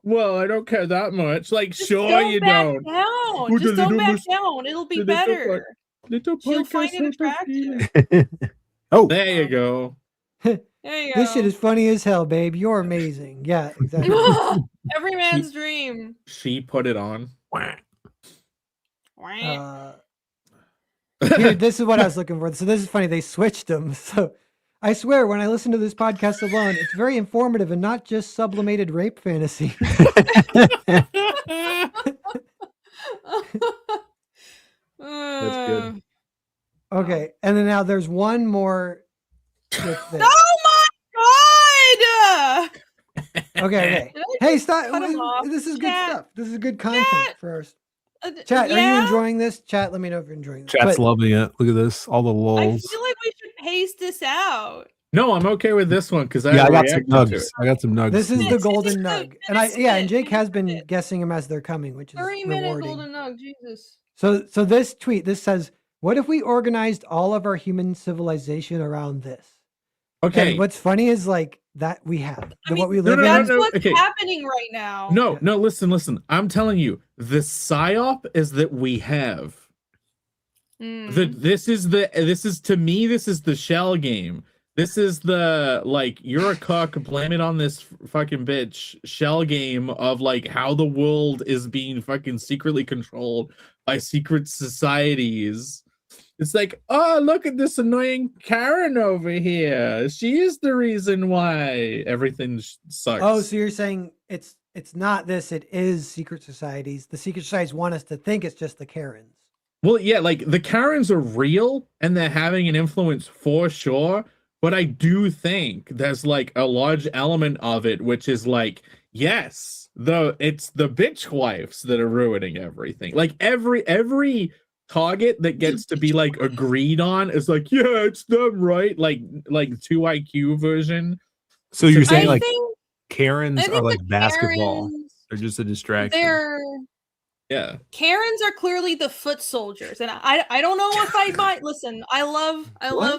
"Well, I don't care that much." Like, Just sure you back don't. down. With Just the don't little back mus- down. It'll be the little better. Little She'll find podcast it with the attractive. feeling. Oh, There you go. There you This shit go. is funny as hell, babe. You're amazing. Yeah, exactly. Every man's dream. She put it on. Here, this is what I was looking for. So this is funny. They switched them. So I swear, when I listen to this podcast alone, it's very informative and not just sublimated rape fantasy. That's good. Okay, and then now there's one more. With this. Oh my god! Okay. Did I Hey, just stop. cut him off? This is good Chat. stuff. This is good content Chat. for us. Chat, are you yeah? enjoying this? Chat, let me know if you're enjoying this. chat's But- loving it. Look at this. All the I lulls. feel like we should pace this out. No, I'm okay with this one because Yeah, I got some reacted to nugs. it. I got some nugs. This is too. the Minutes, golden finish nug. it, And finish and it, Jake has finish been it. guessing them as they're coming, which is 3-minute rewarding. golden nug, Jesus. So this tweet, this says, "What if we organized all of our human civilization around this?" Okay. And what's funny is like that we have. I mean, what we live no, in. That's no, what's okay. happening right now. No, Yeah. no, listen. I'm telling you, the psyop is that we have. Mm. This is to me, this is the shell game. This is the, like, you're a cuck, blame it on this fucking bitch shell game of, like, how the world is being fucking secretly controlled by secret societies. It's like, oh, look at this annoying Karen over here. She is the reason why everything sucks. Oh, so you're saying it's not this, it is secret societies. The secret societies want us to think it's just the Karens. Well, yeah, like, the Karens are real and they're having an influence for sure. But I do think there's like a large element of it, which is like, yes, it's the bitch wives that are ruining everything. Like every target that gets to be like agreed on is like, yeah, it's them, right? Like 2 IQ version. So you're saying I like think Karens the are like basketball? Karens, They're just a distraction. Yeah. Karens are clearly the foot soldiers, and I don't know if I might listen. I love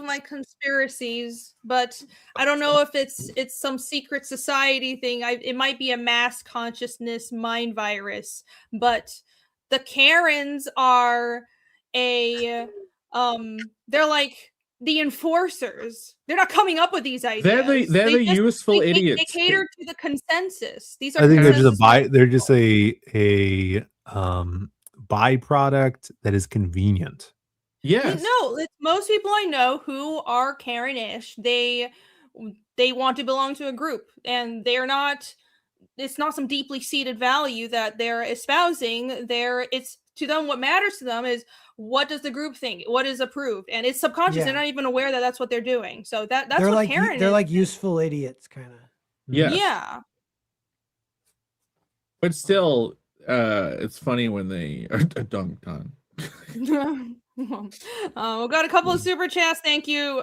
my conspiracies, but I don't know if it's some secret society thing. It might be a mass consciousness mind virus, but the Karens are they're like the enforcers. They're not coming up with these ideas. They're the useful idiots. They cater to the consensus. These are I think they're just consensus- they're just a byproduct that is convenient. Yes. No, most people I know who are Karen-ish, they want to belong to a group, and they're not. It's not some deeply seated value that they're espousing. It's to them, what matters to them is what does the group think, what is approved, and it's subconscious. Yeah. They're not even aware that that's what they're doing. So that's they're what like Karen they're is. like useful idiots, kind of. Yes. Yeah. But still, it's funny when they are dunked on. We've got a couple of super chats. Thank you,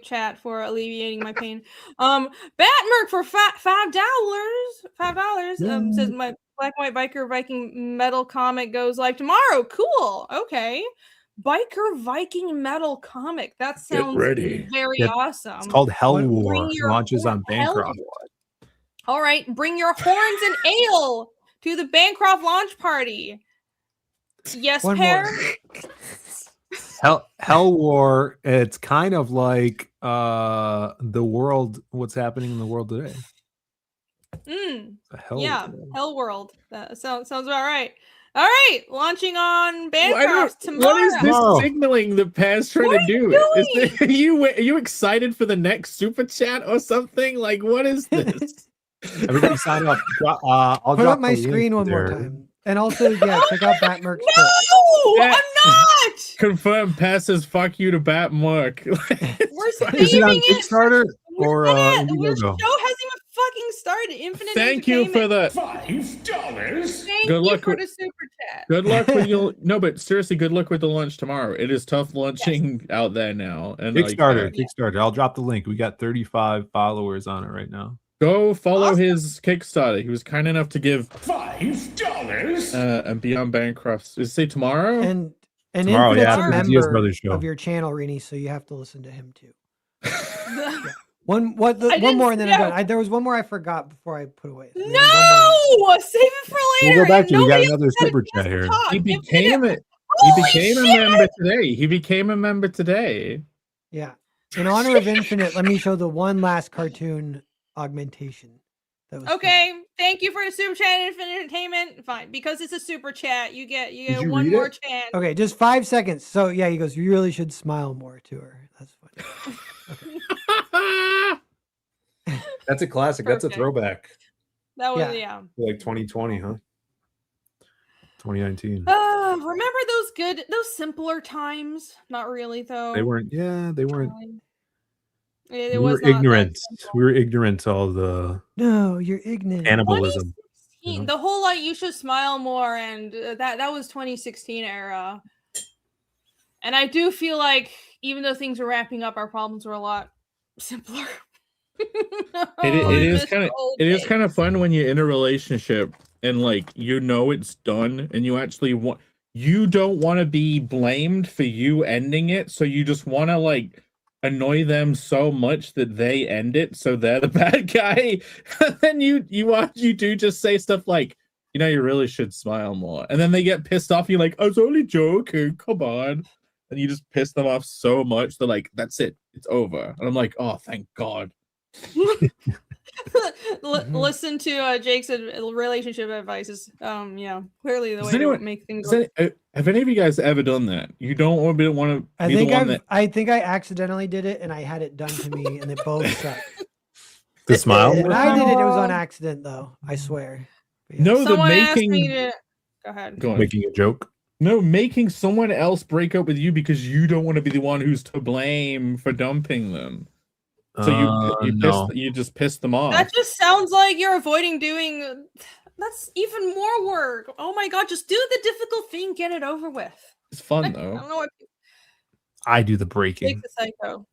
chat, for alleviating my pain. Batmerk for $5. Says my Black and White Biker Viking metal comic goes live tomorrow. Cool. Okay. Biker Viking metal comic. That sounds very awesome. It's called Hell War. Bring your Launches on Hell Bancroft. War. All right, bring your horns and ale to the Bancroft launch party. Yes, One pair. more. Hell War. It's kind of like the world. What's happening in the world today? Yeah, Hell World. That sounds about right. All right, launching on Bancroft tomorrow. What is this signaling the Paz trying to do? Are you excited for the next super chat or something? Like, what is this? Everybody sign up. I'll Put drop up my the link screen one more there. time. And also, yeah, check out Batmerk's book. No, I'm not. Confirm passes fuck you to Batmark. We're saving Is it on it. Kickstarter or The Indiegogo? show hasn't even fucking started. Infinite Thank you for the $5. Thank Good you luck for with- the super chat. good luck with your no, but seriously, good luck with the launch tomorrow. It is tough launching out there now. And Kickstarter. I'll drop the link. We got 35 followers on it right now. go follow Awesome. his Kickstarter. He was kind enough to give $5. and Beyond Bancroft. Does it say tomorrow? And Tomorrow, Infinite's yeah, a after the Diaz member Brothers show. of your channel, Rini, so you have to listen to him too. The- One didn't more, and then see I'm that. done. There was one more I forgot before I put away. Maybe one more. No, save it for later. We'll go back to it. We got Nobody another else had a super chance chat to here. talk. He Infinite- became it. Holy He became a shit! member today. He became a member today. Yeah. In honor of Infinite, let me show the one last cartoon augmentation. That was Okay, thank you for the super chat, Infinite Entertainment. Fine, because it's a super chat, you get Did you one read more it? chance. Okay, just 5 seconds. So yeah, he goes, you really should smile more to her. That's funny. That's a classic. That's a Perfect. throwback. That was Yeah. Like 2020, huh? 2019. Remember those simpler times? Not really though. They weren't. Yeah, they weren't. It We was were not that ignorant. simple. We were ignorant to all the No, you're ignorant. cannibalism. 2016, the whole like you should smile more, and that was 2016 era. And I do feel like even though things were wrapping up, our problems were a lot simpler. It is kind of fun when you're in a relationship and like it's done and you don't want to be blamed for you ending it, so you just want to like annoy them so much that they end it so they're the bad guy. And then you do just say stuff like, you really should smile more, and then they get pissed off. You're like, I was only joking, come on. And you just piss them off so much they're like, that's it, it's over. And I'm like, oh, thank God. Listen to Jake's relationship advice. Clearly the Does way anyone- to make things. Have any of you guys ever done that? You don't want to I be the think one that I think I accidentally did it, and I had it done to me, and it both sucked. The smile. When I did it, it was on accident, though. I swear. But yeah. no the Someone asked making me to go ahead. go on. Making a joke. No, making someone else break up with you because you don't want to be the one who's to blame for dumping them. So you just piss them off. That just sounds like you're avoiding doing. That's even more work. Oh my god, just do the difficult thing, get it over with. It's fun I though. don't know what I do the breaking. Jake's a psycho.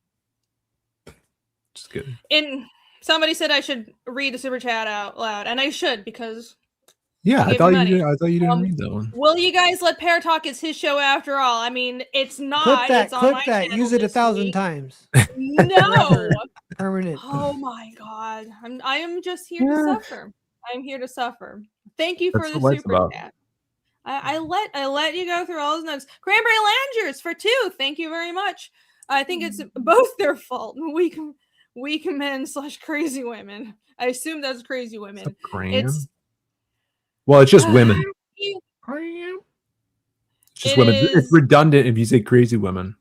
Just kidding. And somebody said I should read the super chat out loud, and I should because. Yeah, I I gave thought money. you did. I thought you didn't read that one. Will you guys let Pear Talk? It's his show after all. I mean, it's not. Clip that. It's on Clip my that. channel Use it this 1,000 week. times. No. Permanent. Oh my god. I am just here to suffer. I'm here to suffer. Thank you for That's the what life's super about. chat. I let you go through all those notes. Cranberry Langers for 2. Thank you very much. I think it's both their fault. Weak men / crazy women. I assume that's crazy women. It's Well, it's just women. you- It's just It women. is- It's redundant if you say crazy women.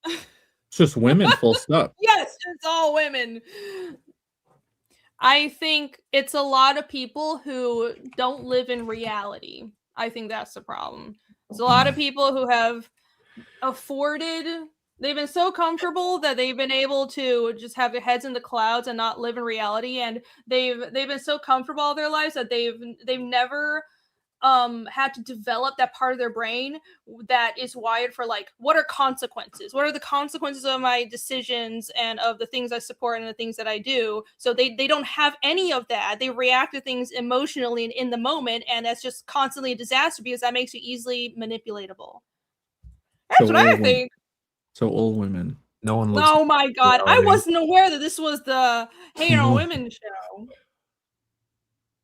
It's just women, full stop. Yes, it's all women. I think it's a lot of people who don't live in reality. I think that's the problem. There's a lot of people who have they've been so comfortable that they've been able to just have their heads in the clouds and not live in reality, and they've been so comfortable all their lives that they've never had to develop that part of their brain that is wired for like, what are consequences? What are the consequences of my decisions and of the things I support and the things that I do? So they don't have any of that. They react to things emotionally and in the moment, and that's just constantly a disaster because that makes you easily manipulatable. That's what I think. So all women. No one looks. Oh my god, I wasn't aware that this was the Hate on Women show.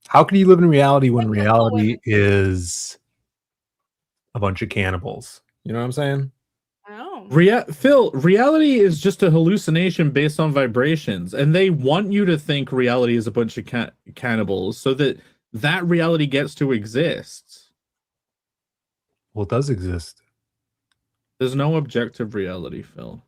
How can you live in reality when reality is a bunch of cannibals? You know what I'm saying? Oh. Phil, reality is just a hallucination based on vibrations, and they want you to think reality is a bunch of cannibals so that reality gets to exist. Well, it does exist. There's no objective reality, Phil.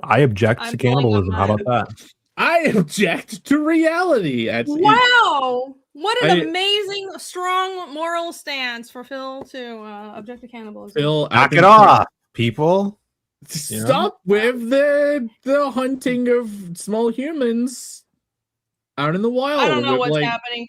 I object to cannibalism. How about that? I object to reality. Wow. What an amazing, strong moral stance for Phil to object to cannibalism. Phil, knock it off, people. Stop with the hunting of small humans out in the wild. I don't know what's happening.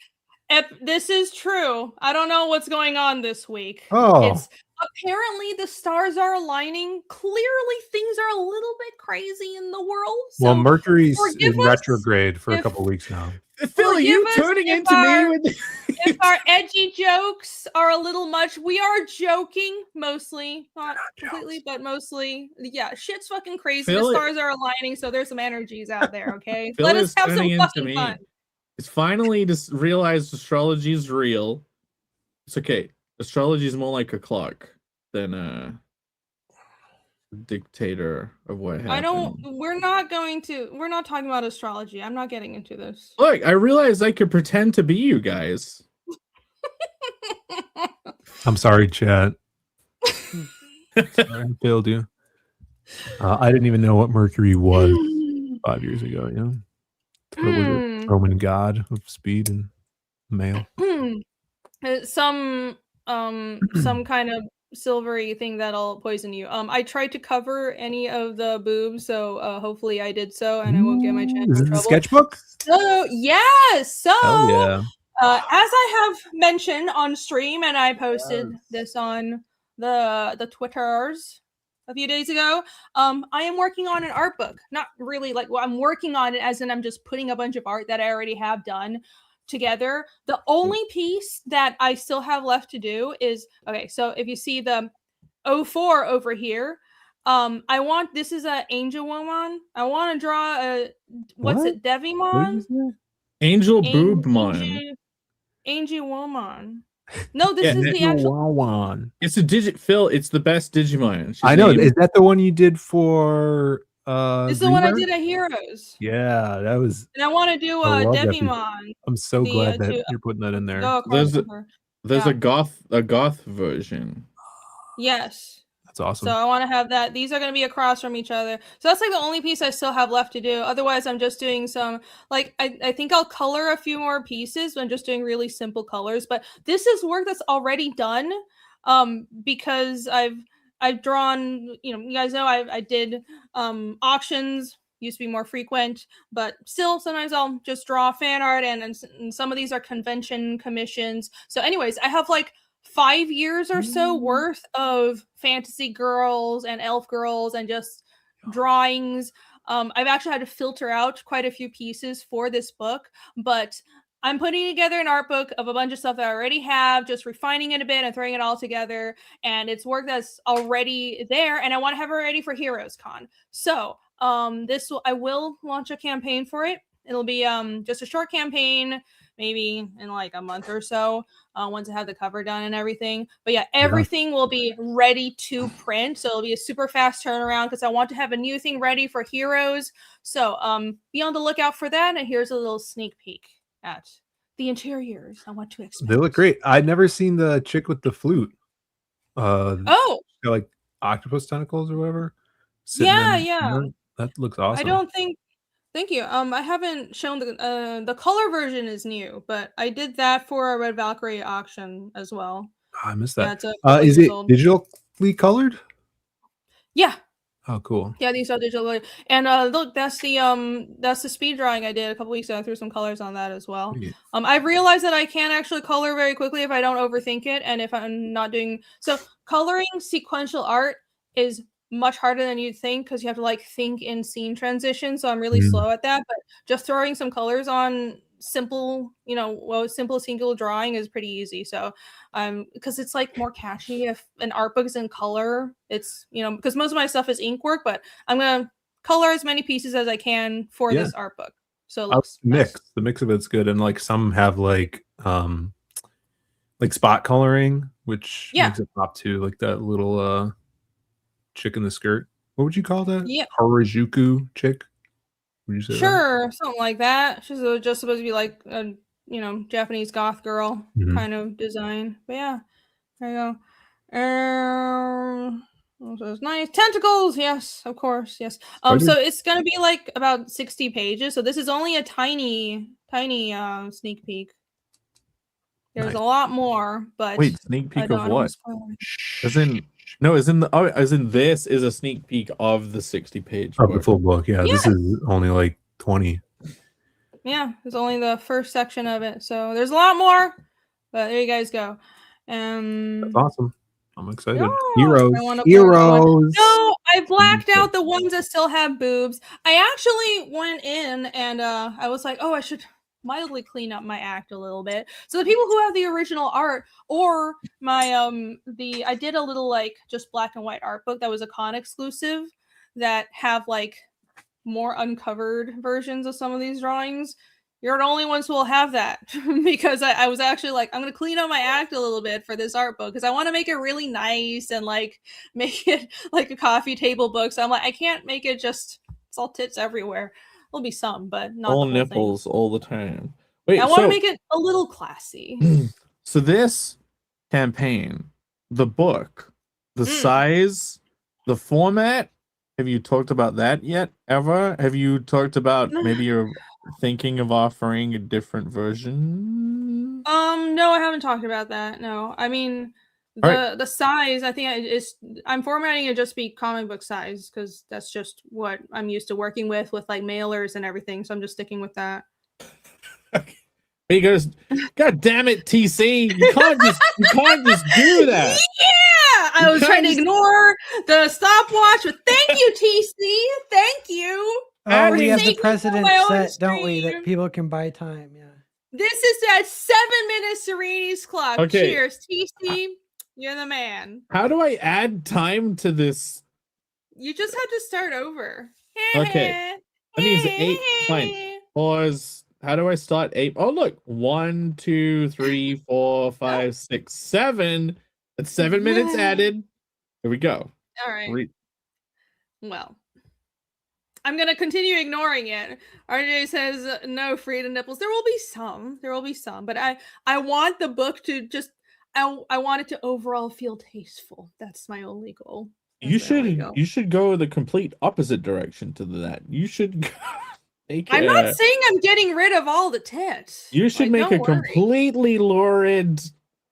This is true. I don't know what's going on this week. Oh. Apparently the stars are aligning. Clearly things are a little bit crazy in the world. So well, Mercury's in retrograde for a couple weeks now. Phil, are you turning into me? If our edgy jokes are a little much, we are joking mostly. Not completely, but mostly. Yeah, shit's fucking crazy. Phil, the stars are aligning, so there's some energies out there, okay? Phil Let us have some fucking fun. It's finally just realized astrology is real. It's okay. Astrology is more like a clock than a dictator of what happened. We're not talking about astrology. I'm not getting into this. Look, I realized I could pretend to be you guys. I'm sorry, chat. Sorry, I failed you. I didn't even know what Mercury was 5 years ago, you know? What was it? Roman god of speed and male. Some kind of silvery thing that'll poison you. I tried to cover any of the boobs, so hopefully I did so, and I won't get my chance. Is it the sketchbook? So yes, so hell yeah. As I have mentioned on stream, and I posted this on the Twitters a few days ago, I am working on an art book. Not really like, well, I'm working on it as in I'm just putting a bunch of art that I already have done together. The only piece that I still have left to do is, okay, so if you see the 04 over here, this is a Angel Woman. I want to draw a, what's it, Devimon? Angel Boobmon. Angel Woman. No, this is the actual one. It's a Phil, it's the best Digimon. I know. Is that the one you did for this is the one I did at Heroes. Yeah, that was. And I want to do a Devimon. I'm so glad that you're putting that in there. There's a goth version. Yes. That's awesome. So I want to have that. These are going to be across from each other. So that's like the only piece I still have left to do. Otherwise, I'm just doing some, like, I think I'll color a few more pieces. I'm just doing really simple colors. But this is work that's already done because I've drawn, you know, you guys know I did auctions. Used to be more frequent, but still sometimes I'll just draw fan art and some of these are convention commissions. So anyways, I have like 5 years or so worth of fantasy girls and elf girls and just drawings. I've actually had to filter out quite a few pieces for this book, but I'm putting together an art book of a bunch of stuff that I already have, just refining it a bit and throwing it all together. And it's work that's already there, and I want to have it ready for Heroes Con. So I will launch a campaign for it. It'll be just a short campaign, maybe in like a month or so, once I have the cover done and everything. But yeah, everything will be ready to print. So it'll be a super fast turnaround because I want to have a new thing ready for Heroes. So be on the lookout for that. And here's a little sneak peek at the interiors I want to expect. They look great. I'd never seen the chick with the flute. Like octopus tentacles or whatever. Yeah. That looks awesome. I don't think Thank you. I haven't shown the color version is new, but I did that for a Red Valkyrie auction as well. I missed Yeah, that. it's a couple Is years it old. digitally colored? Yeah. Oh, cool. Yeah, these are digital. And look, that's the speed drawing I did a couple weeks ago. I threw some colors on that as well. Sweet. I've realized that I can actually color very quickly if I don't overthink it, and if I'm not doing so. Coloring sequential art is much harder than you'd think because you have to like think in scene transition. So I'm really slow at that. But just throwing some colors on simple, simple single drawing is pretty easy. So because it's like more catchy if an art book is in color. It's because most of my stuff is ink work, but I'm gonna color as many pieces as I can for this art book. So it looks mix. nice. The mix of it's good, and like some have like spot coloring, which makes it pop too, like that little chick in the skirt. What would you call that? Yeah. Harajuku chick? Would you say Sure, something like that. She's just supposed to be like a Japanese goth girl kind of design. But yeah, there you go. So it's nice tentacles. Yes, of course. Yes. So it's gonna be like about 60 pages. So this is only a tiny sneak peek. There's a lot more, but wait, sneak peek of what? As in this is a sneak peek of the 60-page of the full book. Yeah, this is only like 20. Yeah, it's only the first section of it. So there's a lot more, but there you guys go. That's awesome. I'm excited. No, Heroes. No, I blacked out the ones that still have boobs. I actually went in and I was like, oh, I should mildly clean up my act a little bit. So the people who have the original art or my I did a little like just black and white art book that was a con exclusive that have like more uncovered versions of some of these drawings. You're the only ones who will have that because I was actually like, I'm going to clean up my act a little bit for this art book because I want to make it really nice and like make it like a coffee table book. So I'm like, I can't make it just, it's all tits everywhere. There'll be some, but not all the whole nipples thing. all the time. Wait, I want to make it a little classy. So this campaign, the book, the size, the format, have you talked about that yet ever? Have you talked about maybe you're thinking of offering a different version? No, I haven't talked about that. No. I mean the size, I think I'm formatting it just be comic book size because that's just what I'm used to working with like mailers and everything. So I'm just sticking with that. He goes, God damn it, TC! You can't just do that. Yeah, I was trying to ignore the stopwatch, but thank you, TC. Thank you. Oh, we have the precedent set, don't we? That people can buy time. Yeah. This is that 7-minute Serenity's clock. Okay. Cheers, TC. You're the man. How do I add time to this? You just have to start over. Okay. That means 8. Fine. Pause. How do I start 8? Oh, look. 1, 2, 3, 4, 5, 6, 7. That's 7 minutes added. Here we go. All right. Well, I'm going to continue ignoring it. RJ says, no free to nipples. There will be some. There will be some. But I want the book to just, I want it to overall feel tasteful. That's my only goal. You should go the complete opposite direction to that. You should I'm not saying I'm getting rid of all the tits. You should make a completely lurid.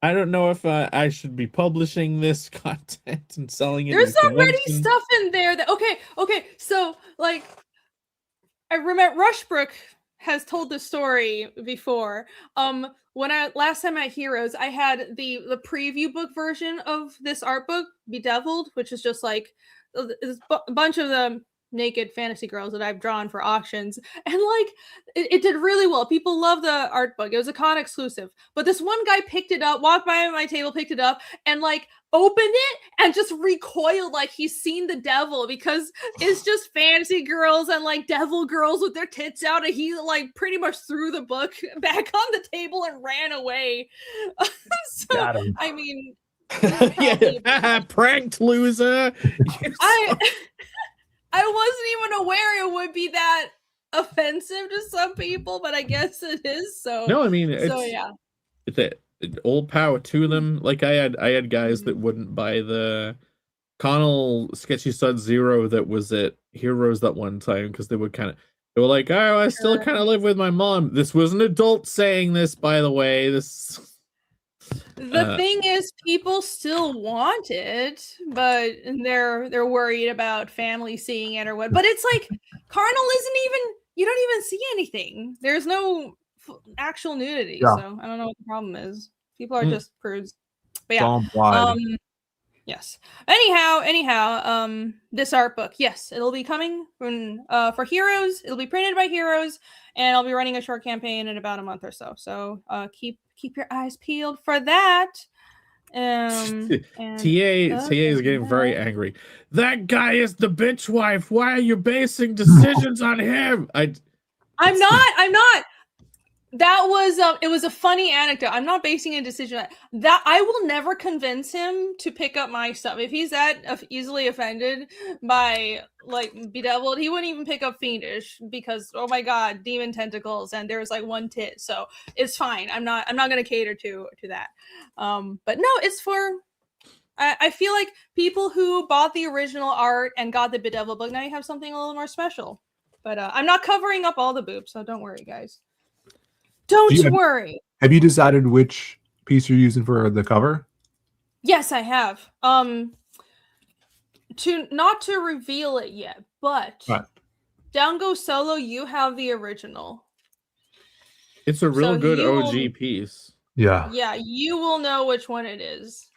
I don't know if I should be publishing this content and selling it. There's already stuff in there that okay. So like, I remember Rushbrook has told the story before. When last time at Heroes, I had the preview book version of this art book, Bedeviled, which is just like a bunch of the naked fantasy girls that I've drawn for auctions, and like it did really well. People love the art book. It was a con exclusive, but this one guy picked it up, walked by my table, picked it up, and like opened it and just recoiled like he's seen the devil because it's just fantasy girls and like devil girls with their tits out, and he like pretty much threw the book back on the table and ran away. So I mean, yeah, pranked loser. I wasn't even aware it would be that offensive to some people, but I guess it is. So no, I mean, it's all power to them. Like I had guys that wouldn't buy the Connell Sketchy Stud Zero that was at Heroes that one time because they would kind of They were like, "Oh, I still kind of live with my mom." This was an adult saying this, by the way. The thing is, people still want it, but they're worried about family seeing it or what. But it's like carnal isn't even. You don't even see anything. There's no actual nudity, so I don't know what the problem is. People are just prudes. But yeah, yes. Anyhow, this art book, yes, it'll be coming from for Heroes. It'll be printed by Heroes, and I'll be running a short campaign in about a month or so. So keep your eyes peeled for that. And TA is getting very angry. That guy is the bitch wife. Why are you basing decisions on him? I'm not. That was it was a funny anecdote. I'm not basing a decision on that. I will never convince him to pick up my stuff. If he's that easily offended by like Bedeviled, he wouldn't even pick up Fiendish because oh my god, demon tentacles and there's like one tit. So it's fine. I'm not gonna cater to that. But no, it's for I feel like people who bought the original art and got the Bedeviled book, now you have something a little more special. But I'm not covering up all the boobs, so don't worry, guys. Don't worry. Have you decided which piece you're using for the cover? Yes, I have. Not to reveal it yet, but Down Goes Solo, you have the original. It's a real good OG piece. Yeah. Yeah, you will know which one it is.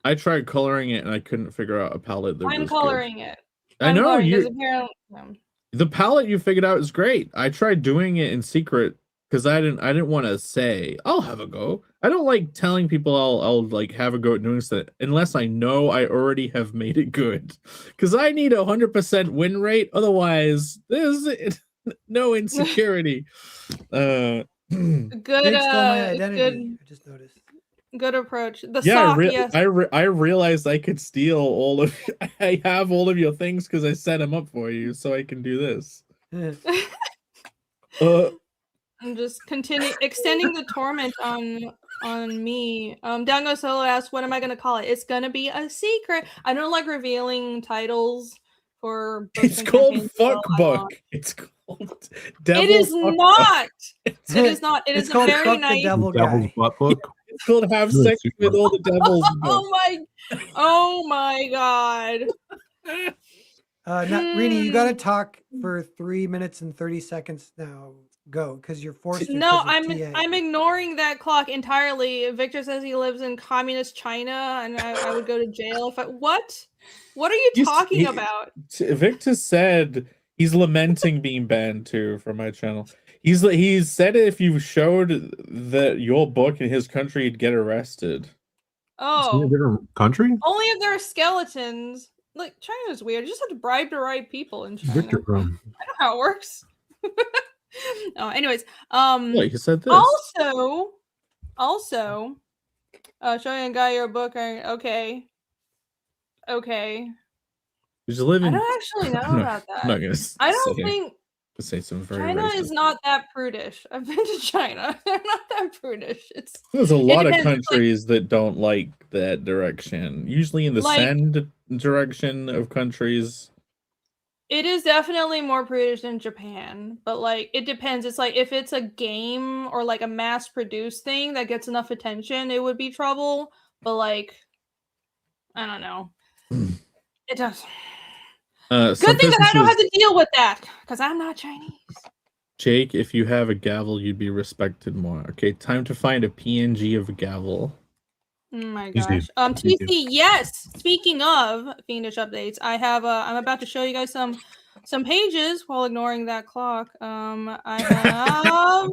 I tried coloring it and I couldn't figure out a palette that I'm was coloring good. it. I know you. Apparently, the palette you figured out is great. I tried doing it in secret because I didn't want to say I'll have a go. I don't like telling people I'll like have a go at doing stuff unless I know I already have made it good. Because I need 100% win rate. Otherwise, there's no insecurity. Good. Jake stole my identity. I just noticed. Good approach. The sock, yes. I realized I could steal all of. I have all of your things because I set them up for you, so I can do this. I'm just extending the torment on me. Down Goes Solo asks, "What am I gonna call it?" It's gonna be a secret. I don't like revealing titles for books. It's called Fuck Book. It's called Devil. It is not. It is not. It is called a very Fuck nice the Devil Devil's Guy. Butt Book. It's called Have Sex with All the Devils. Oh my god. Rini, you gotta talk for 3 minutes and 30 seconds now. Go, because you're forced to. No, I'm ignoring that clock entirely. Victor says he lives in communist China, and I would go to jail if I. What? What are you talking about? Victor said he's lamenting being banned too from my channel. He's said if you showed your book in his country, he'd get arrested. Oh, in a different country? Only if there are skeletons. Like China's weird. You just have to bribe the right people in China. Victor from. I know how it works. No, anyways, Like you said this. Also, showing a guy your book. Okay. Did you live in? I don't actually know about that. I'm not gonna. I don't think say some very China racist. is not that prudish. I've been to China. They're not that prudish. There's a lot of countries that don't like that direction. Usually in the send direction of countries. It is definitely more prudish than Japan, but like it depends. It's like if it's a game or like a mass-produced thing that gets enough attention, it would be trouble. But like, I don't know. It does. Good thing that I don't have to deal with that because I'm not Chinese. Jake, if you have a gavel, you'd be respected more. Okay, time to find a PNG of a gavel. Oh my gosh. TC, yes. Speaking of Fiendish updates, I have I'm about to show you guys some pages while ignoring that clock. I have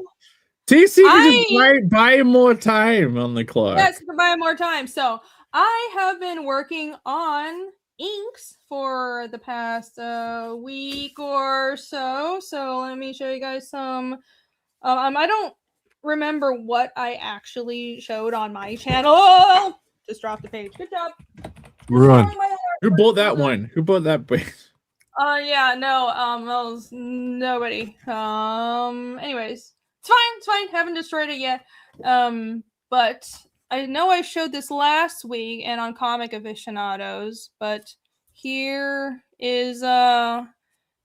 TC can just buy more time on the clock. Yes, buy more time. So I have been working on inks for the past week or so. So let me show you guys some. I don't remember what I actually showed on my channel. Oh, just dropped the page. Good job. Run. Who bought that one? Who bought that page? Yeah, no, that was nobody. Anyways, it's fine. Haven't destroyed it yet. But I know I showed this last week and on Comic Aficionados, but here is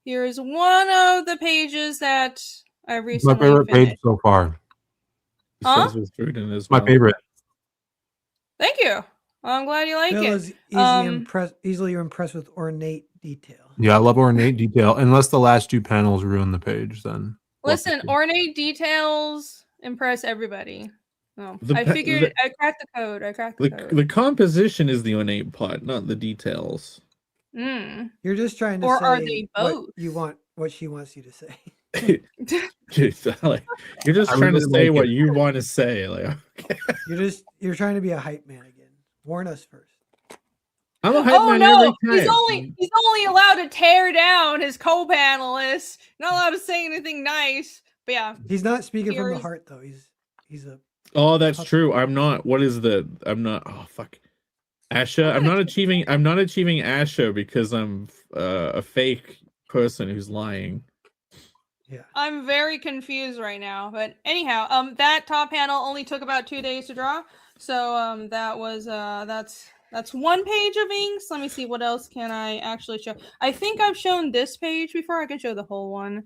Here's one of the pages that I My recently favorite finished. page so far. Huh? Says with food in his My mouth. favorite. Thank you. I'm glad you like Phil it. is easily impressed with ornate detail. Yeah, I love ornate detail. Unless the last two panels ruin the page, then. Listen, ornate details impress everybody. Oh, I figured I cracked the code. I cracked the code. The composition is the ornate part, not the details. You're just trying to or say are they both? what she wants you to say. Like, you're just trying to say what you want to say. Like, okay. You're trying to be a hype man again. Warn us first. I'm a hype man every time. He's only allowed to tear down his co-panelists. Not allowed to say anything nice. But yeah, he's not speaking from the heart though. He's a. Oh, that's true. I'm not. What is the? I'm not. Oh fuck. Asha. I'm not achieving Asha because I'm a fake person who's lying. Yeah. I'm very confused right now. But anyhow, that top panel only took about 2 days to draw. So that was that's one page of inks. Let me see, what else can I actually show? I think I've shown this page before. I can show the whole one.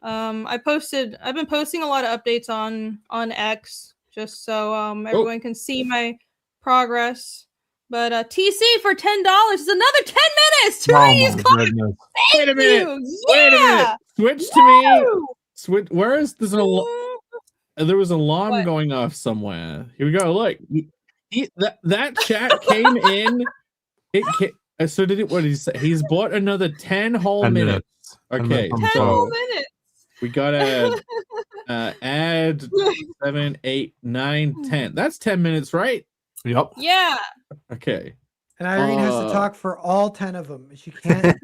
I've been posting a lot of updates on X just so everyone can see my progress. But TC for $10 is another 10 minutes to read his clock. Wait a minute. Wait a minute. Switch to me. Switch. Where is this? There was an alarm going off somewhere. Here we go. Look, that chat came in. So did it? What did he say? He's bought another 10 whole minutes. Okay, 10 whole minutes. We gotta add 7, 8, 9, 10. That's 10 minutes, right? Yep. Yeah. Okay. And Irene has to talk for all 10 of them. She can't.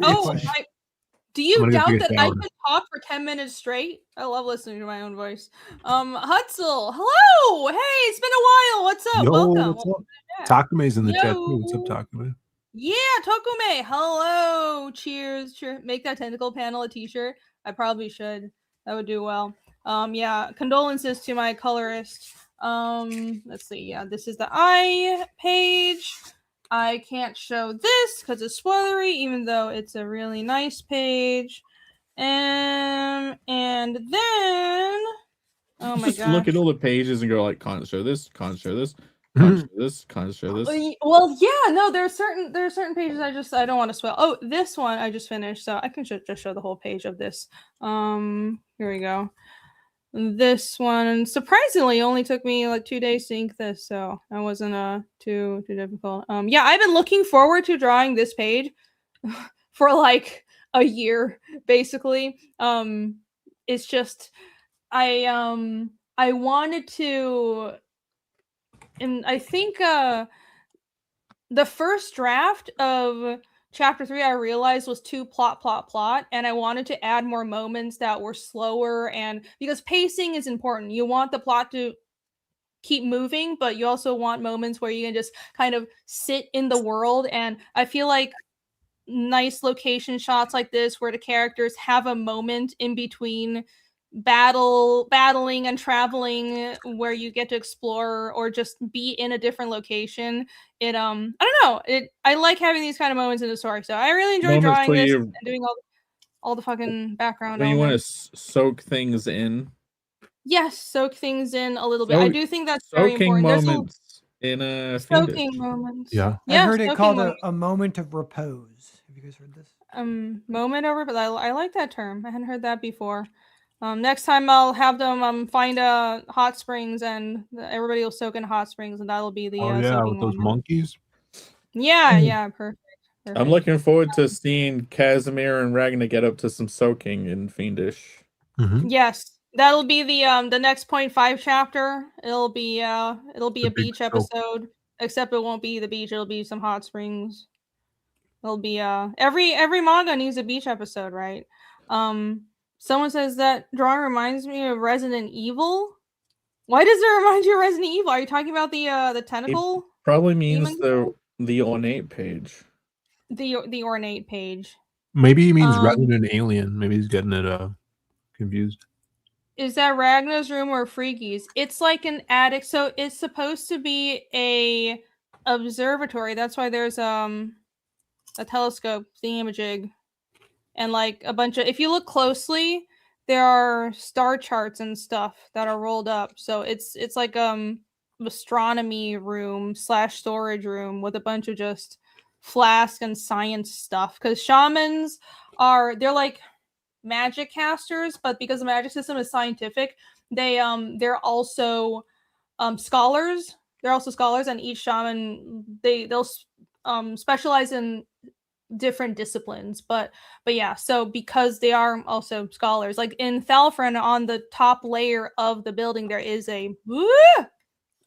Do you doubt that I can talk for 10 minutes straight? I love listening to my own voice. Hutzel, hello. Hey, it's been a while. What's up? Yo, Welcome. what's up? Takume's in the chat too. What's up, Takume? Yeah, Tokume. Hello. Cheers. Make that tentacle panel a t-shirt. I probably should. That would do well. Yeah, condolences to my colorist. Let's see. Yeah, this is the eye page. I can't show this because it's spoilery, even though it's a really nice page. And then, oh my Just look at all the pages and go like, can't show this, can't show this, can't show this, can't show this. Well, yeah, no, there are certain pages I don't want to spoil. Oh, this one I just finished, so I can just show the whole page of this. Here we go. This one surprisingly only took me like 2 days to ink this, so that wasn't too difficult. Yeah, I've been looking forward to drawing this page for like a year, basically. It's just I wanted to, and I think the first draft of Chapter 3 I realized was too plot, and I wanted to add more moments that were slower, and because pacing is important. You want the plot to keep moving, but you also want moments where you can just kind of sit in the world, and I feel like nice location shots like this where the characters have a moment in between battling and traveling where you get to explore or just be in a different location. I don't know, I like having these kind of moments in the story, so I really enjoy drawing this and doing all the fucking background when you want to soak things in. Yes, soak things in a little bit. I do think that's very important. Moments in a soaking moments. Yeah. I heard it called a moment of repose. Have you guys heard this? Moment of repose. I like that term. I hadn't heard that before. Next time I'll have them find hot springs, and everybody will soak in hot springs, and that'll be the with those monkeys. Yeah, perfect. I'm looking forward to seeing Casimir and Ragnar get up to some soaking in Fiendish. Mm-hmm. Yes, that'll be the next 0.5 chapter. It'll be a beach episode, except it won't be the beach. It'll be some hot springs. It'll be every manga needs a beach episode, right? Someone says that drawing reminds me of Resident Evil. Why does it remind you of Resident Evil? Are you talking about the tentacle? It probably means the ornate page. The ornate page. Maybe he means Resident Alien. Maybe he's getting it confused. Is that Ragnar's room or Freaky's? It's like an attic, so it's supposed to be a observatory. That's why there's a telescope thingamajig. and like a bunch of, if you look closely, there are star charts and stuff that are rolled up. So it's like astronomy room / storage room with a bunch of just flask and science stuff, because shamans they're like magic casters, but because the magic system is scientific, they're also scholars. They're also scholars, and each shaman they'll specialize in different disciplines. But yeah, so because they are also scholars, like in Thalfrin, on the top layer of the building, there is a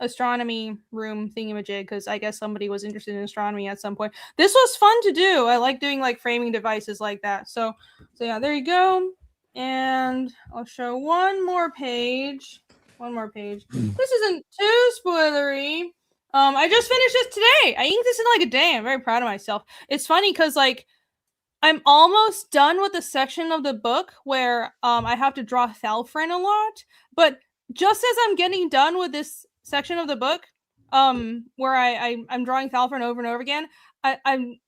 astronomy room thingamajig, because I guess somebody was interested in astronomy at some point. This was fun to do. I like doing like framing devices like that. So yeah, there you go. And I'll show one more page. This isn't too spoilery. I just finished this today. I inked this in like a day. I'm very proud of myself. It's funny because like I'm almost done with the section of the book where I have to draw Thalfrin a lot, but just as I'm getting done with this section of the book, where I'm drawing Thalfrin over and over again, I'm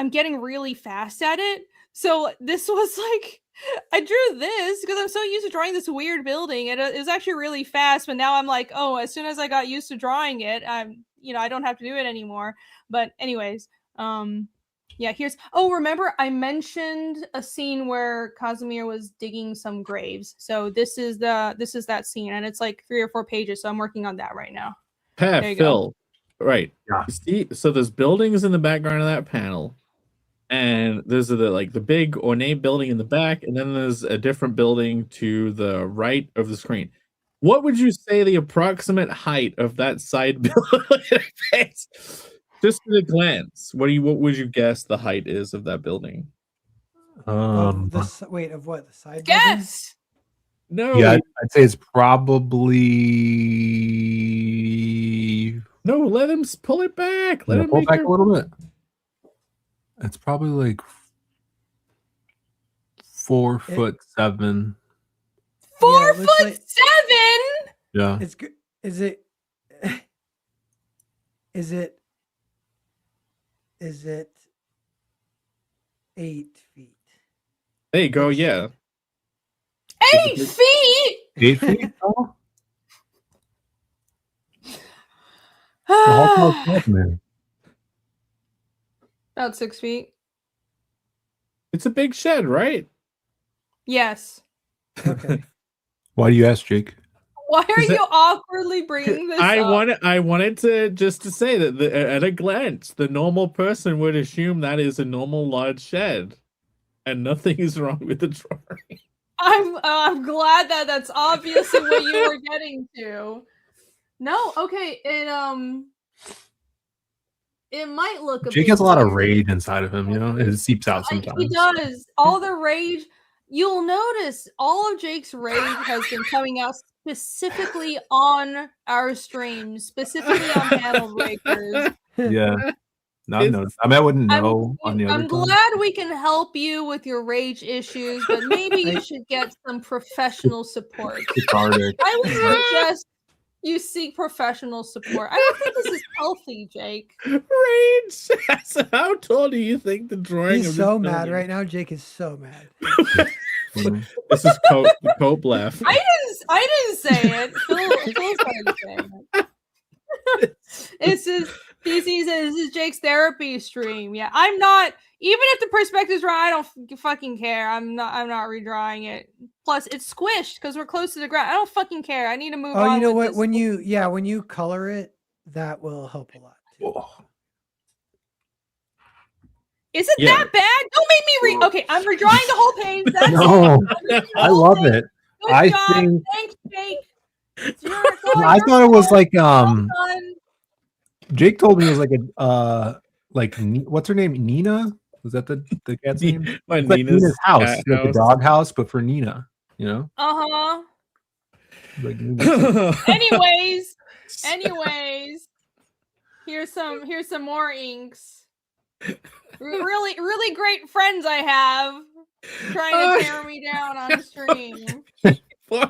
getting really fast at it. So this was like, I drew this because I'm so used to drawing this weird building, and it was actually really fast. But now I'm like, oh, as soon as I got used to drawing it, I don't have to do it anymore. But anyways, yeah, remember I mentioned a scene where Casimir was digging some graves. So this is that scene, and it's like 3 or 4 pages. So I'm working on that right now. Pat, Phil, right? Yeah. See, so there's buildings in the background of that panel, and there's the big ornate building in the back, and then there's a different building to the right of the screen. What would you say the approximate height of that side building is? Just at a glance, what would you guess the height is of that building? Of what? The side building? Guess. No. Yeah, I'd say it's probably. No, let him pull it back. Let him pull back a little bit. It's probably like 4'7". 4'7"? Yeah. It's good. Is it? Is it 8 feet? There you go. Yeah. 8 feet. 8 feet tall. How tall is that, man? About 6 feet. It's a big shed, right? Yes. Okay. Why do you ask, Jake? Why are you awkwardly bringing this up? I wanted to say that at a glance, the normal person would assume that is a normal large shed, and nothing is wrong with the drawing. I'm glad that that's obviously what you were getting to. No, okay, it might look a Jake bit has a lot of weird. rage inside of him, it seeps out sometimes. He does. All the rage. You'll notice all of Jake's rage has been coming out specifically on our streams, specifically on panel breakers. Yeah. No, I wouldn't know on the other I'm glad we can help you with your rage issues, but maybe you should get some professional support. I would suggest you seek professional support. I don't think this is healthy, Jake. Rage. How tall do you think the drawing? He's so mad right now. Jake is so mad. This is Cope laugh. I didn't say it. Phil started saying it. This is Jake's therapy stream. Yeah, I'm not. Even if the perspective's wrong, I don't fucking care. I'm not redrawing it. Plus, it's squished because we're close to the ground. I don't fucking care. I need to move on. Oh, you know what? When you color it, that will help a lot. Is it that bad? Don't make me read. Okay, I'm redrawing the whole page. That's no, I love it. Good job. Thanks, Jake. I thought it was like Jake told me it was like a what's her name? Nina? Was that the cat's name? Like Nina's house, like the dog house, but for Nina, you know? Uh-huh. Like anyways, here's some more inks. Really great friends I have trying to tear me down on stream.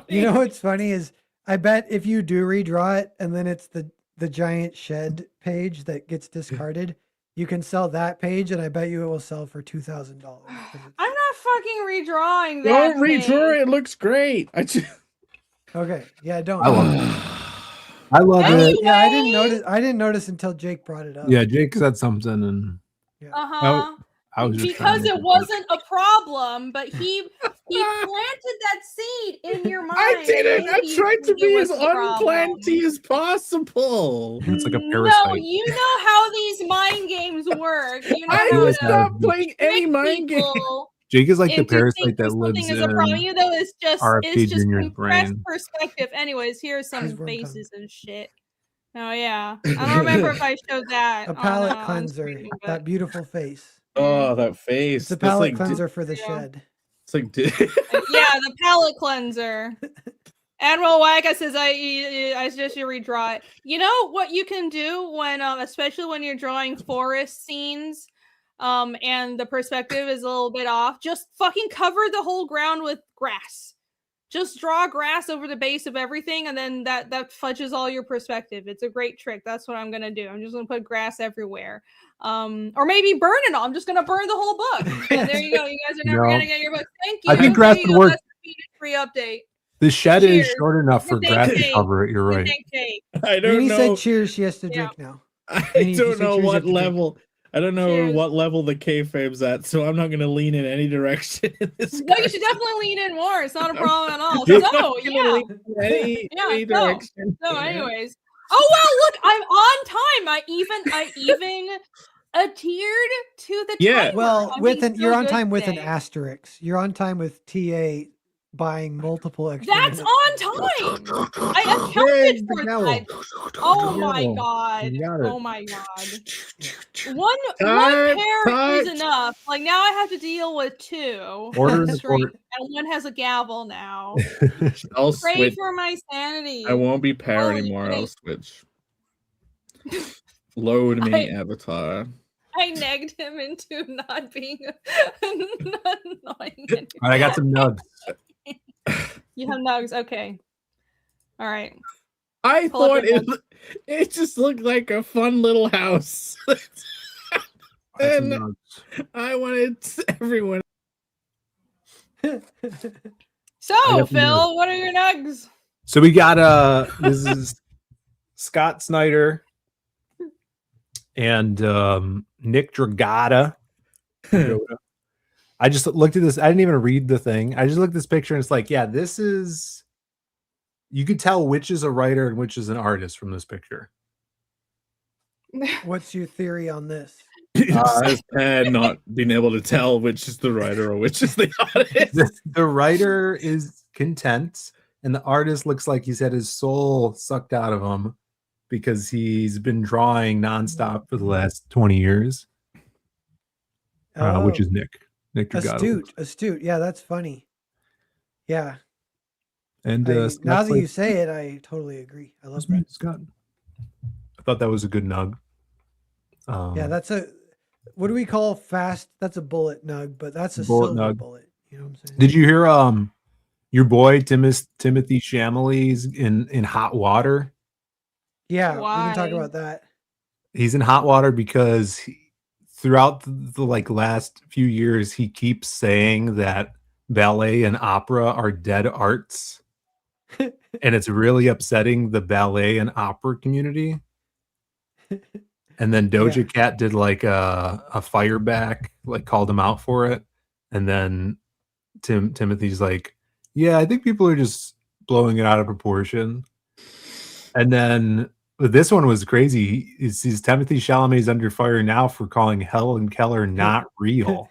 You know what's funny is I bet if you do redraw it and then it's the giant shed page that gets discarded, you can sell that page, and I bet you it will sell for $2,000. I'm not redrawing that. Don't redraw thing. it. It looks great. I just... Okay. Yeah, don't. I love it. I love it. Yeah, I didn't notice until Jake brought it up. Yeah, Jake said something, and Uh-huh. I was just because it wasn't a problem, but he planted that seed in your mind. I didn't. I Maybe tried to it be was as a problem. unplanty as possible. It's like a No, parasite. you know how these mind games work. You know I how was to not playing any trick mind game. people Jake is like the into parasite thinking that lives something is a problem. in You know, it's just RFK Jr.'s compressed brain. perspective. Anyways, here's some Eyes weren't faces and shit. Oh yeah, I don't remember if I showed that. A palate on cleanser. stream, but- That beautiful face. Oh, that face. It's a That's palate like cleanser for the Yeah. shed. It's like Yeah, the palette cleanser. Admiral Wagga says I suggest you redraw it. You know what you can do when especially when you're drawing forest scenes and the perspective is a little bit off, just fucking cover the whole ground with grass. Just draw grass over the base of everything, and then that fudges all your perspective. It's a great trick. That's what I'm gonna do. I'm just gonna put grass everywhere. Or maybe burn it all. I'm just gonna burn the whole book. And there you go. You guys are never No. gonna get your book. Thank you. I think There grass you would go. work. That's the free update. The shed Cheers. is short enough for Good grass day, to Jake. cover it. You're Good right. day, Jake. I don't Rini know. said cheers. She has to Yeah. drink now. I Rini, you don't said know cheers, you what have to drink. level. I don't know Cheers. what level the kayfabe's at, so I'm not going to lean in any direction in this. No, you should definitely lean in more. It's not a problem at all. I'm not So, gonna yeah. lean in any Yeah, direction. So, anyways. Oh well, look, I'm on time. I even adhered to the Yeah. timer. Well, I'm with being you're so on good time with an today. asterisk. You're on time with TA buying multiple extra. That's minutes. on time. I accounted for that. Oh my god. You got it. Oh my god. One Time, pair is time. enough. Like now I have to deal with two. Order on the stream, port. and one has a gavel now. I'll Pray switch. for my sanity. I won't be pair Holy anymore. I'll shit. switch. Load me I- avatar. I negged him into not being not annoying. All right, I got some nugs. You have nugs. Okay. All right. I Pull up thought your it just looked like a fun little house. I got some And nugs. I wanted everyone. So, got some Phil, what are your nugs? So we got this is Scott Snyder and Nick Dragata. I just looked at this. I didn't even read the thing. I just looked at this picture and it's like, yeah, this is. You can tell which is a writer and which is an artist from this picture. What's your theory on this? Says Pad not being able to tell which is the writer or which is the artist. The writer is content, and the artist looks like he's had his soul sucked out of him because he's been drawing nonstop for the last 20 years, which is Nick. Nick Dragata. Astute. Yeah, that's funny. Yeah. And Now that you say it, I totally agree. I love that. Scott. I thought that was a good nug. Yeah, that's a. What do we call fast? That's a bullet nug, but that's a Bullet silver nug. bullet. You know what I'm saying? Did you hear your boy Timothy Chalamet's in hot water? Yeah, we can talk Why? about that. He's in hot water because throughout the like last few years he keeps saying that ballet and opera are dead arts. And it's really upsetting the ballet and opera community. And then Doja Cat did like a fire back, like called him out for it. And then Timothy's like, yeah, I think people are just blowing it out of proportion. And then this one was crazy. It's Timothy Chalamet's under fire now for calling Helen Keller not real.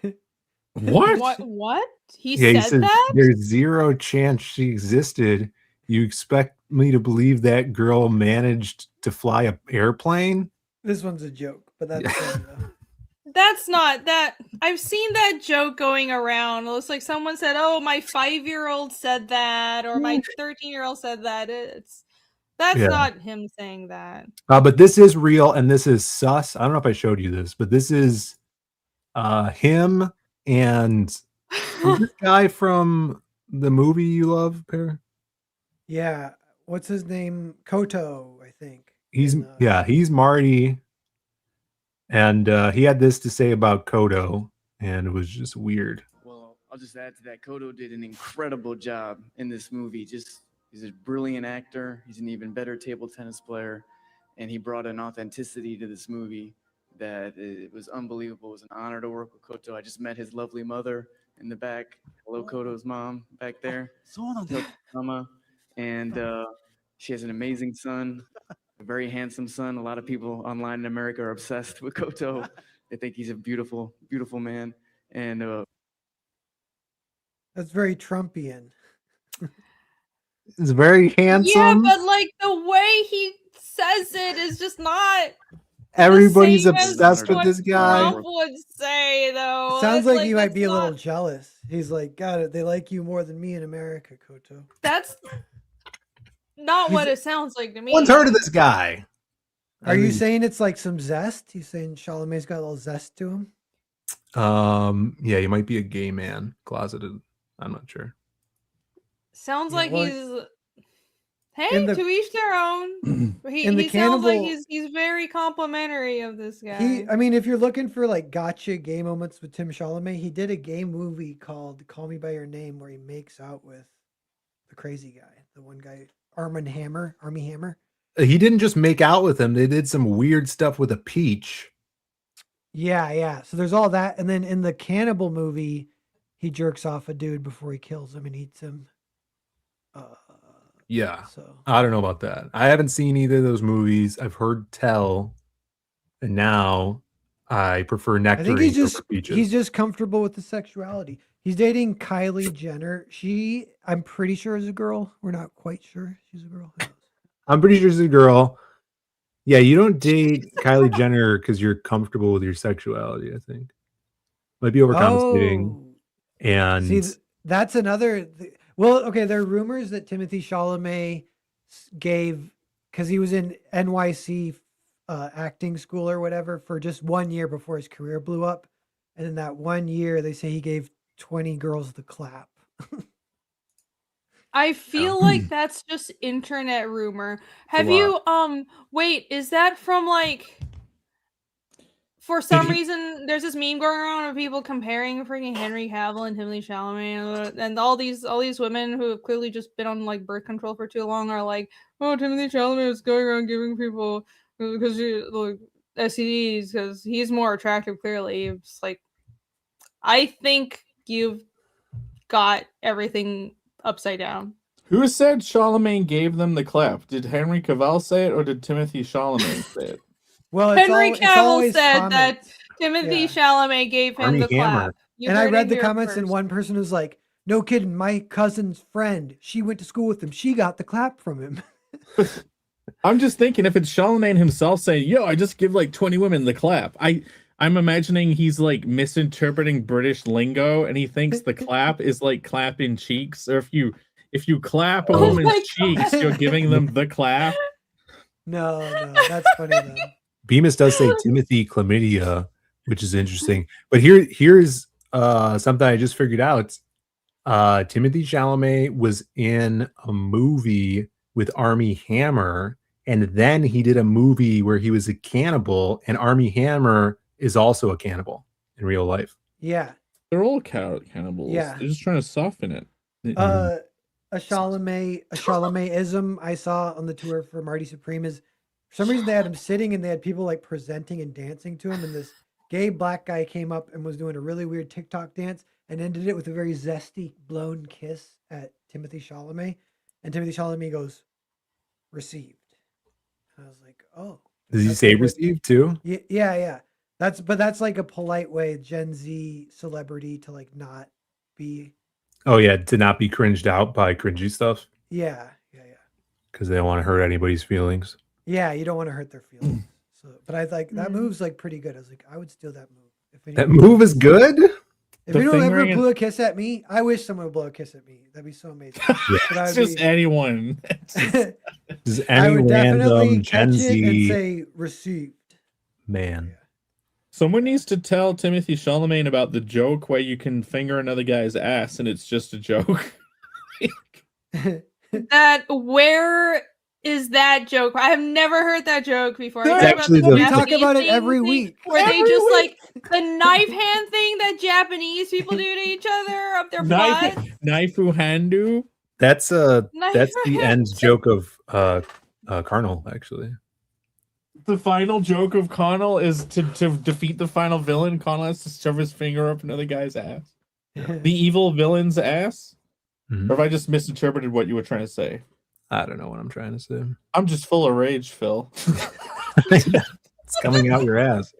What? What? He He said says, that? there's zero chance she existed. You expect me to believe that girl managed to fly an airplane? This one's a joke, but that's funny, though. That's not that. I've seen that joke going around. It looks like someone said, "Oh, my 5-year-old said that," or "My 13-year-old said that." That's not him saying that. But this is real, and this is sus. I don't know if I showed you this, but this is him and this guy from the movie you love, Pear. Yeah, what's his name? Koto, I think. He's in, he's Marty, and he had this to say about Kodo, and it was just weird. Well, I'll just add to that. Kodo did an incredible job in this movie. He's a brilliant actor. He's an even better table tennis player, and he brought an authenticity to this movie that it was unbelievable. It was an honor to work with Koto. I just met his lovely mother in the back. Hello, Koto's mom back there. Mama. And she has an amazing son, a very handsome son. A lot of people online in America are obsessed with Koto. They think he's a beautiful, beautiful man. And That's very Trumpian. It's very handsome. Yeah, but like the way he says it is just not. Everybody's the same as obsessed with what this guy. Trump would say though. Sounds It's like you might that's be a not- little jealous. He's like, got it. They like you more than me in America, Koto. That's not what it sounds like to me. One's heard of this guy. Are you saying it's like some zest? You saying Chalamet's got a little zest to him? Yeah, he might be a gay man, closeted. I'm not sure. Sounds Yeah, like well, he's. Hey, the- to each their own. He in the sounds like cannibal- he's very complimentary of this guy. I mean, if you're looking for like gotcha gay moments with Tim Chalamet, he did a gay movie called Call Me by Your Name where he makes out with the crazy guy, the one guy, Armie Hammer. He didn't just make out with him. They did some weird stuff with a peach. Yeah. So there's all that, and then in the cannibal movie, he jerks off a dude before he kills him and eats him. Yeah. So I don't know about that. I haven't seen either of those movies. I've heard tell, and now I prefer I nectarines think over peaches. he's just comfortable with the sexuality. He's dating Kylie Jenner. I'm pretty sure is a girl. We're not quite sure she's a girl. Who knows? I'm pretty sure she's a girl. Yeah, you don't date Kylie Jenner because you're comfortable with your sexuality, I think. Might be overcompensating. Oh. And See, that's another. Well, okay, there are rumors that Timothy Chalamet gave, because he was in NYC acting school or whatever for just 1 year before his career blew up. And in that 1 year, they say he gave 20 girls the clap. I feel like that's just internet rumor. Have you wait, is that from like for some reason there's this meme going around of people comparing freaking Henry Cavill and Timothy Chalamet and all these women who have clearly just been on like birth control for too long are like, oh, Timothy Chalamet is going around giving people because like STDs because he's more attractive clearly. It's like I think you've got everything upside down. Who said Charlemagne gave them the clap? Did Henry Cavill say it or did Timothy Chalamet say it? Well, Henry Cavill said that Timothy Yeah. Chalamet gave him Armie the Hammer. clap. You And I heard read it the here comments, and first. one person was like, no kidding, my cousin's friend, she went to school with him. She got the clap from him. I'm just thinking if it's Charlemagne himself saying, yo, I just give like 20 women the clap. I'm imagining he's like misinterpreting British lingo and he thinks the clap is like clapping cheeks. Or if you clap a Oh woman's my cheeks, God. you're giving them the clap. No, that's funny though. Bemis does say Timothy Chlamydia, which is interesting. But here's something I just figured out. Timothy Chalamet was in a movie with Armie Hammer, and then he did a movie where he was a cannibal, and Armie Hammer is also a cannibal in real life. Yeah. They're all cannibals. Yeah. They're just trying to soften it. A Chalamet-ism I saw on the tour for Marty Supreme is for some reason they had him sitting and they had people like presenting and dancing to him, and this gay black guy came up and was doing a really weird TikTok dance and ended it with a very zesty blown kiss at Timothy Chalamet, and Timothy Chalamet goes, received. And I was like, oh. Does he That's say like what- received too? Yeah. That's like a polite way, Gen Z celebrity to like not be. Oh yeah, to not be cringed out by cringy stuff Yeah. because they don't want to hurt anybody's feelings. Yeah, you don't want to hurt their feelings. So, but I like that move's like pretty good. I was like, I would steal that move. If That anyone- move is good. If The anyone thing ever ring- blew a kiss at me, I wish someone would blow a kiss at me. That'd be so amazing. But I It's would just be- anyone. Does I any would definitely random catch Gen it and Z say received. man? Someone needs to tell Timothy Chalamet about the joke where you can finger another guy's ass and it's just a joke. that where is that joke? I have never heard that joke before. It's I heard actually about the the- We talk Japanese about it thing every week. where they Every just week. like the knife hand thing that Japanese people do to each other up their butt. Knaifu Handu. That's the Knife end hand. joke of Carnal, actually. The final joke of Connell is to defeat the final villain. Connell has to shove his finger up another guy's ass. The evil villain's ass. Mhm. Or have I just misinterpreted what you were trying to say? I don't know what I'm trying to say. I'm just full of rage, Phil. It's coming out your ass.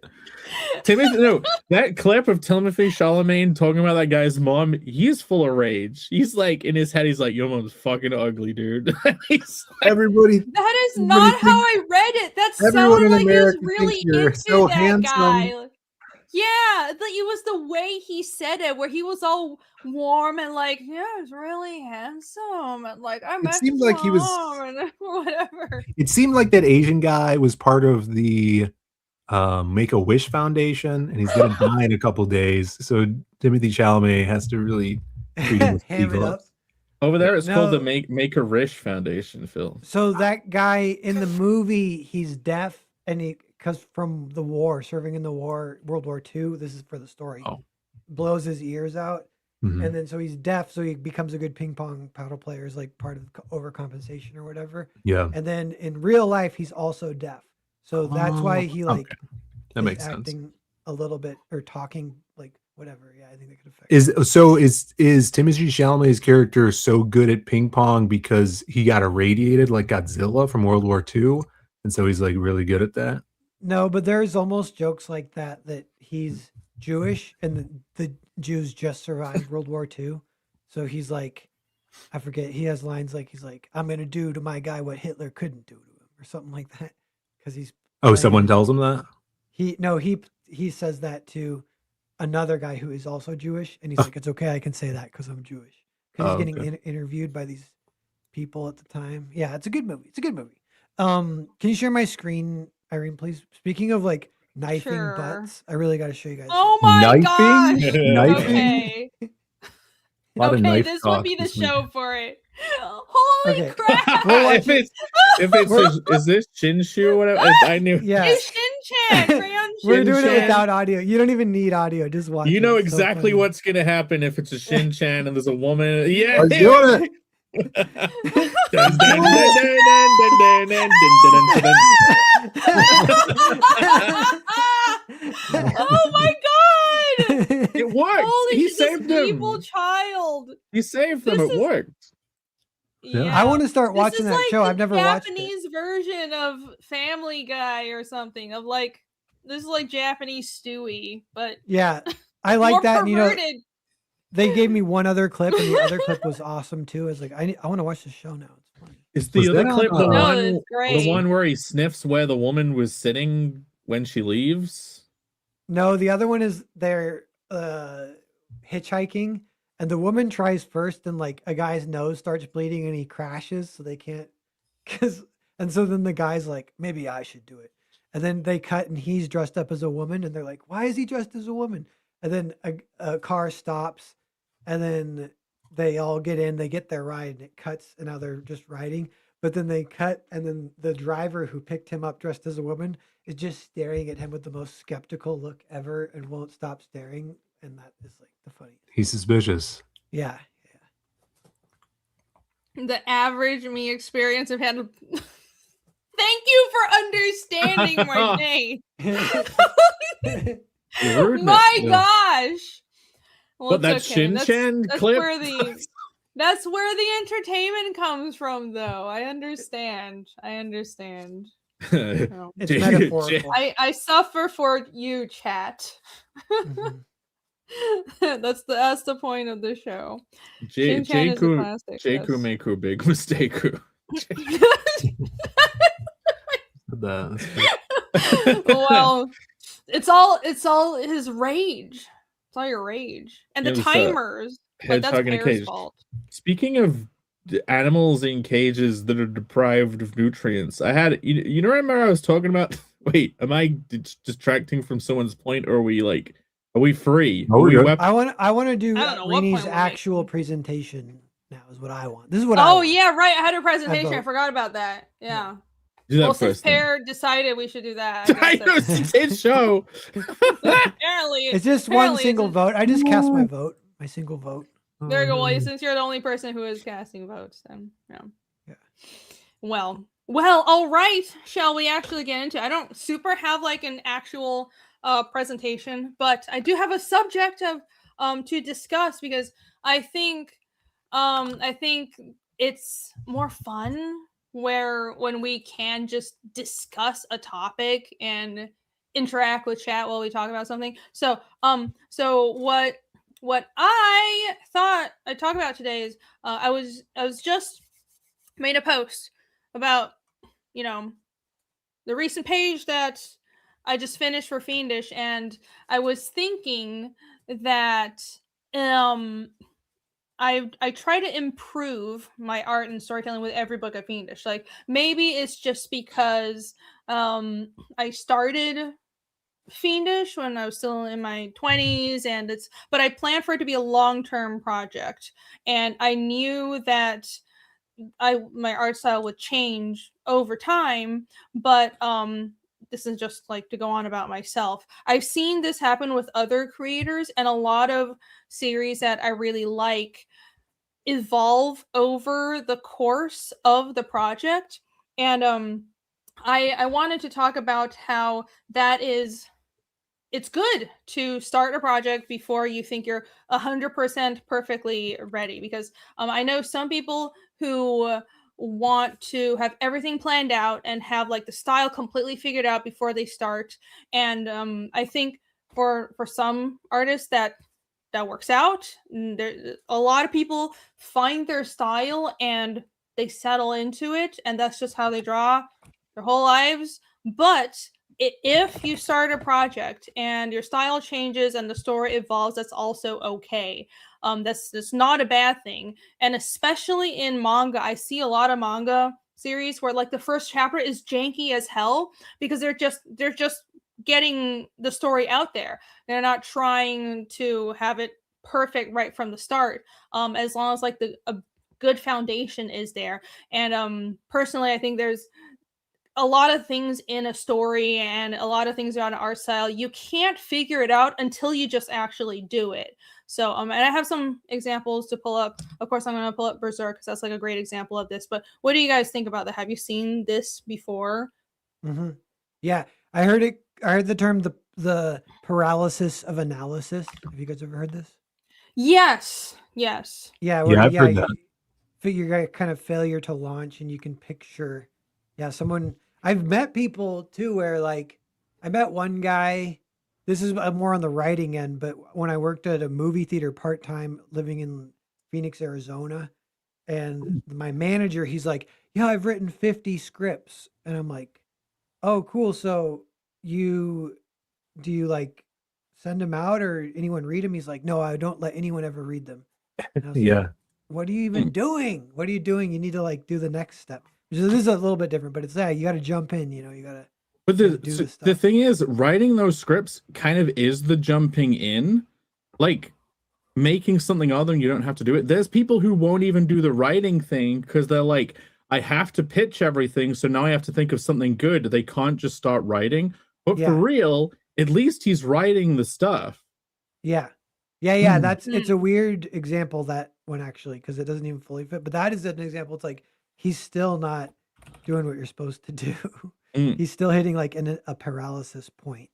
Timothy, no, that clip of Timothy Chalamet talking about that guy's mom, he's full of rage. He's like, in his head, he's like, your mom's fucking ugly, dude. He's like, Everybody, That is not how I read it. That everyone sounded in like he was America really thinks you're into so that handsome. guy. Yeah, like it was the way he said it, where he was all warm and like, yeah, it's really handsome, and like I met seemed his like he was- mom and whatever. it seemed like that Asian guy was part of the Make-A-Wish Foundation, and he's gonna die in a couple days. So Timothy Chalamet has to really treat him with Ham it gloves. up. over there, it's called the No. Make a Wish Foundation, Phil. So that guy in the movie, he's deaf, and he because from the war, serving in the war, World War II. This is for the story. Oh. Blows his ears out, Mhm. and then so he's deaf, so he becomes a good ping pong paddle player, is like part of overcompensation or whatever. Yeah, And then in real life, he's also deaf, so that's why he like okay. That is makes sense. acting a little bit or talking like whatever. Yeah, I think that could affect. Is Timothée Chalamet's character so good at ping pong because he got irradiated like Godzilla from World War II, and so he's like really good at that? No, but there's almost jokes like that he's Jewish and the Jews just survived World War II. So he's like, I forget, he has lines like, he's like, I'm going to do to my guy what Hitler couldn't do to him or something like that. Because he's, Oh, playing someone it. tells him that? He says that to another guy who is also Jewish. And he's like, it's okay, I can say that because I'm Jewish. Because he's getting interviewed by these people at the time. Yeah, it's a good movie. It's a good movie. Can you share my screen, Irene, please? Speaking of like knifing Sure. butts, I really got to show you guys. Oh my Knifing? gosh! Knifing? Okay, A lot of okay, knife this would talk be the this week. show for it. Holy Okay. crap! We'll watch if it's is this Shinshu or whatever? I knew. Yeah. It's Shin-chan, Crayon We're doing it Shin-chan. without audio. You don't even need audio. Just watch You it. know It's so exactly funny. what's gonna happen if it's a Shin-chan and there's a woman. Yeah. I was doing it. Dun, dun, dun, dun, dun, dun, dun, dun, dun, dun, dun. Oh my god! It worked. Holy He shit, saved this them. evil child. He saved them. This It is- worked. Yeah. I want to start This watching is that like show. the I've never watched it. Japanese version of Family Guy or something. Of like, this is like Japanese Stewie, but Yeah, I like more that. And, you know, perverted. they gave me one other clip, and the other clip was awesome too. I was like, I want to watch the show now. It's funny. Is Was the other that clip on, the No, one? it's great. The one where he sniffs where the woman was sitting when she leaves. No, the other one is they're hitchhiking, and the woman tries first, and like a guy's nose starts bleeding, and he crashes, so they can't. And so then the guy's like, maybe I should do it. And then they cut, and he's dressed up as a woman, and they're like, why is he dressed as a woman? And then a car stops, and then they all get in, they get their ride, and it cuts, and now they're just riding. But then they cut, and then the driver who picked him up dressed as a woman is just staring at him with the most skeptical look ever and won't stop staring. And that is like the funniest. He's suspicious. Yeah. The average me experience I've had. Thank you for understanding my day. Rudeness, My yeah. gosh. Well, But it's that okay. Shin-chan That's clip. that's where the entertainment comes from, though. I understand. No. It's metaphorical. I suffer for you, chat. Mhm. That's the point of the show. J- Shin-chan is a Jaku classic, Jaku yes. Meku big mistake. That's Well, it's all his rage. It's all your rage and the It was, timers. But that's Hedgehog in a Pear's cage. fault. Speaking of animals in cages that are deprived of nutrients, I had you know remember I was talking about. Wait, am I distracting from someone's point, or are we free? No, Are we're we good. wep- I want to do I don't know what Rini's point we're actual making. presentation now. is what I want. This is what I want. Yeah, right. I had a presentation. I vote. forgot about that. Yeah. Do that Well, first. since Pear decided we should do that, I know it's his show. apparently, It's just one apparently single it's- vote. I just cast my vote. My single vote. There you go. Well, since you're the only person who is casting votes, then Yeah. Well, all right. Shall we actually get into? I don't super have like an actual presentation, but I do have a subject of to discuss because I think it's more fun when we can just discuss a topic and interact with chat while we talk about something. So what I thought I'd talk about today is I was just made a post about the recent page that I just finished for Fiendish, and I was thinking that I try to improve my art and storytelling with every book of Fiendish. Like maybe it's just because I started Fiendish when I was still in my 20s, but I planned for it to be a long-term project, and I knew that my art style would change over time, but this is just like to go on about myself. I've seen this happen with other creators, and a lot of series that I really like evolve over the course of the project. And I wanted to talk about how it's good to start a project before you think you're 100% perfectly ready, because I know some people who want to have everything planned out and have like the style completely figured out before they start. And I think for some artists that works out. A lot of people find their style and they settle into it, and that's just how they draw their whole lives. But if you start a project and your style changes and the story evolves, that's also okay. That's not a bad thing. And especially in manga, I see a lot of manga series where like the first chapter is janky as hell because they're just getting the story out there. They're not trying to have it perfect right from the start. As long as like a good foundation is there. And personally, I think there's a lot of things in a story and a lot of things on art style you can't figure it out until you just actually do it. So and I have some examples to pull up. Of course, I'm going to pull up Berserk because that's like a great example of this. But what do you guys think about that? Have you seen this before? Mm-hmm. Yeah, I heard it. I heard the term the paralysis of analysis. Have you guys ever heard this? Yes. Yeah, I've heard that. Figure kind of failure to launch, and you can picture. Yeah, I've met people too where like I met one guy. This is more on the writing end, but when I worked at a movie theater part-time living in Phoenix, Arizona, and my manager, he's like, "Yeah, I've written 50 scripts." And I'm like, "Oh, cool. So do you like send them out or anyone read them?" He's like, "No, I don't let anyone ever read them." And I was like, "What are you even doing? What are you doing? You need to like do the next step." So this is a little bit different, but it's you got to jump in, you got to. But the thing is, writing those scripts kind of is the jumping in, like making something other than you don't have to do it. There's people who won't even do the writing thing because they're like, I have to pitch everything, so now I have to think of something good. They can't just start writing. But for real, at least he's writing the stuff. Yeah. It's a weird example, that one actually, because it doesn't even fully fit. But that is an example. It's like he's still not doing what you're supposed to do. He's still hitting like a paralysis point.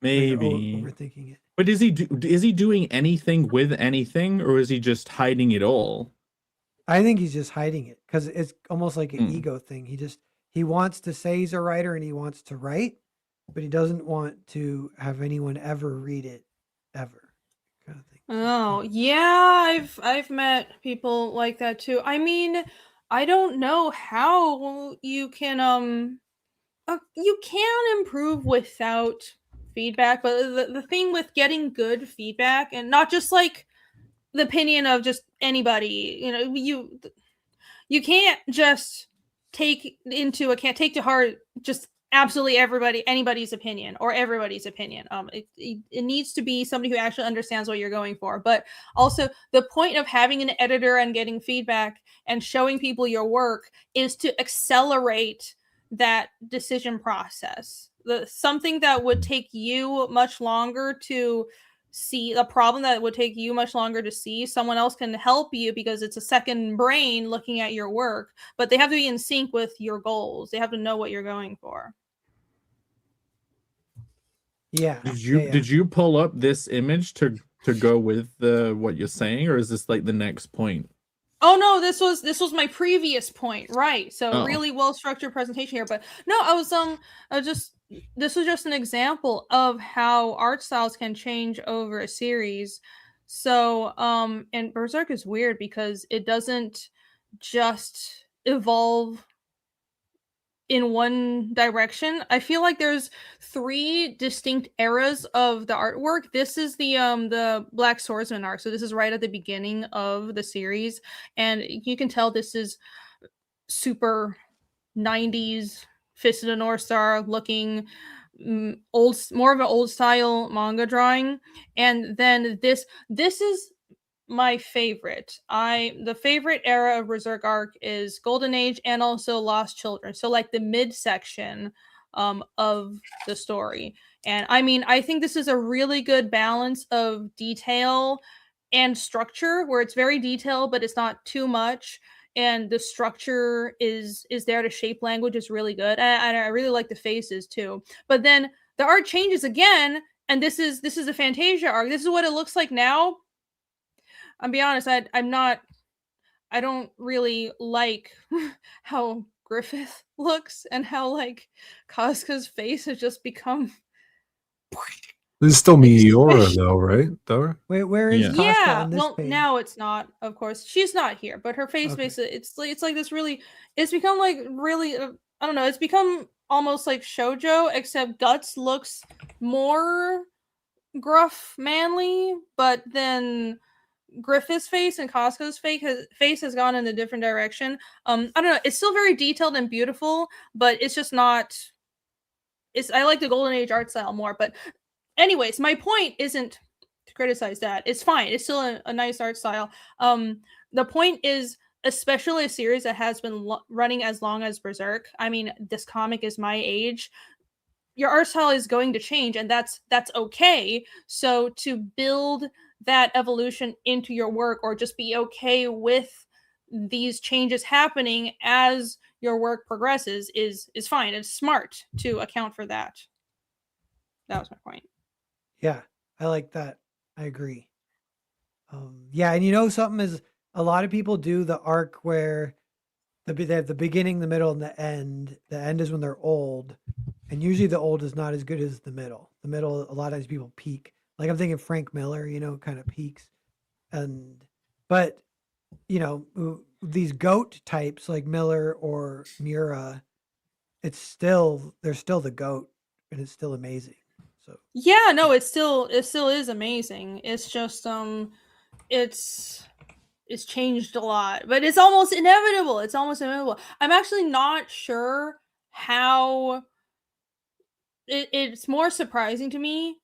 Maybe overthinking it. But is he doing anything with anything, or is he just hiding it all? I think he's just hiding it because it's almost like an ego thing. He wants to say he's a writer and he wants to write, but he doesn't want to have anyone ever read it ever. Kind of thing. Oh, yeah, I've met people like that too. I mean, I don't know how you can improve without feedback, but the thing with getting good feedback, and not just like the opinion of just anybody, you can't just take to heart just absolutely anybody's opinion or everybody's opinion. It needs to be somebody who actually understands what you're going for. But also, the point of having an editor and getting feedback and showing people your work is to accelerate that decision process. Something that would take you much longer to see, a problem that would take you much longer to see, someone else can help you because it's a second brain looking at your work, but they have to be in sync with your goals. They have to know what you're going for. Yeah. Did you pull up this image to go with what you're saying, or is this like the next point? Oh no, this was my previous point, right? So really well structured presentation here, but no, this was just an example of how art styles can change over a series. So and Berserk is weird because it doesn't just evolve in one direction. I feel like there's 3 distinct eras of the artwork. This is the Black Swordsman arc. So this is right at the beginning of the series, and you can tell this is super 90s Fist of the North Star looking, more of an old style manga drawing. And then this is my favorite. The favorite era of Berserk arc is Golden Age and also Lost Children. So like the midsection of the story. And I mean, I think this is a really good balance of detail and structure, where it's very detailed, but it's not too much. And the structure is there to shape language is really good. And I really like the faces too. But then the art changes again, and this is a Fantasia arc. This is what it looks like now. I'll be honest, I don't really like how Griffith looks and how like Casca's face has just become. This is still Meteora though, right? Dora? Wait, where is Casca Yeah, on this well, page? now it's not, of course. She's not here, but her face basically, it's like this really, it's become like really, I don't know, it's become almost like shoujo, except Guts looks more gruff, manly, but then Griffith's face and Casca's face has gone in a different direction. I don't know. It's still very detailed and beautiful, but it's just not. I like the Golden Age art style more. But, anyways, my point isn't to criticize that. It's fine. It's still a nice art style. The point is, especially a series that has been running as long as Berserk. I mean, this comic is my age. Your art style is going to change, and that's okay. So to build that evolution into your work, or just be okay with these changes happening as your work progresses, is fine. It's smart to account for that. That was my point. Yeah, I like that. I agree. Yeah, and you know something is, a lot of people do the arc where they have the beginning, the middle, and the end. The end is when they're old, and usually the old is not as good as the middle. The middle, a lot of times people peak. Like I'm thinking Frank Miller, kind of peaks, but these goat types like Miller or Mura, they're still the goat, and it's still amazing. So yeah, no, it still is amazing. It's just it's changed a lot, but it's almost inevitable. I'm actually not sure how it's more surprising to me,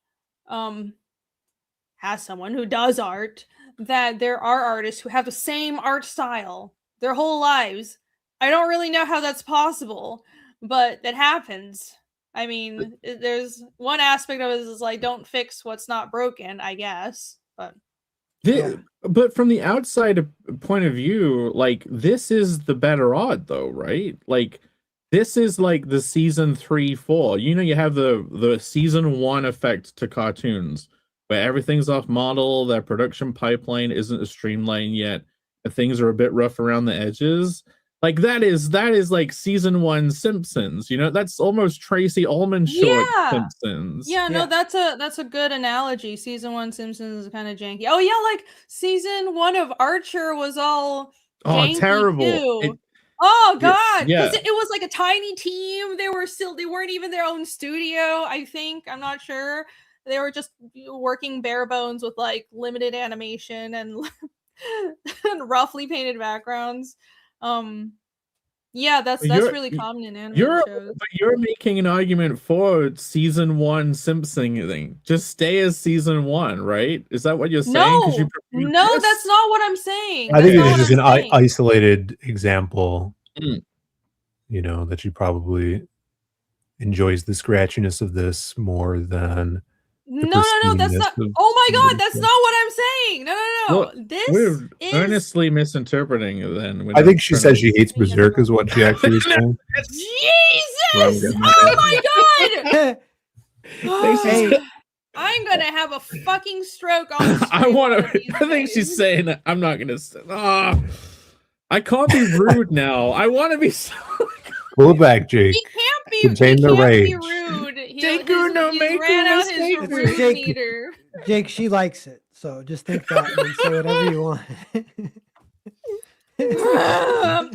as someone who does art, that there are artists who have the same art style their whole lives. I don't really know how that's possible, but that happens. I mean, there's one aspect of it is like, don't fix what's not broken, I guess. But but from the outside point of view, like this is the better odd though, right? Like this is like the season 3-4. You have the season 1 effect to cartoons, where everything's off model, their production pipeline isn't as streamlined yet, things are a bit rough around the edges. Like that is like season 1 Simpsons. That's almost Tracy Ullman short Simpsons. Yeah, no, that's a good analogy. Season 1 Simpsons is kind of janky. Oh yeah, like season 1 of Archer was all janky terrible. too. Because it was like a tiny team. They weren't even their own studio, I think. I'm not sure. They were just working bare bones with like limited animation and and roughly painted backgrounds. Yeah, that's You're- really common in animated shows. But you're making an argument for season 1 Simpson thing. Just stay as season 1, right? Is that what you're saying? Because you No, that's not what I'm saying. I think That's it's not just what an I'm saying. isolated example, Mm. you know, that she probably enjoys the scratchiness of this more than the No, that's pristineness not. of Oh my the god, that's stuff. not what I'm saying. No. Well, This we're is earnestly misinterpreting it then. I think she says she hates Berserk is what she actually is saying. Jesus! Oh my god! Hey. I'm gonna have a fucking stroke on the street. I think she's saying that I'm not gonna. I can't be rude now. I want to be. Pull it back, Jake. He can't be. Contain the rage. Be rude. Jake, no, he ran out his rude Jake, meter. Jake, she likes it, so just think that and say whatever you want.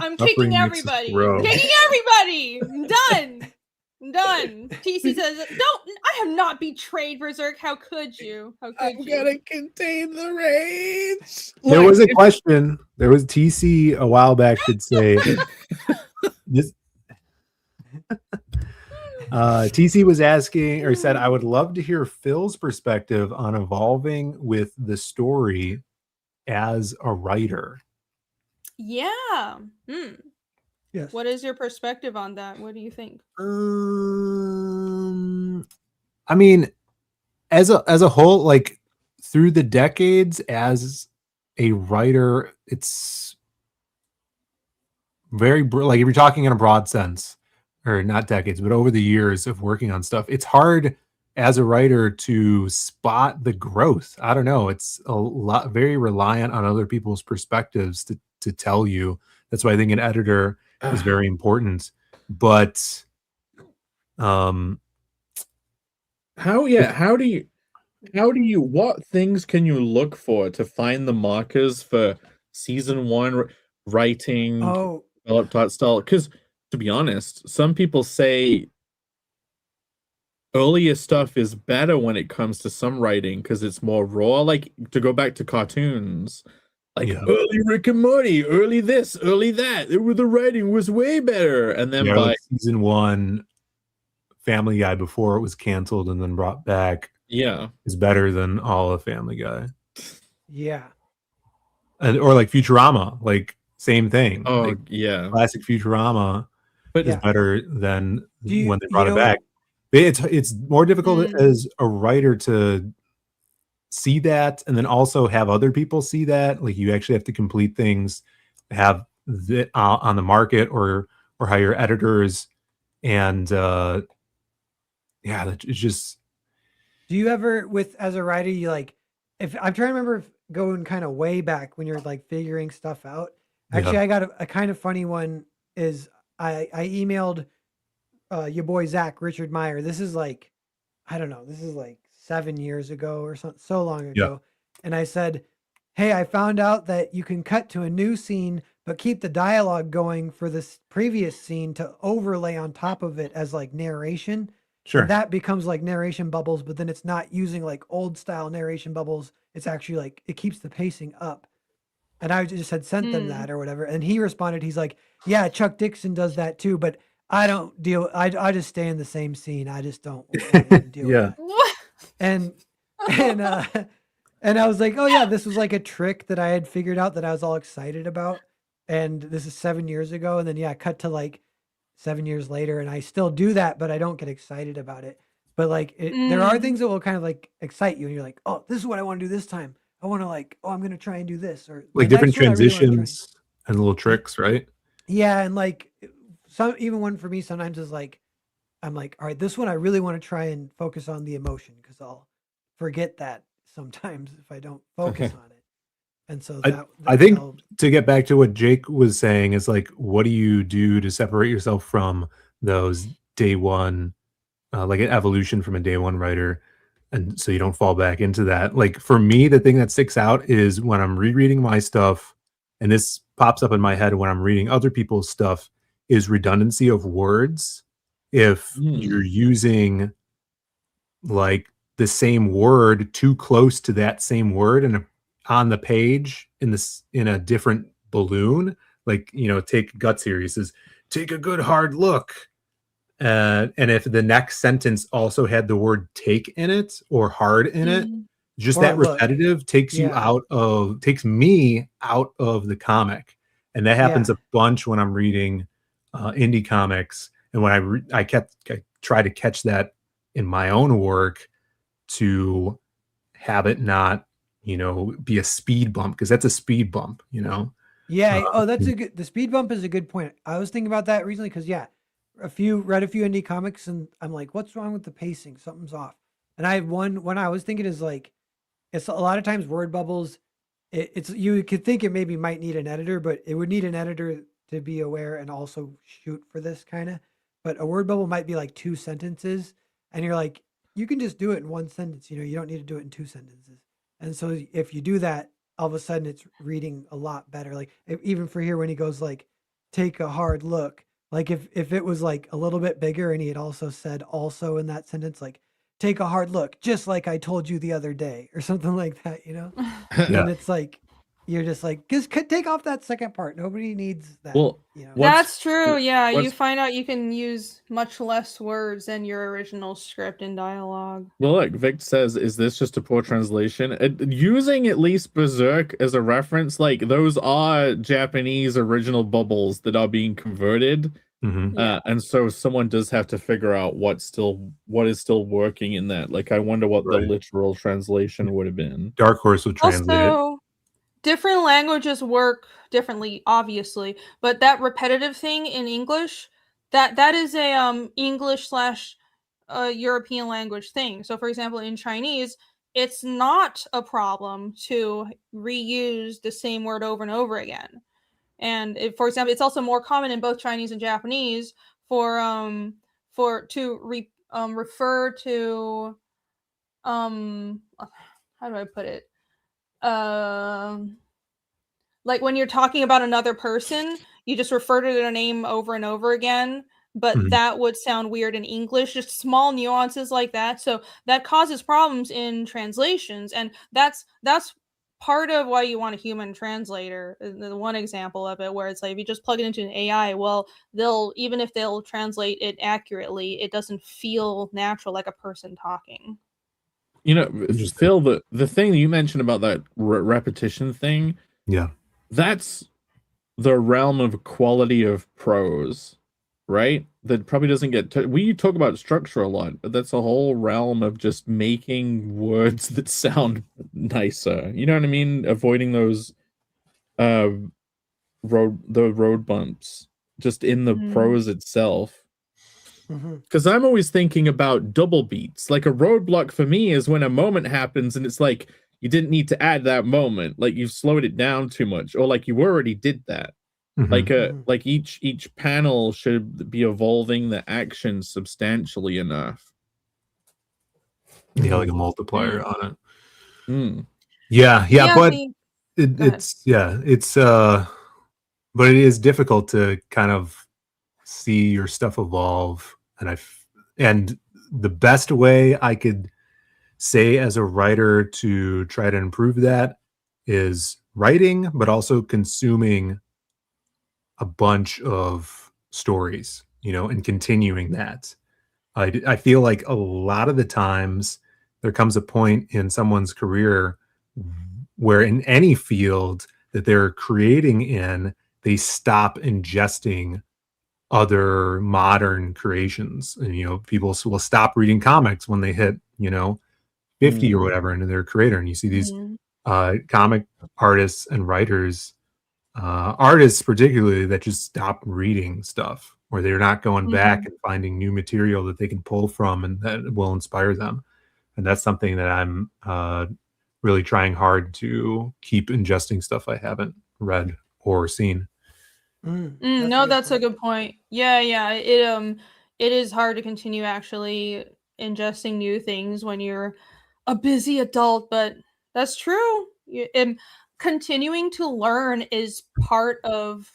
I'm kicking everybody. Kicking everybody. I'm done. I'm done. TC says, "Don't. I have not betrayed Berserk. How could you? How could you?" Gotta contain the rage. There was a question. There was TC a while back did say this. TC was asking or said, I would love to hear Phil's perspective on evolving with the story as a writer. Yeah. Yes. What is your perspective on that? What do you think? I mean, as a whole, like through the decades as a writer, it's very like if you're talking in a broad sense, or not decades, but over the years of working on stuff, it's hard as a writer to spot the growth. I don't know. It's a lot, very reliant on other people's perspectives to tell you. That's why I think an editor is very important. But how do you what things can you look for to find the markers for season 1 writing developed art style? Because to be honest, some people say earlier stuff is better when it comes to some writing because it's more raw. Like to go back to cartoons, like early Rick and Morty, early this, early that. The writing was way better, and then by like season 1, Family Guy before it was canceled and then brought back, is better than all of Family Guy. Yeah, or like Futurama, like same thing. Oh like, yeah, classic Futurama. But is better than when they brought it back. It's more difficult as a writer to see that, and then also have other people see that. Like you actually have to complete things, have that on the market, or hire editors, and it's just. Do you ever, as a writer, you like? If I'm trying to remember going kind of way back when you're like figuring stuff out. Actually, I got a kind of funny one. Is I emailed your boy Zach Richard Meyer. This is like, I don't know, this is like 7 years ago or something, so long ago. And I said, hey, I found out that you can cut to a new scene, but keep the dialogue going for this previous scene to overlay on top of it as like narration. Sure. And that becomes like narration bubbles, but then it's not using like old style narration bubbles. It's actually like, it keeps the pacing up. And I just had sent them that or whatever. And he responded, he's like, yeah, Chuck Dixon does that too, but I don't deal, I just stay in the same scene. I just don't deal with that. And I was like, oh yeah, this was like a trick that I had figured out that I was all excited about. And this is 7 years ago. And then cut to like 7 years later, and I still do that, but I don't get excited about it. But like there are things that will kind of like excite you, and you're like, oh, this is what I want to do this time. I want to like, oh, I'm gonna try and do this, or like different transitions and little tricks, right? Yeah, and like even one for me sometimes is like, I'm like, all right, this one I really want to try and focus on the emotion because I'll forget that sometimes if I don't focus on it. And so I think to get back to what Jake was saying is like, what do you do to separate yourself from those day one, like an evolution from a day one writer? And so you don't fall back into that. Like for me, the thing that sticks out is when I'm rereading my stuff, and this pops up in my head when I'm reading other people's stuff, is redundancy of words. If you're using like the same word too close to that same word and on the page in a different balloon, like, take Gut Series, is take a good hard look. And if the next sentence also had the word take in it or hard in it, just Or that look. repetitive takes me out of the comic. And that happens a bunch when I'm reading indie comics. And when I try to catch that in my own work to have it not, be a speed bump, because that's a speed bump, Yeah. The speed bump is a good point. I was thinking about that recently because read a few indie comics and I'm like, what's wrong with the pacing? Something's off. And I have one I was thinking is like, it's a lot of times word bubbles. It's you could think it maybe might need an editor, but it would need an editor to be aware and also shoot for this kind of. But a word bubble might be like 2 sentences, and you're like, you can just do it in 1 sentence. You don't need to do it in 2 sentences. And so if you do that, all of a sudden it's reading a lot better. Like even for here when he goes like, take a hard look. Like if it was like a little bit bigger and he had also said also in that sentence like, take a hard look, just like I told you the other day, or something like that, And it's like, you're just like, just take off that second part. Nobody needs that. Well, That's true. Yeah, you find out you can use much less words than your original script in dialogue. Well, look, Vic says, is this just a poor translation? Using at least Berserk as a reference, like those are Japanese original bubbles that are being converted. And so someone does have to figure out what is still working in that. Like, I wonder what the literal translation would have been. Dark Horse would translate also, different languages work differently, obviously, but that repetitive thing in English, that is a English / European language thing. So, for example, in Chinese, it's not a problem to reuse the same word over and over again. And for example, it's also more common in both Chinese and Japanese to refer to how do I put it? Like when you're talking about another person, you just refer to their name over and over again, but that would sound weird in English, just small nuances like that. So that causes problems in translations, and that's part of why you want a human translator. The one example of it where it's like if you just plug it into an AI, well, even if they'll translate it accurately, it doesn't feel natural like a person talking. Phil, the thing that you mentioned about that repetition thing, that's the realm of quality of prose, right? That probably doesn't get we talk about structure a lot, but that's a whole realm of just making words that sound nicer. You know what I mean? Avoiding those road bumps just in the prose itself. Because I'm always thinking about double beats. Like a roadblock for me is when a moment happens and it's like you didn't need to add that moment, like you've slowed it down too much, or like you already did that. Like each panel should be evolving the action substantially enough. Yeah, like a multiplier on it. Yeah, but it's but it is difficult to kind of see your stuff evolve, and the best way I could say as a writer to try to improve that is writing, but also consuming a bunch of stories, and continuing that. I feel like a lot of the times there comes a point in someone's career where in any field that they're creating in, they stop ingesting other modern creations. And, people will stop reading comics when they hit, 50 or whatever into their creator. And you see these comic artists and writers, artists particularly, that just stop reading stuff, or they're not going back and finding new material that they can pull from and that will inspire them. And that's something that I'm really trying hard to keep ingesting stuff I haven't read or seen. That's a good point. Yeah. It is hard to continue actually ingesting new things when you're a busy adult, but that's true. Continuing to learn is part of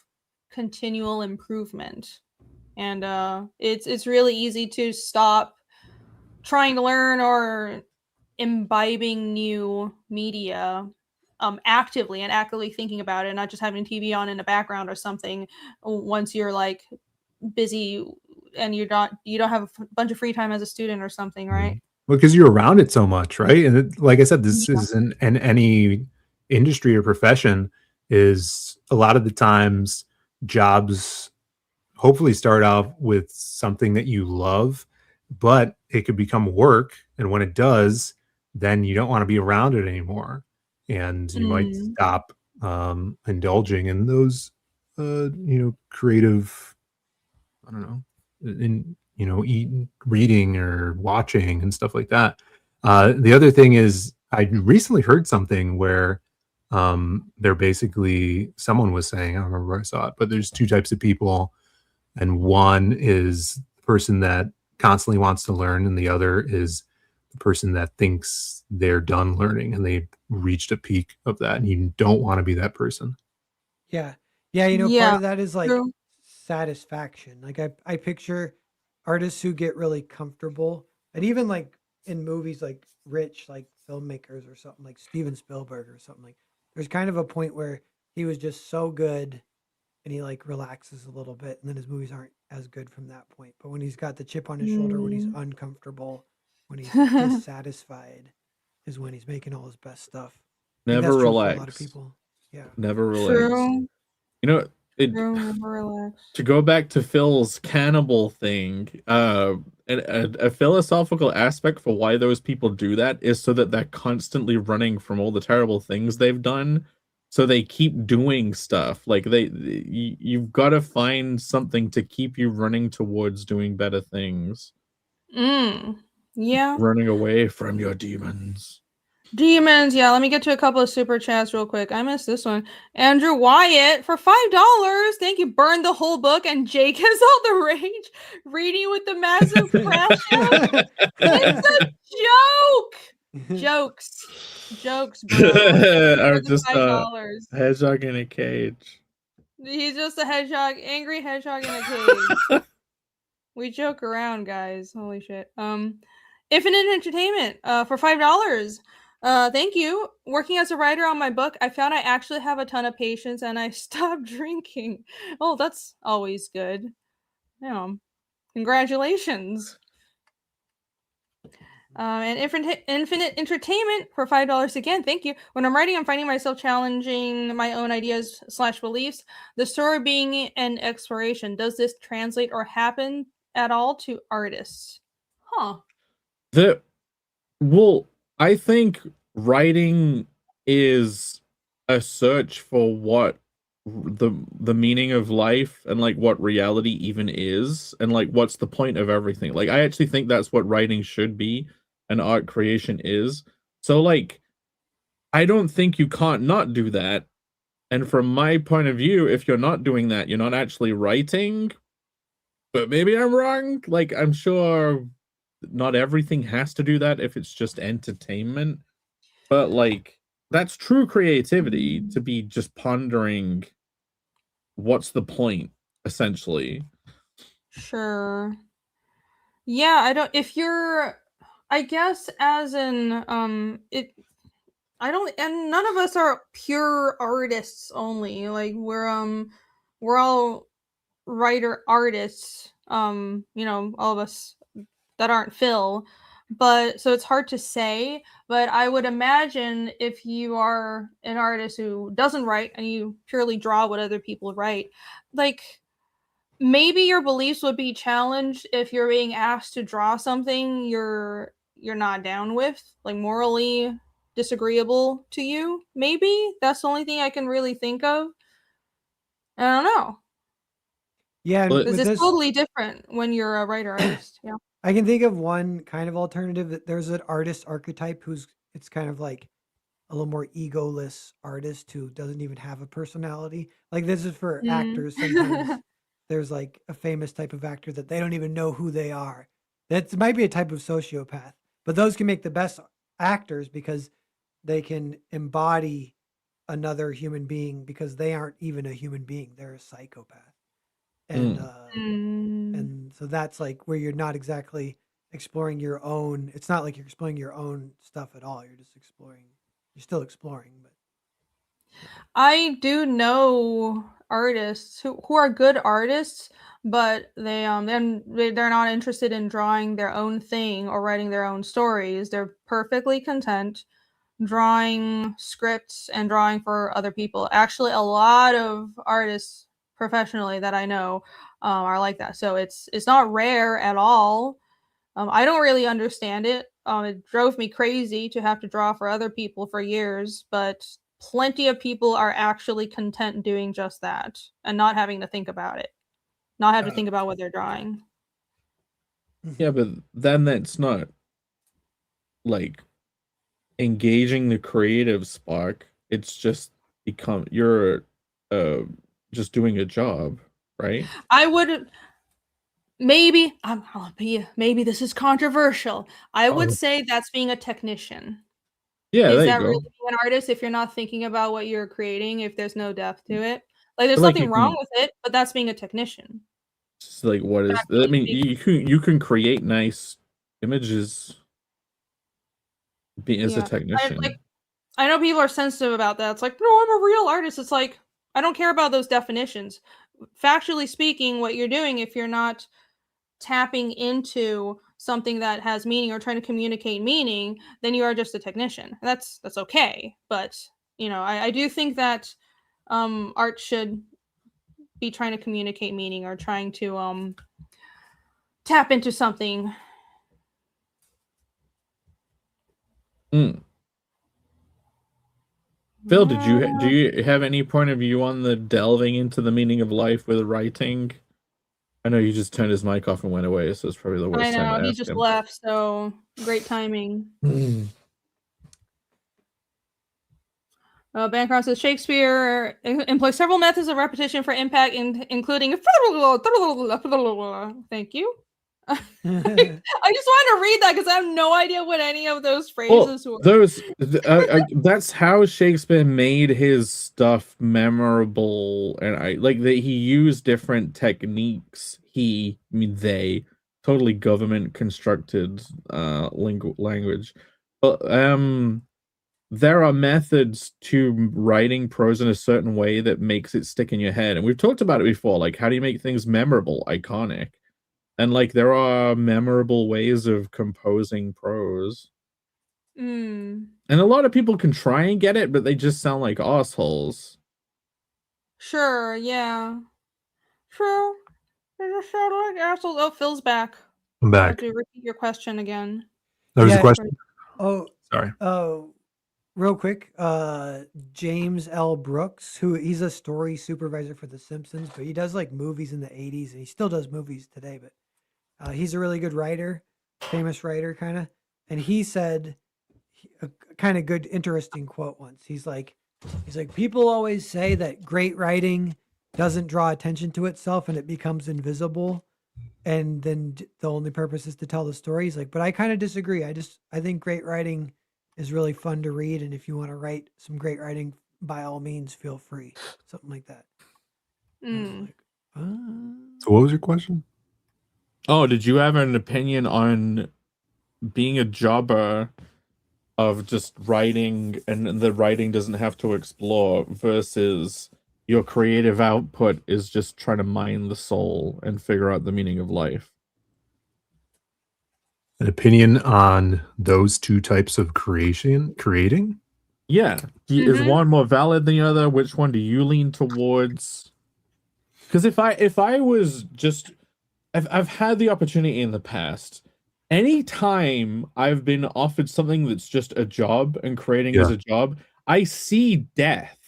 continual improvement, and it's really easy to stop trying to learn or imbibing new media actively thinking about it, not just having TV on in the background or something once you're like busy and you don't have a bunch of free time as a student or something, right? Well, because you're around it so much, right? And like I said, this Yeah. is in any industry or profession, is a lot of the times jobs hopefully start off with something that you love, but it could become work. And when it does, then you don't want to be around it anymore. And you might stop indulging in those, creative, I don't know, in, reading or watching and stuff like that. The other thing is, I recently heard something where they're basically, someone was saying, I don't remember where I saw it, but there's two types of people. And one is the person that constantly wants to learn, and the other is the person that thinks they're done learning and they've reached a peak of that. And you don't want to be that person. Yeah. Yeah, part Yeah, of that is like true. satisfaction. Like I picture artists who get really comfortable, and even like in movies like rich like filmmakers or something like Steven Spielberg or something, like there's kind of a point where he was just so good and he like relaxes a little bit and then his movies aren't as good from that point. But when he's got the chip on his shoulder, when he's uncomfortable, when he's dissatisfied, is when he's making all his best stuff. I think Never that's true for a lot of relax. people. Yeah. Never relax. True. You know, Never relax. to go back to Phil's cannibal thing, a philosophical aspect for why those people do that is so that they're constantly running from all the terrible things they've done. So they keep doing stuff. Like you've got to find something to keep you running towards doing better things. Yeah. Running away from your demons. Demons, yeah. Let me get to a couple of super chats real quick. I missed this one. Andrew Wyatt for $5. Thank you. Burned the whole book, and Jake has all the rage. Reading with the massive crash out. It's a joke. Jokes, bro. Or just $5. hedgehog in a cage. He's just a hedgehog, angry hedgehog in a cage. We joke around, guys. Holy shit. Infinite Entertainment, for $5. Thank you. Working as a writer on my book, I found I actually have a ton of patience and I stopped drinking. Oh, that's always good. Yeah. Congratulations. And Infinite Entertainment for $5 again. Thank you. When I'm writing, I'm finding myself challenging my own ideas / beliefs. The story being an exploration. Does this translate or happen at all to artists? Huh. Well, I think writing is a search for what the meaning of life and like what reality even is, and like what's the point of everything. Like I actually think that's what writing should be and art creation is. So like I don't think you can't not do that. And from my point of view, if you're not doing that, you're not actually writing. But maybe I'm wrong. Like I'm sure not everything has to do that if it's just entertainment. But like that's true creativity, to be just pondering what's the point, essentially. Sure. Yeah, I don't, if you're, I guess as in I don't, and none of us are pure artists only. Like we're all writer artists. All of us that aren't Phil. But so it's hard to say, but I would imagine if you are an artist who doesn't write and you purely draw what other people write, like maybe your beliefs would be challenged if you're being asked to draw something you're not down with, like morally disagreeable to you. Maybe that's the only thing I can really think of. I don't know. Yeah, because it's totally different when you're a writer artist. Yeah. I can think of one kind of alternative. That there's an artist archetype it's kind of like a little more egoless artist who doesn't even have a personality. Like this is for actors. Sometimes there's like a famous type of actor that they don't even know who they are. That might be a type of sociopath, but those can make the best actors because they can embody another human being because they aren't even a human being. They're a psychopath. And and so that's like where you're not exactly exploring your own. It's not like you're exploring your own stuff at all. You're just exploring. You're still exploring, but I do know artists who are good artists, but they're not interested in drawing their own thing or writing their own stories. They're perfectly content drawing scripts and drawing for other people. Actually, a lot of artists professionally that I know are like that. So it's not rare at all. I don't really understand it. It drove me crazy to have to draw for other people for years, but plenty of people are actually content doing just that and not having to think about it, not have to think about what they're drawing. Yeah, but then that's not like engaging the creative spark. It's just you're just doing a job, right? I would maybe this is controversial. I would say that's being a technician. Yeah, Is there that you really go. being an artist if you're not thinking about what you're creating, if there's no depth to it? Like there's But, like, nothing you wrong can- with it, but that's being a technician. It's like what is? I mean, you can create nice images as a technician. I know people are sensitive about that. It's like, no, I'm a real artist. It's like, I don't care about those definitions. Factually speaking, what you're doing, if you're not tapping into something that has meaning or trying to communicate meaning, then you are just a technician. That's okay. But I do think that art should be trying to communicate meaning or trying to tap into something. Phil, do you have any point of view on the delving into the meaning of life with writing? I know you just turned his mic off and went away, so it's probably the worst time to ask him. He just left, so great timing. Bancroft says Shakespeare employs several methods of repetition for impact, including. Thank you. I just wanted to read that because I have no idea what any of those phrases were. That's how Shakespeare made his stuff memorable, and he used different techniques. They totally government constructed language, but there are methods to writing prose in a certain way that makes it stick in your head, and we've talked about it before. Like, how do you make things memorable, iconic? And there are memorable ways of composing prose. And a lot of people can try and get it, but they just sound like assholes. Sure, yeah. True. They just sound like assholes. Oh, Phil's back. I'm back. I have to repeat your question again. There was a question. Oh, sorry. Oh, real quick. James L. Brooks, he's a story supervisor for The Simpsons, but he does movies in the 80s, and he still does movies today, but he's a really good writer, famous writer, kind of. And he said a kind of good, interesting quote once. He's like, people always say that great writing doesn't draw attention to itself and it becomes invisible, and then the only purpose is to tell the story. He's like, but I kind of disagree. I think great writing is really fun to read, and if you want to write some great writing, by all means, feel free. Something like that. So what was your question? Oh, did you have an opinion on being a jobber of just writing, and the writing doesn't have to explore, versus your creative output is just trying to mine the soul and figure out the meaning of life? An opinion on those two types of creating? Yeah. Is one more valid than the other? Which one do you lean towards? Because if I was just... I've had the opportunity in the past. Anytime I've been offered something that's just a job and creating as a job, I see death.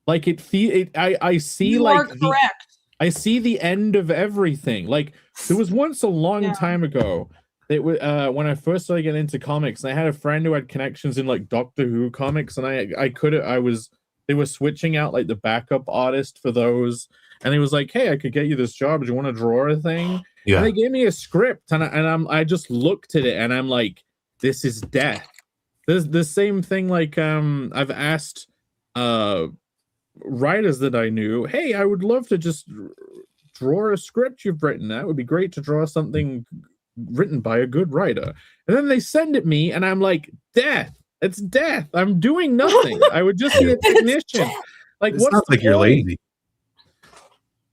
I see you are correct. I see the end of everything. There was once a long time ago, it was when I first started getting into comics, and I had a friend who had connections in Doctor Who comics, and they were switching out the backup artist for those. And he was like, "Hey, I could get you this job. Do you want to draw a thing?" Yeah. And they gave me a script, and I just looked at it, and I'm like, "This is death." There's the same thing. I've asked writers that I knew, "Hey, I would love to just draw a script you've written. That would be great to draw something written by a good writer." And then they send it me, and I'm like, "Death. It's death. I'm doing nothing. I would just be a technician." It sounds like you're lazy.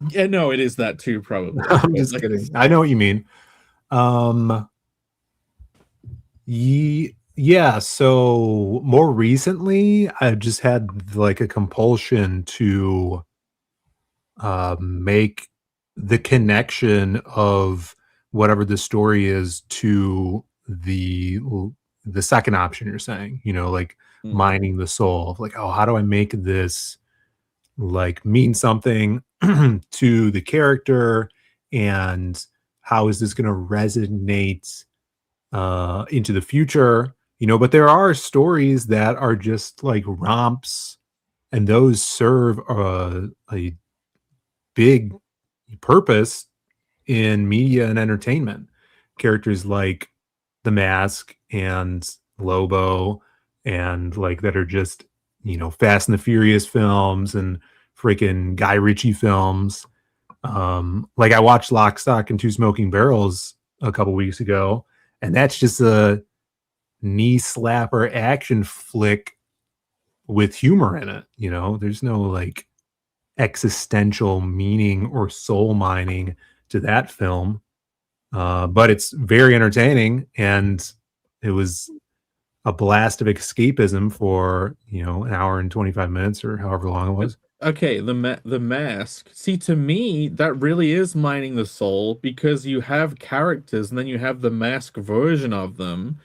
Yeah, no, it is that too, probably. I'm just kidding. I know what you mean. Yeah, so more recently I've just had like a compulsion to make the connection of whatever the story is to the second option you're saying, you know, like mining the soul. Like, oh, how do I make this like mean something to the character, and how is this going to resonate into the future, you know? But there are stories that are just like romps, and those serve a big purpose in media and entertainment. Characters like The Mask and Lobo, and like that are just, you know, Fast and the Furious films and freaking Guy Ritchie films. Like I watched Lock, Stock, and Two Smoking Barrels a couple weeks ago, and that's just a knee slapper action flick with humor in it. You know, there's no like existential meaning or soul mining to that film. But it's very entertaining, and it was a blast of escapism for, you know, an hour and 25 minutes or however long it was. Okay, the Mask. See, to me, that really is mining the soul, because you have characters and then you have the mask version of them,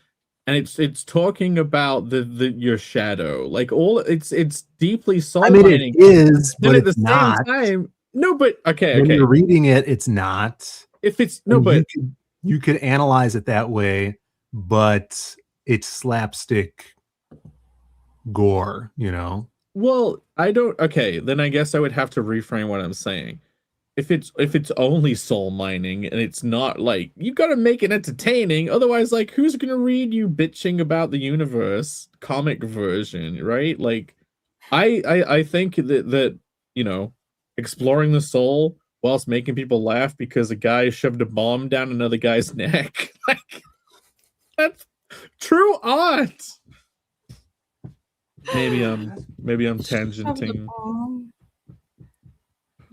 and it's talking about the your shadow. Like all it's deeply soul I mean, mining. it is, but at the it's not. same time, no, but okay, When okay. you're reading it, it's not. If it's no, And but you could analyze it that way, but it's slapstick gore, you know. well, I don't. Okay, then I guess I would have to reframe what I'm saying. If it's only soul mining and it's not like, you gotta make it entertaining, otherwise, like, who's gonna read you bitching about the universe comic version, right? Like, I think that you know, exploring the soul whilst making people laugh because a guy shoved a bomb down another guy's neck, like, that's true art. Maybe I'm tangenting.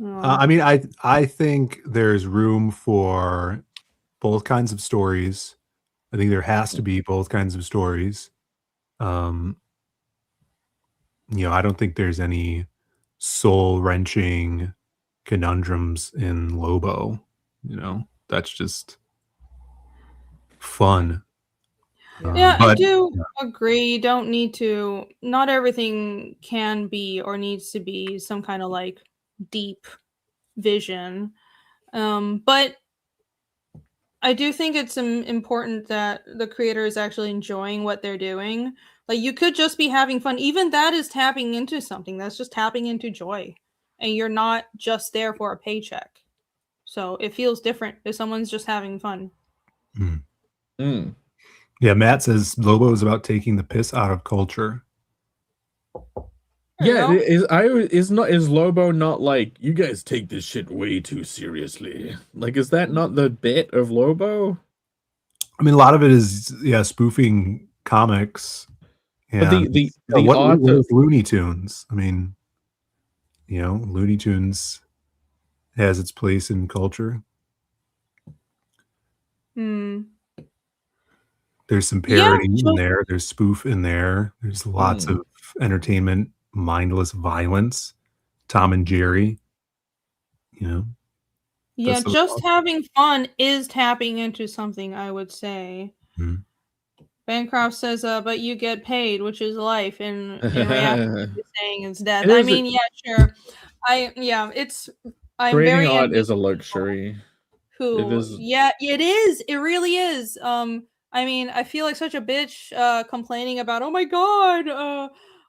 I mean, I think there's room for both kinds of stories. I think there has to be both kinds of stories. You know, I don't think there's any soul wrenching conundrums in Lobo. You know, that's just fun. Yeah, I But do agree. You don't need to, not everything can be or needs to be some kind of like deep vision. But I do think it's important that the creator is actually enjoying what they're doing. Like, you could just be having fun. Even that is tapping into something. That's just tapping into joy. And you're not just there for a paycheck. So it feels different if someone's just having fun. Yeah, Matt says Lobo is about taking the piss out of culture. Yeah, is Lobo not like, you guys take this shit way too seriously? Like, is that not the bit of Lobo? I mean, a lot of it is spoofing comics. But the what art is Looney Tunes? I mean, you know, Looney Tunes has its place in culture. There's some parody in there. There's spoof in there. There's lots of entertainment, mindless violence. Tom and Jerry, you know. Yeah, just having fun is tapping into something, I would say. Bancroft says, but you get paid, which is life. And in reality, he's saying it's death. I mean, yeah, sure. I'm creating very art is a luxury. Yeah, it is. It really is. I mean, I feel like such a bitch complaining about, oh my god,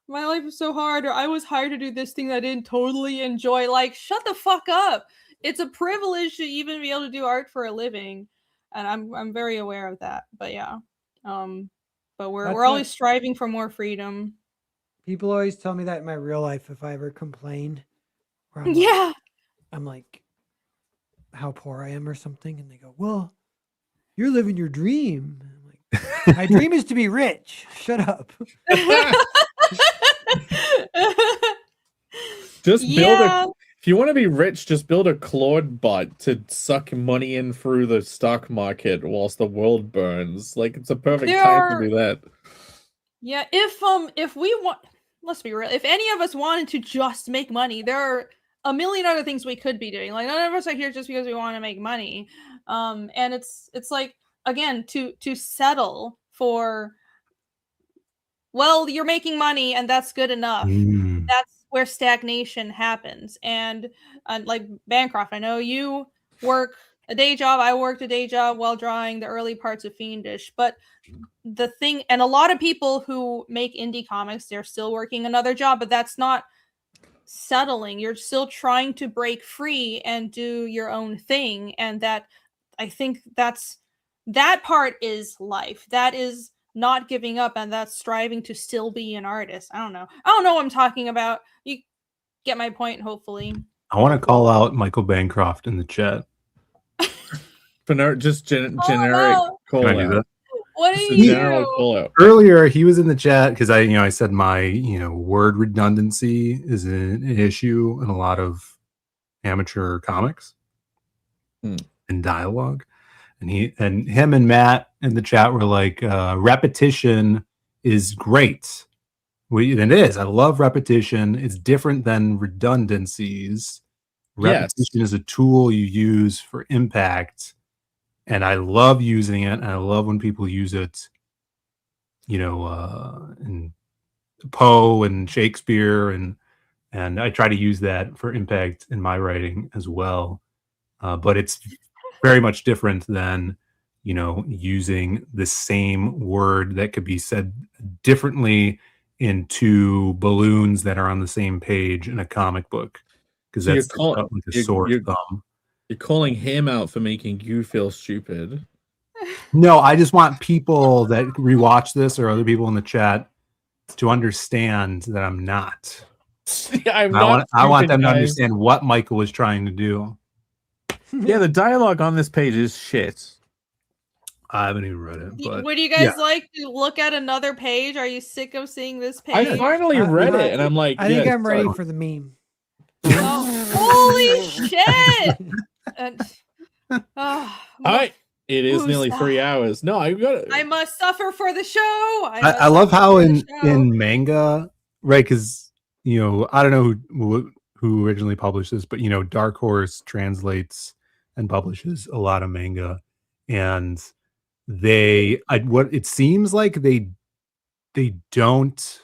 my life is so hard, or I was hired to do this thing that I didn't totally enjoy. Like, shut the fuck up. It's a privilege to even be able to do art for a living, and I'm very aware of that. But yeah, but we're always striving for more freedom. People always tell me that in my real life if I ever complain. I'm like how poor I am or something, and they go, "Well, you're living your dream." I'm like, my dream is to be rich. Shut up. Just If you want to be rich, just build a Claude bot to suck money in through the stock market whilst the world burns. Like, it's a perfect time to do that. Yeah, if we want, let's be real, if any of us wanted to just make money, there are a million other things we could be doing. Like, none of us are here just because we want to make money. And it's like, again, to settle for, well, you're making money and that's good enough. That's where stagnation happens. And like Bancroft, I know you work a day job. I worked a day job while drawing the early parts of Fiendish. But the thing, and a lot of people who make indie comics, they're still working another job, but that's not settling. You're still trying to break free and do your own thing. And that, I think that part is life. That is not giving up, and that's striving to still be an artist. I don't know what I'm talking about. You get my point, hopefully. I want to call out Michael Bancroft in the chat. Just generic call Can I do that? What do you general call out. Earlier, he was in the chat because I said my word redundancy is an issue in a lot of amateur comics and dialogue, and him and Matt in the chat were like, repetition is great. It is. I love repetition. It's different than redundancies. Repetition is a tool you use for impact. And I love using it. And I love when people use it, in Poe and Shakespeare. And I try to use that for impact in my writing as well. But it's very much different than, using the same word that could be said differently in two balloons that are on the same page in a comic book. Because that's like a sore thumb. You're calling him out for making you feel stupid. No, I just want people that rewatch this or other people in the chat to understand that I'm not. I want them to understand what Michael was trying to do. Yeah, the dialogue on this page is shit. I haven't even read it. But would you guys like to look at another page? Are you sick of seeing this page? I finally read it, and I'm like, I think I'm ready for the meme. Oh, holy shit! It is nearly 3 hours. No, I got it. I must suffer for the show. I love how in manga, right? Because I don't know who originally published this, but Dark Horse translates and publishes a lot of manga, and what it seems like they don't.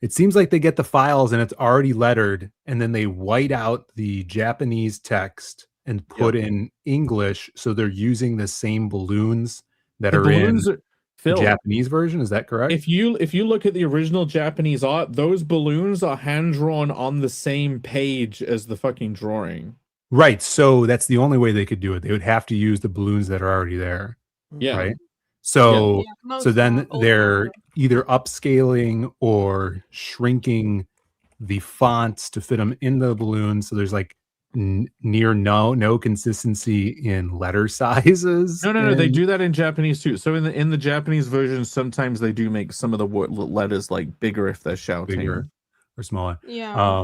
It seems like they get the files and it's already lettered, and then they white out the Japanese text and put in English, so they're using the same balloons that are in the Japanese version. Is that correct? If you look at the original Japanese art, those balloons are hand drawn on the same page as the fucking drawing. Right. So that's the only way they could do it. They would have to use the balloons that are already there. Yeah. Right. So then they're either upscaling or shrinking the fonts to fit them in the balloon. So there's like near no consistency in letter sizes. No, they do that in Japanese too. So in the Japanese version, sometimes they do make some of the letters like bigger if they're shouting, bigger or smaller. Yeah.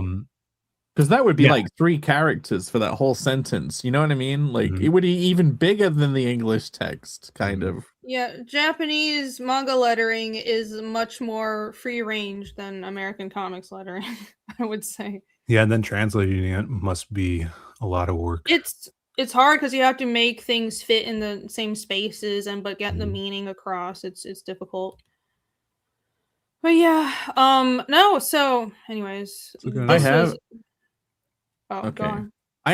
Because that would be like 3 characters for that whole sentence. You know what I mean? Like it would be even bigger than the English text, kind of. Yeah, Japanese manga lettering is much more free range than American comics lettering, I would say. Yeah, and then translating it must be a lot of work. It's hard because you have to make things fit in the same spaces but get the meaning across. It's difficult. But yeah, no. So, anyways, I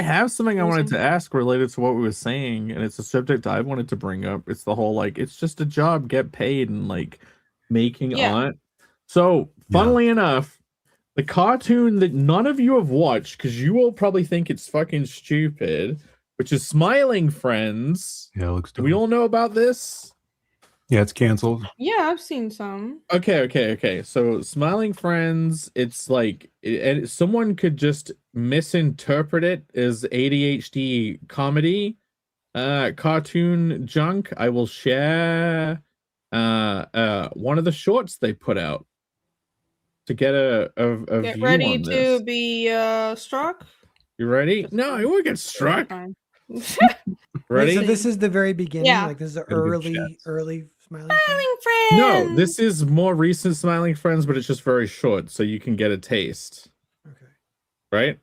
have something I wanted to ask related to what we were saying, and it's a subject I wanted to bring up. It's the whole it's just a job, get paid, and making art. So, funnily enough, the cartoon that none of you have watched because you will probably think it's fucking stupid, which is Smiling Friends. Yeah, it looks. Do we all know about this? Yeah, it's canceled. Yeah, I've seen some. Okay. So Smiling Friends, it's someone could just misinterpret it as ADHD comedy, cartoon junk. I will share one of the shorts they put out to get a Get view ready on to this. be struck. You ready? That's No, fine. I won't get That's struck. fine. Wait, Ready? so this is the very beginning? Yeah. Like this is the Gotta give early chats. Smiling Friends? Smiling No, friends. this is more recent Smiling Friends, but it's just very short, so you can get a taste. Okay. Right?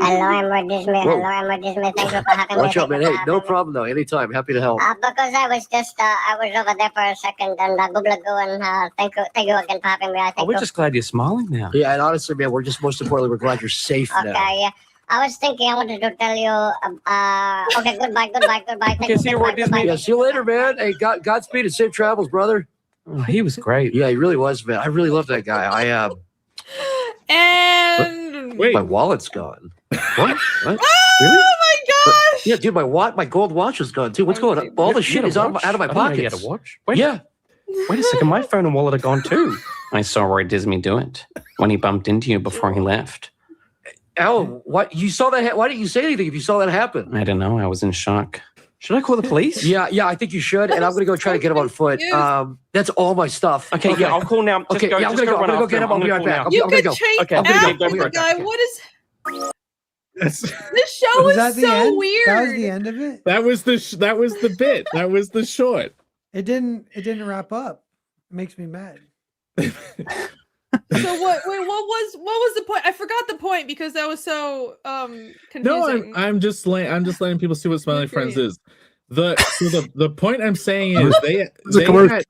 Hello, I'm Disney. Whoa. Hello, I'm Disney. Thank you for having me. Watch out, man. Thank you Hey, for no having me. problem though. Anytime. Happy to help. Because I was just I was over there for a second and and thank you again for having me. I Oh, think we're just glad you're smiling now. Yeah, and honestly, man, we're just most importantly, we're glad you're safe okay. now. Yeah. I was thinking I wanted to tell you. Okay, goodbye. Thank Okay, you, see you, goodbye, Walt Disney. Yeah, see you later, man. Hey, Godspeed and safe travels, brother. Oh, he was great. Yeah, he really was, man. I really love that guy. And Wait. My wallet's gone. What? What? oh Really? my gosh! Yeah, dude, my gold watch is gone too. What's going on? All the shit is out of my You had pockets. a watch? Wait, Yeah. wait a second. My phone and wallet are gone too. I saw Roy Disney do it when he bumped into you before he left. Alan, what you saw that? Why didn't you say anything if you saw that happen? I don't know. I was in shock. Should I call the police? Yeah, I think you should, and I'm gonna go try to get him on foot. confused. That's all my stuff. Okay, yeah, I'll call now. Okay, yeah, I'm gonna go get him. I'll be right back. You I'm gonna could go. chase Okay, I'm gonna after go. the guy. What is That's, this show? Was Is that the so end? weird. That was the end of it. that was the bit. That was the short. It didn't wrap up. It makes me mad. So what? Wait, what was the point? I forgot the point because that was so confusing. No, I'm just letting people see what Smiling Friends curious. is. The point I'm saying is they commercial.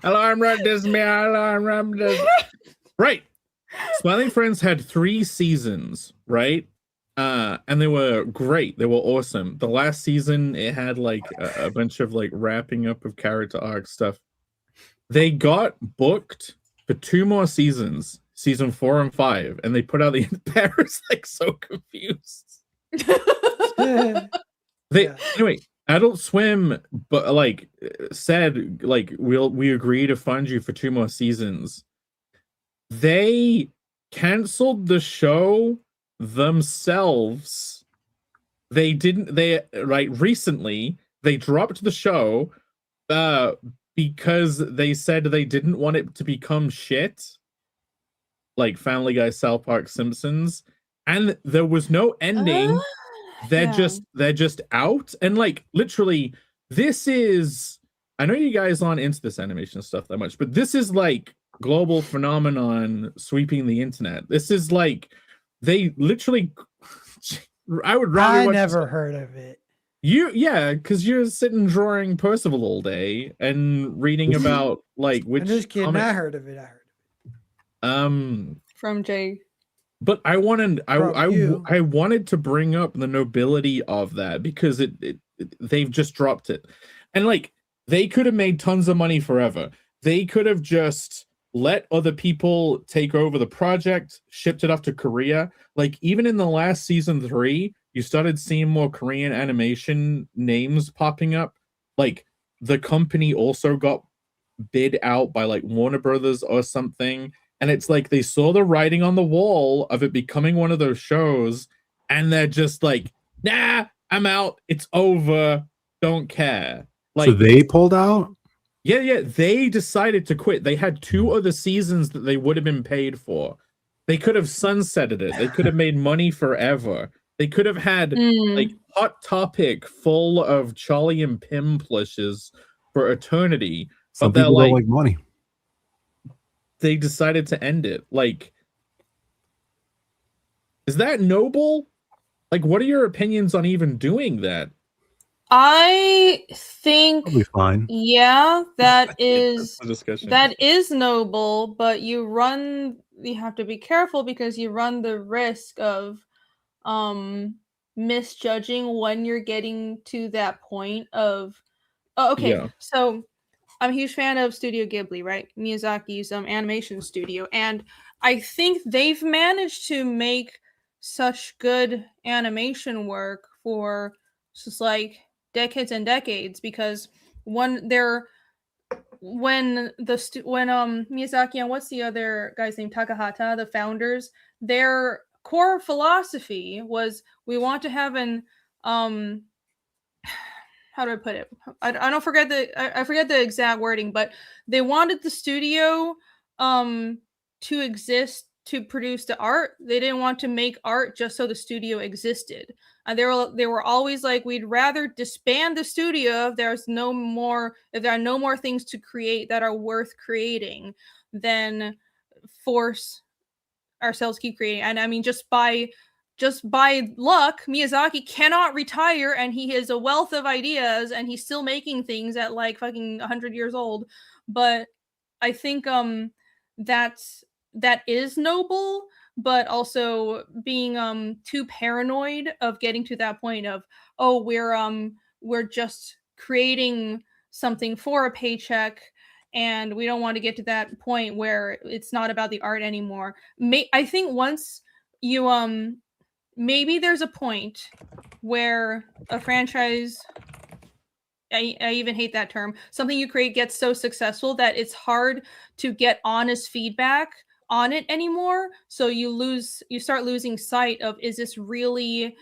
Hello, I'm Rod Disney. Hello, I'm Rod Disney. Right. Smiling Friends had 3 seasons, right? And they were great. They were awesome. The last season, it had like a bunch of like wrapping up of character arc stuff. They got booked for 2 more seasons, season 4 and 5, and they put out the Paris like so confused. Anyway, Adult Swim, but like said, like we agree to fund you for 2 more seasons. They canceled the show themselves. Recently they dropped the show because they said they didn't want it to become shit like Family Guy, South Park, Simpsons, and there was no ending. They're just out, and like literally this is, I know you guys aren't into this animation stuff that much, but this is like global phenomenon sweeping the internet. This is like they literally I would rather I never heard of it. Because you're sitting drawing Percival all day and reading about like which I'm just kidding. comic- I heard of it. From Jay. But I wanted you. I wanted to bring up the nobility of that because they've just dropped it. And like they could have made tons of money forever. They could have just let other people take over the project, shipped it off to Korea. Like even in the last season 3, you started seeing more Korean animation names popping up. Like the company also got bid out by like Warner Brothers or something. And it's like they saw the writing on the wall of it becoming one of those shows, and they're just like, nah, I'm out. It's over. Don't care. Like, so they pulled out? Yeah. They decided to quit. They had 2 other seasons that they would have been paid for. They could have sunsetted it. They could have made money forever. They could have had like Hot Topic full of Charlie and Pim plushes for eternity. Some but they're people like, don't like money. They decided to end it. Like, is that noble? Like, what are your opinions on even doing that? I think Probably fine. yeah, that is That's the discussion. that is noble, but you have to be careful because you run the risk of misjudging when you're getting to that point of so I'm a huge fan of Studio Ghibli, right? Miyazaki's animation studio, and I think they've managed to make such good animation work for just like decades and decades because when Miyazaki and what's the other guy's name, Takahata, the founders, their core philosophy was we want to have an how do I put it? I don't forget I forget the exact wording, but they wanted the studio to exist to produce the art. They didn't want to make art just so the studio existed. And they were always like, we'd rather disband the studio if there are no more things to create that are worth creating than force ourselves keep creating. And I mean, just by luck, Miyazaki cannot retire, and he has a wealth of ideas, and he's still making things at like fucking 100 years old. But I think that is noble, but also being too paranoid of getting to that point of, oh, we're just creating something for a paycheck, and we don't want to get to that point where it's not about the art anymore. I think once you maybe there's a point where a franchise, I even hate that term, something you create gets so successful that it's hard to get honest feedback on it anymore. So you start losing sight of, is this really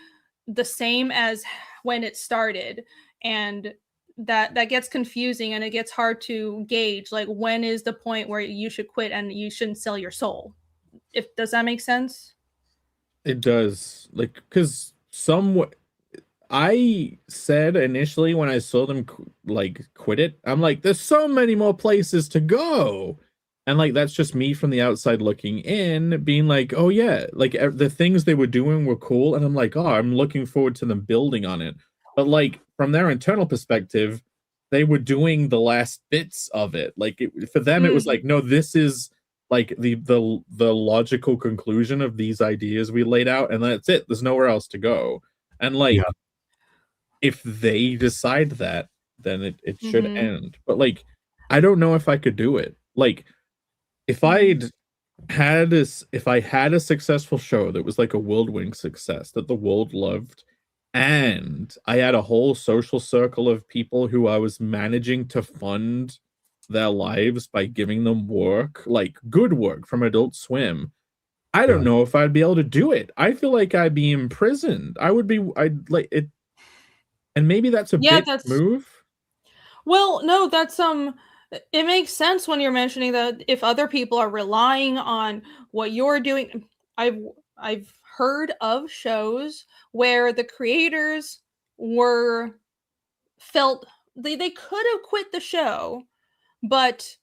the same as when it started? And that gets confusing, and it gets hard to gauge, like, when is the point where you should quit and you shouldn't sell your soul. Does that make sense? It does, like, because I said initially when I saw them like quit it, I'm like, there's so many more places to go. And like, that's just me from the outside looking in, being like, oh yeah, like the things they were doing were cool. And I'm like, oh, I'm looking forward to them building on it. But like, from their internal perspective, they were doing the last bits of it. Like for them, it was like, no, this is like the logical conclusion of these ideas we laid out, and that's it. There's nowhere else to go. And like, if they decide that, then it should end. But like, I don't know if I could do it. Like, if I had a successful show that was like a whirlwind success that the world loved, and I had a whole social circle of people who I was managing to fund their lives by giving them work, like good work from Adult Swim, I don't know if I'd be able to do it. I feel like I'd be imprisoned. I'd like it. And maybe that's a big move. Well, no, that's it makes sense when you're mentioning that if other people are relying on what you're doing. I've heard of shows where the creators felt they could have quit the show, but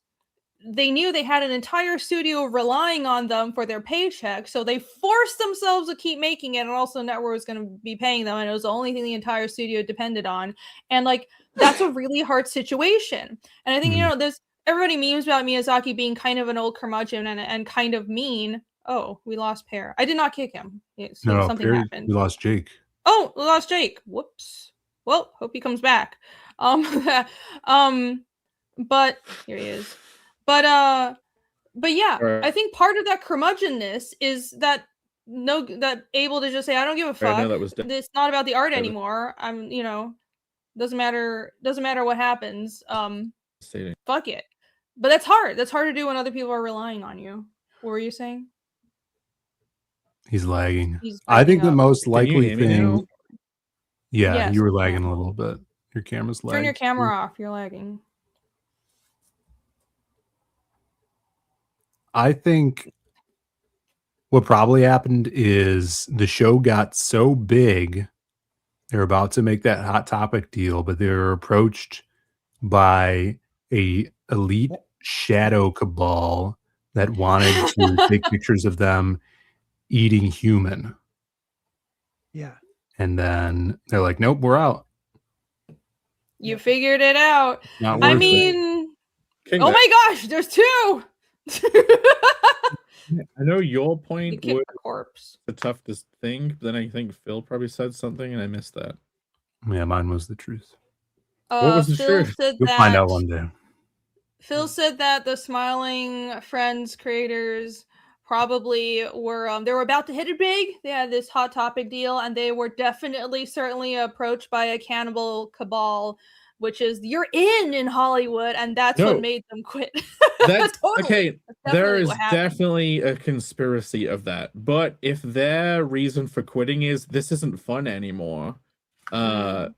they knew they had an entire studio relying on them for their paycheck, so they forced themselves to keep making it, and also the network was going to be paying them, and it was the only thing the entire studio depended on. And like, that's a really hard situation. And I think, there's everybody memes about Miyazaki being kind of an old curmudgeon and kind of mean. Oh, we lost Pear. I did not kick him. No, something Pear, happened. We lost Jake. Oh, we lost Jake. Whoops. Well, hope he comes back. But here he is. But yeah, I think part of that curmudgeonness is that able to just say, I don't give a fuck. It's not about the art anymore. I'm, doesn't matter what happens. Fuck it. But that's hard. That's hard to do when other people are relying on you. What were you saying? He's lagging. I think the most likely thing. Yeah, yes, you were lagging a little bit. Your camera's lagging. Turn your camera off. You're lagging. I think what probably happened is the show got so big, they're about to make that Hot Topic deal, but they were approached by a elite shadow cabal that wanted to take pictures of them eating human. Yeah. And then they're like, nope, we're out. You figured it out. I mean, oh my gosh, there's two. I know your point was the corpse. The toughest thing. Then I think Phil probably said something, and I missed that. Yeah, mine was the truth. What was the truth? You'll find out one day. Phil said that the Smiling Friends creators probably were they were about to hit it big. They had this Hot Topic deal, and they were certainly approached by a cannibal cabal, which is you're in Hollywood, and that's what made them quit. That's totally. Okay. There is definitely a conspiracy of that, but if their reason for quitting is this isn't fun anymore,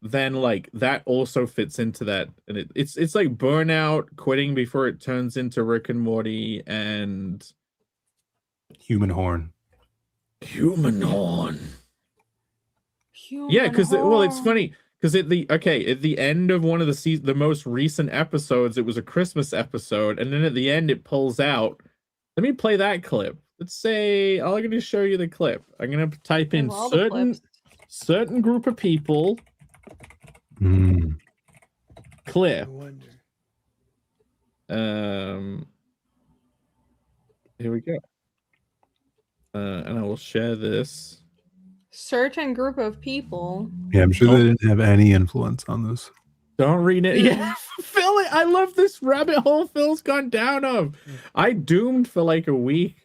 then like that also fits into that, and it's like burnout, quitting before it turns into Rick and Morty, and Human Horn. Human Horn. Human Yeah, because well, it's horn. funny because at the end of one of the most recent episodes, it was a Christmas episode, and then at the end it pulls out. Let me play that clip. Let's say I'm going to show you the clip. I'm going to type in All the clips. certain group of people clip. I wonder. Here we go. And I will share this. Certain group of people. Yeah, I'm sure they didn't have any influence on this. Don't read it. Yeah, Phil, I love this rabbit hole Phil's gone down of. I doomed for like a week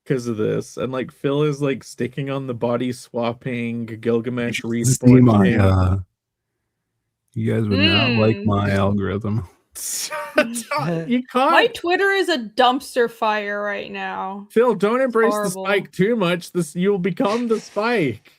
because of this, and like Phil is like sticking on the body swapping Gilgamesh respawn. You guys would not like my algorithm. You can't. My Twitter is a dumpster fire right now. Phil, don't embrace the horrible. spike too much. You'll become the spike.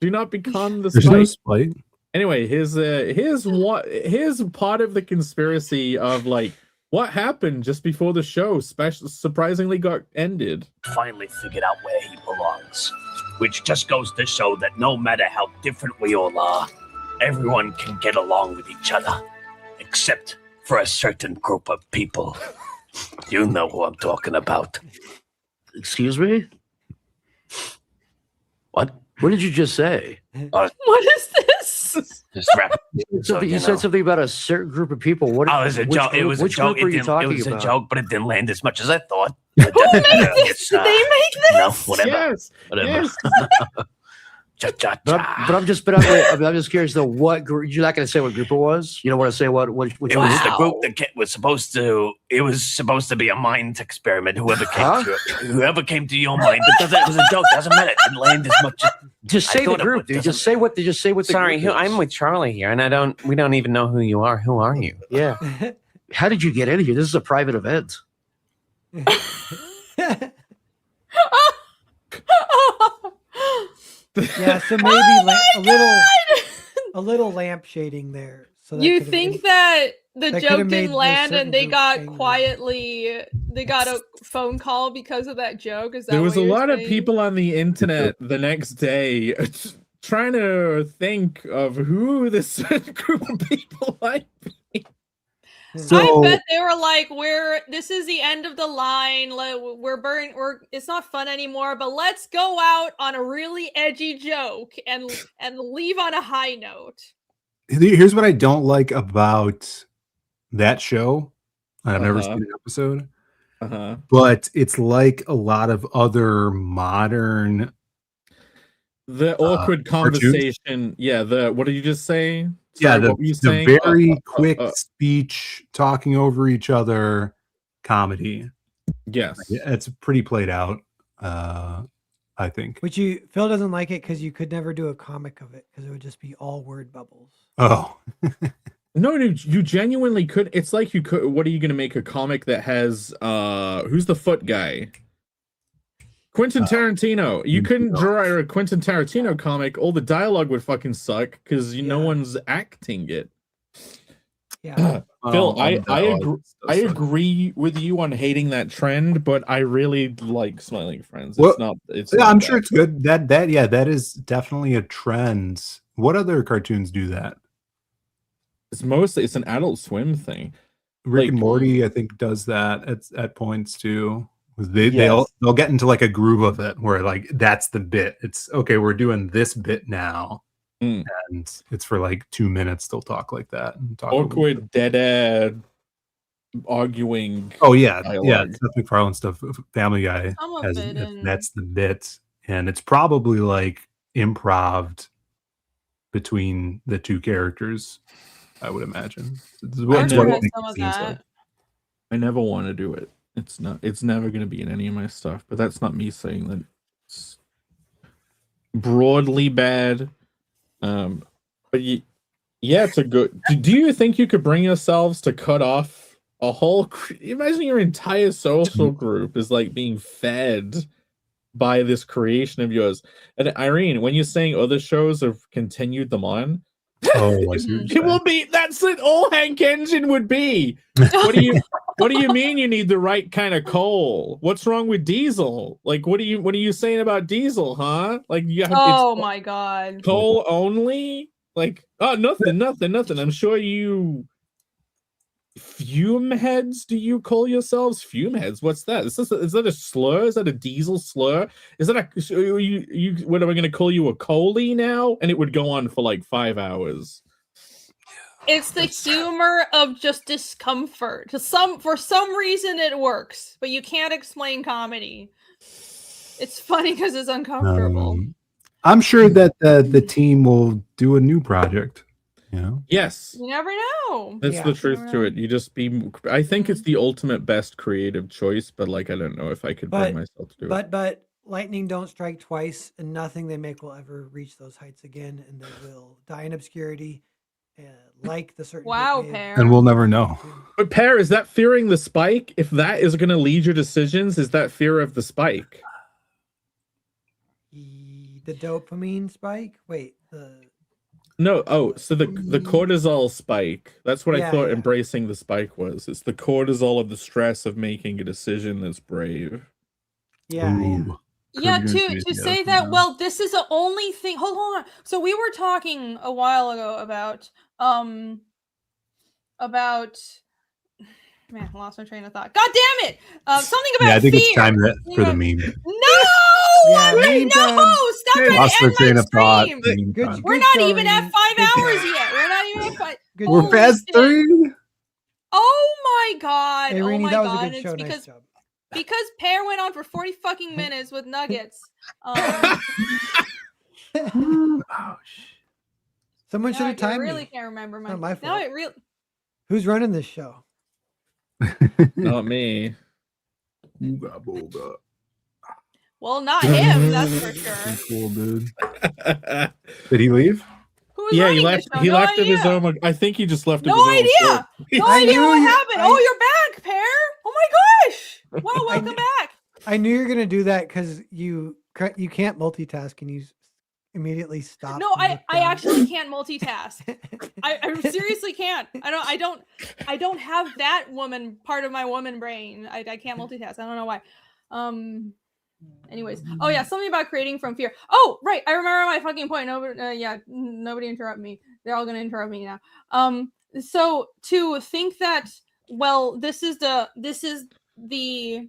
Do not become the There's spike. no spike. Anyway, here's part of the conspiracy of like what happened just before the show surprisingly got ended. Finally figured out where he belongs, which just goes to show that no matter how different we all are, everyone can get along with each other, except for a certain group of people. You know who I'm talking about. Excuse me? What? What did you just say? What is this? Just wrap. You said something about a certain group of people. What? Oh, it was a joke. It was a which joke. group are you It talking was a about? joke, but it didn't land as much as I thought. Who made this? Did they make this? No, whatever. Yes. Whatever. Yes. But I'm just curious though. What group? You're not going to say what group it was. You don't want to say which It was one? the group that was supposed to. It was supposed to be a mind experiment. Whoever came to your mind, it was a joke. Doesn't matter. It didn't land as much. Just say the group, dude. Just say what. Just say what. The Sorry, group is. I'm with Charlie here, and we don't even know who you are. Who are you? Yeah. How did you get in here? This is a private event. Yeah, so maybe a little lamp shading there. So that You could've think been- that the that joke could've made didn't the land certain and they group got angry. quietly, they got a phone call because of that joke? Is that There was what a you're lot of saying? people on the internet the next day trying to think of who this group of people might be. I bet they were like, this is the end of the line. It's not fun anymore, but let's go out on a really edgy joke and leave on a high note. Here's what I don't like about that show. I've never seen an episode. But it's like a lot of other modern awkward conversation. cartoons. Yeah, what did you just say? Yeah, Sorry, what were you the saying? very quick speech, talking over each other comedy. Yes. It's pretty played out, I think. Which Phil doesn't like it because you could never do a comic of it because it would just be all word bubbles. Oh. No, dude, you genuinely could. It's like you could. What are you going to make a comic that has who's the foot guy? Quentin Tarantino. You couldn't draw a Quentin Tarantino comic. All the dialogue would fucking suck because no one's acting it. Yeah. Phil, I agree with you on hating that trend, but I really like Smiling Friends. Well, It's not. It's yeah, not I'm bad. sure it's good. That is definitely a trend. What other cartoons do that? It's an Adult Swim thing. Rick Like- and Morty, I think, does that at points too. They'll get into like a groove of it where like that's the bit. It's okay, we're doing this bit now. And it's for like 2 minutes they'll talk like that and talk Awkward dead air arguing. Oh yeah, dialogue. yeah. Seth MacFarlane stuff. Family Guy Some of has it that's the bit, and it's probably like improv between the two characters. I would imagine. It's what Archer it has makes some it of seems that. like. I never want to do it. It's never going to be in any of my stuff, but that's not me saying that it's broadly bad. But yeah, it's a good. Do you think you could bring yourselves to cut off a whole? Imagine your entire social group is like being fed by this creation of yours. And Irene, when you're saying other shows have continued them on, Oh, I see what it you're will be that's it. All Hank Engine would be. What do you mean you need the right kind of coal? What's wrong with diesel? Like what are you saying about diesel, huh? Like you have Oh it's my god. coal only? Like nothing. I'm sure you fume heads. Do you call yourselves fume heads? What's that? Is that a slur? Is that a diesel slur? Is that what am I gonna call you, a coalie now? And it would go on for like 5 hours. It's the humor of just discomfort. For some reason it works, but you can't explain comedy. It's funny because it's uncomfortable. I'm sure that the team will do a new project. You know? Yes. You never know. That's the truth to it. You just be. I think it's the ultimate best creative choice, but like I don't know if I could bring myself to do it. But lightning don't strike twice, and nothing they make will ever reach those heights again, and they will die in obscurity, like the certain. Wow, Pear. And we'll never know. But Pear, is that fearing the spike? If that is going to lead your decisions, is that fear of the spike? The dopamine spike. Wait, No. Oh, so the cortisol spike. That's what I thought Yeah. embracing the spike was. It's the cortisol of the stress of making a decision that's brave. Yeah. Yeah, to say that, well, this is the only thing. Hold on. So we were talking a while ago about man, I lost my train of thought. God damn it! Something about Yeah, I think fear. it's time for the meme. No! Yeah, meme no! time. Stop trying Lost to my end train my of thought. stream. Good We're not even show, at 5 hours yet. We're not even at 5. We're past 3. Oh my god! Hey, Oh Rainey, my that was a god! good It's show. because Nice job. because Pear went on for 40 fucking minutes with nuggets. Someone should have I timed really me. can't remember Not my. my Now fault. it really. Who's running this show? Not me. Well, not him. That's for sure. Cool, dude. Did he leave? Who's Yeah, running he left. this show? He No left of his idea. own. I think he just left of No his own. idea. accord. No I idea knew what you- happened. I- Oh, you're back, Pear. Oh my gosh. Wow, welcome back. I knew you were gonna do that because you can't multitask and you immediately stop. No, I actually can't multitask. I seriously can't. I don't have that woman part of my woman brain. I can't multitask. I don't know why. Anyways. Oh yeah, something about creating from fear. Oh, right. I remember my fucking point. Nobody interrupt me. They're all gonna interrupt me now. So to think that, well, this is the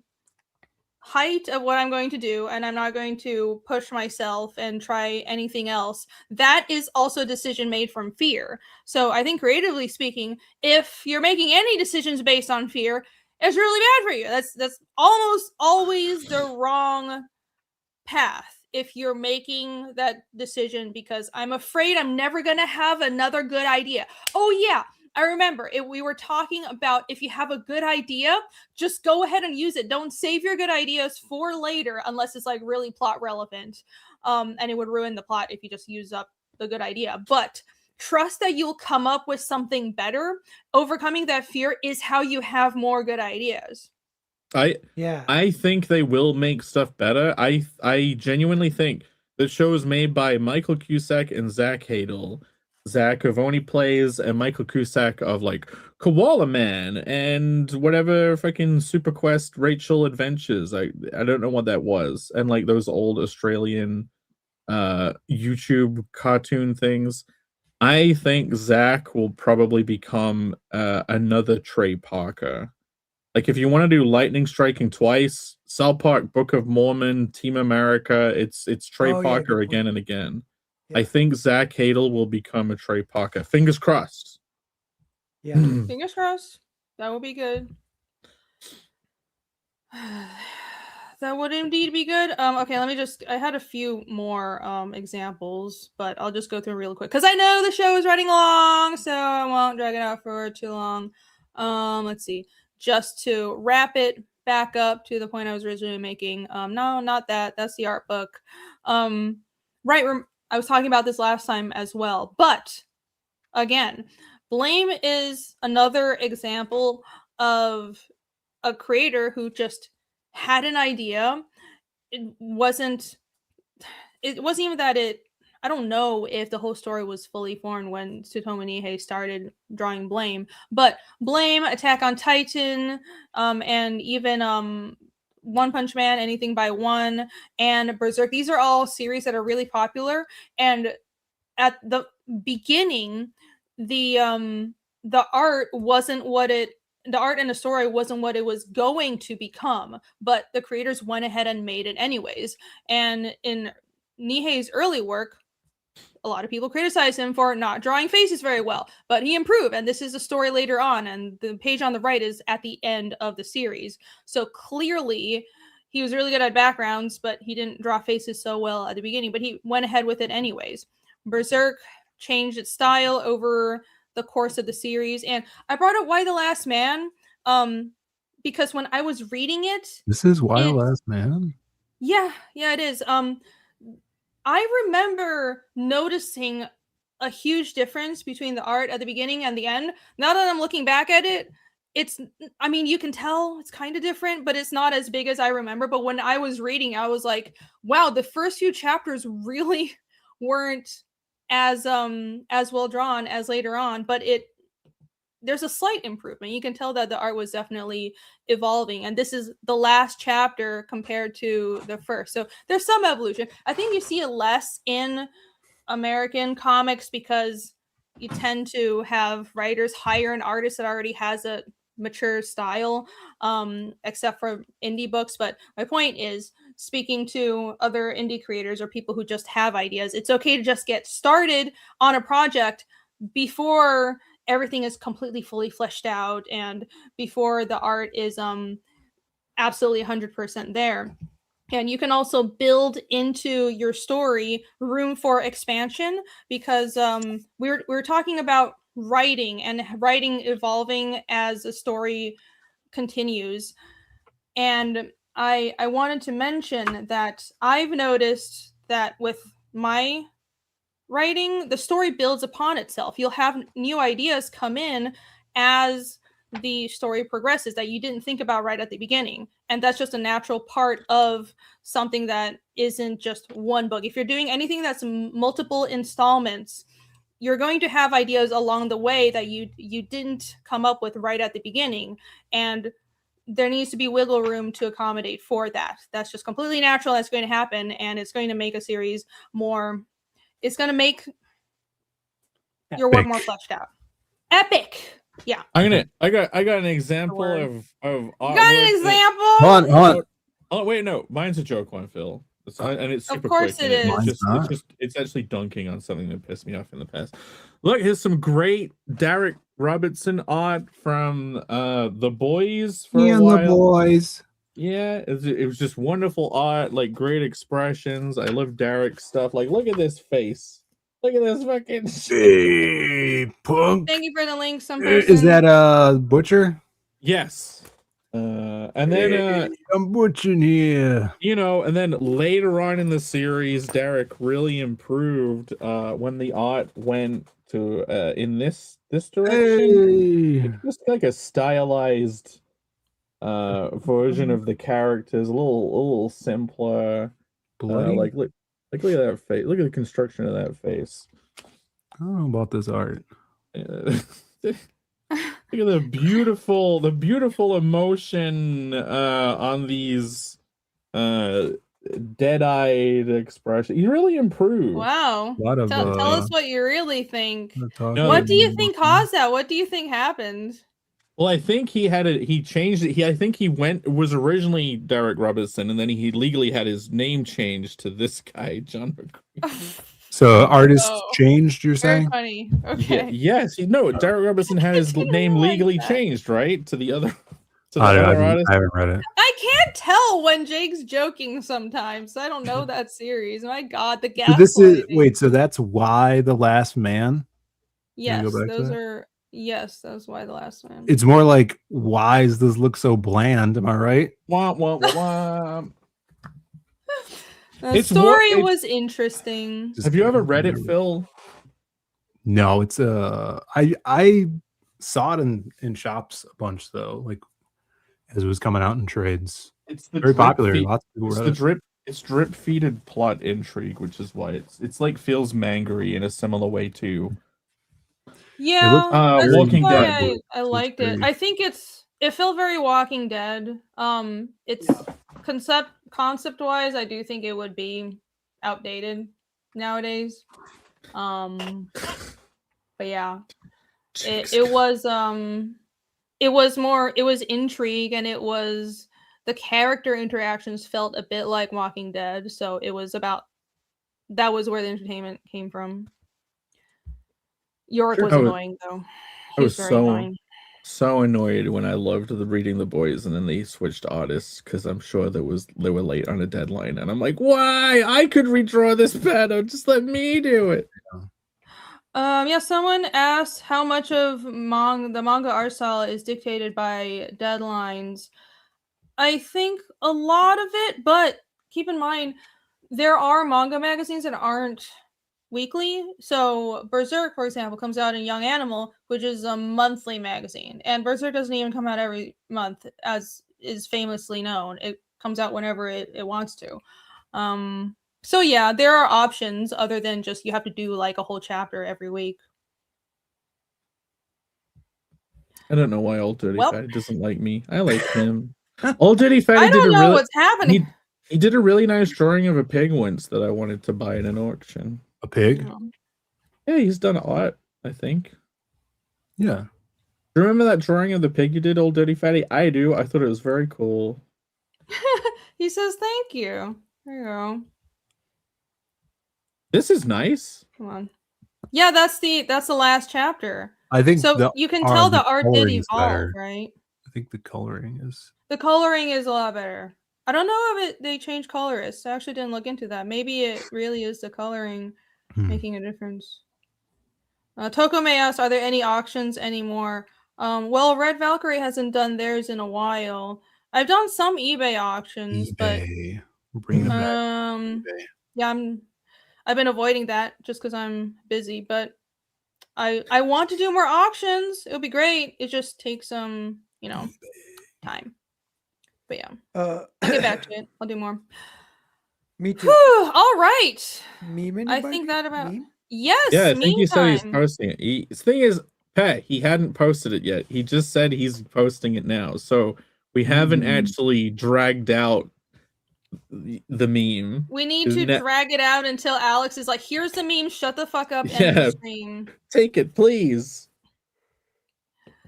height of what I'm going to do, and I'm not going to push myself and try anything else. That is also a decision made from fear. So I think creatively speaking, if you're making any decisions based on fear, it's really bad for you. That's almost always the wrong path. If you're making that decision because I'm afraid I'm never going to have another good idea. Oh yeah, I remember we were talking about if you have a good idea, just go ahead and use it. Don't save your good ideas for later unless it's like really plot relevant. And it would ruin the plot if you just use up the good idea. But trust that you'll come up with something better. Overcoming that fear is how you have more good ideas. I think they will make stuff better. I genuinely think the show is made by Michael Cusack and Zach Hadel. Zach of Only Plays and Michael Cusack of like Koala Man and whatever fucking Super Quest Rachel Adventures. I don't know what that was. And like those old Australian YouTube cartoon things. I think Zach will probably become another Trey Parker. Like if you want to do lightning striking twice, South Park, Book of Mormon, Team America, it's Trey Parker again and again. Yeah. I think Zach Hadel will become a Trey Parker. Fingers crossed. Yeah. Fingers crossed. That would be good. That would indeed be good. Okay, let me just. I had a few more examples, but I'll just go through real quick because I know the show is running long, so I won't drag it out for too long. Let's see. Just to wrap it back up to the point I was originally making. No, not that. That's the art book. Right. I was talking about this last time as well. But again, Blame is another example of a creator who just had an idea it wasn't even that I don't know if the whole story was fully formed when Tsutomu Nihei started drawing Blame, but Blame, Attack on Titan, and even One Punch Man, Anything by One, and Berserk. These are all series that are really popular. And at the beginning, the art wasn't the art and the story wasn't what it was going to become, but the creators went ahead and made it anyways. And in Nihei's early work, a lot of people criticize him for not drawing faces very well, but he improved. And this is a story later on, and the page on the right is at the end of the series. So clearly, he was really good at backgrounds, but he didn't draw faces so well at the beginning. But he went ahead with it anyways. Berserk changed its style over the course of the series, and I brought up Y the Last Man, because when I was reading it, This is Y the Last Man. Yeah, it is. I remember noticing a huge difference between the art at the beginning and the end. Now that I'm looking back at it, I mean, you can tell it's kind of different, but it's not as big as I remember. But when I was reading, I was like, wow, the first few chapters really weren't as well drawn as later on, but there's a slight improvement. You can tell that the art was definitely evolving, and this is the last chapter compared to the first. So there's some evolution. I think you see it less in American comics because you tend to have writers hire an artist that already has a mature style, except for indie books. But my point is, speaking to other indie creators or people who just have ideas, it's okay to just get started on a project before everything is completely fully fleshed out and before the art is absolutely 100% there. And you can also build into your story room for expansion, because we're talking about writing and writing evolving as a story continues. And I wanted to mention that I've noticed that with my writing, the story builds upon itself. You'll have new ideas come in as the story progresses that you didn't think about right at the beginning. And that's just a natural part of something that isn't just one book. If you're doing anything that's multiple installments, you're going to have ideas along the way that you didn't come up with right at the beginning. And there needs to be wiggle room to accommodate for that. That's just completely natural. That's going to happen. And it's going to make a series more... It's going to make your work more fleshed out. Epic. Yeah. I got an example of you got an example? Hold on. Oh wait, no, mine's a joke one, Phil. And it's super of course quick. It is. It's actually dunking on something that pissed me off in the past. Look, here's some great Derek Robertson art from The Boys for a while. The Boys. Yeah, it was just wonderful art, like great expressions. I love Derek's stuff. Like, look at this face. Look at this fucking hey, punk. Thank you for the link. Some person... Is that Butcher? Yes. And then I'm butchering here. You know, and then later on in the series, Derek really improved when the art went to in this direction. It's just like a stylized version of the characters, a little simpler. Like look at that face. Look at the construction of that face. I don't know about this art. Look at the beautiful emotion on these dead-eyed expression. He really improved. Wow. Tell us what you really think. No, what do you think caused that? What do you think happened? Well, I think he changed it. I think it was originally Derek Robertson, and then he legally had his name changed to this guy, John McCree. So artists changed, you're saying? Very funny. Okay. Yes. Derek Robertson had his name legally changed, right? To the other I haven't read it. I can't tell when Jake's joking sometimes. I don't know that series. My God, the gaslighting. So this is so that's why The Last Man? Yes, yes, that's why The Last Man. It's more like, why does this look so bland? Am I right? Wah, wah, wah. The story was interesting. Have you ever read it, Phil? No, it's I saw it in shops a bunch though, like as it was coming out in trades. It's the very popular. Lots of people read it. It's drip-feeded plot intrigue, which is why it's like feels mangery in a similar way to Yeah, that's Walking why Dead. I liked it. I think it felt very Walking Dead. It's concept-wise, I do think it would be outdated nowadays. But yeah, it was intrigue, and the character interactions felt a bit like Walking Dead, so that was where the entertainment came from. Yorick was annoying though. I was so annoyed when I loved reading The Boys and then they switched artists because I'm sure they were late on a deadline and I'm like, why? I could redraw this better. Just let me do it. Yeah, someone asked how much of the manga art style is dictated by deadlines. I think a lot of it, but keep in mind there are manga magazines that aren't weekly. So Berserk, for example, comes out in Young Animal, which is a monthly magazine, and Berserk doesn't even come out every month, as is famously known. It comes out whenever it wants to. So yeah, there are options other than just you have to do like a whole chapter every week. I don't know why Old Dirty Fatty doesn't like me. I like him. Old Dirty Fatty I don't know what's happening. He did a really nice drawing of a pig once that I wanted to buy in an auction. A pig? Yeah, he's done art, I think. Yeah. Do you remember that drawing of the pig you did, Old Dirty Fatty? I do. I thought it was very cool. He says thank you. There you go. This is nice. Come on. Yeah, that's the last chapter. I think so. You can tell the art did evolve, right? I think the coloring is. The coloring is a lot better. I don't know if they changed colorists. I actually didn't look into that. Maybe it really is the coloring making a difference. Tokome asks, are there any auctions anymore? Well, Red Valkyrie hasn't done theirs in a while. I've done some eBay auctions, but we're bringing them back. eBay. Yeah, I've been avoiding that just because I'm busy. But I want to do more auctions. It would be great. It just takes some time. But yeah, I'll get back to it. I'll do more. Me too. All right. Meme I think that about yes. Yeah, I think he said he's time. posting it. The thing is, Pat, he hadn't posted it yet. He just said he's posting it now. So we haven't actually dragged out the meme. We need to drag it out until Alex is like, "Here's the meme. Shut the fuck up." End the stream. Take it, please.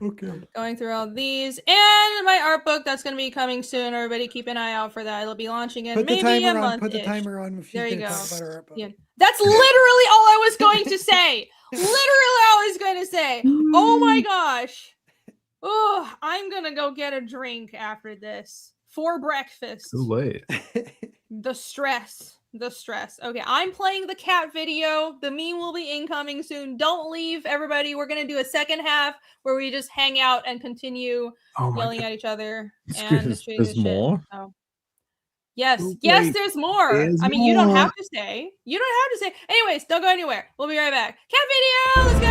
Okay. Going through all these and my art book that's going to be coming soon. Everybody keep an eye out for that. It'll be launching in maybe a month. Put the timer on. If there you go. Talk about our art book. Yeah. That's literally all I was going to say. Literally all I was going to say. Oh my gosh. Oh, I'm going to go get a drink after this for breakfast. Too late. The stress. Okay, I'm playing the cat video. The meme will be incoming soon. Don't leave, everybody. We're going to do a second half where we just hang out and continue yelling at each other. And there's more? So. Yes, there's more. I mean, you don't have to say. Anyways, don't go anywhere. We'll be right back. Cat video, let's go.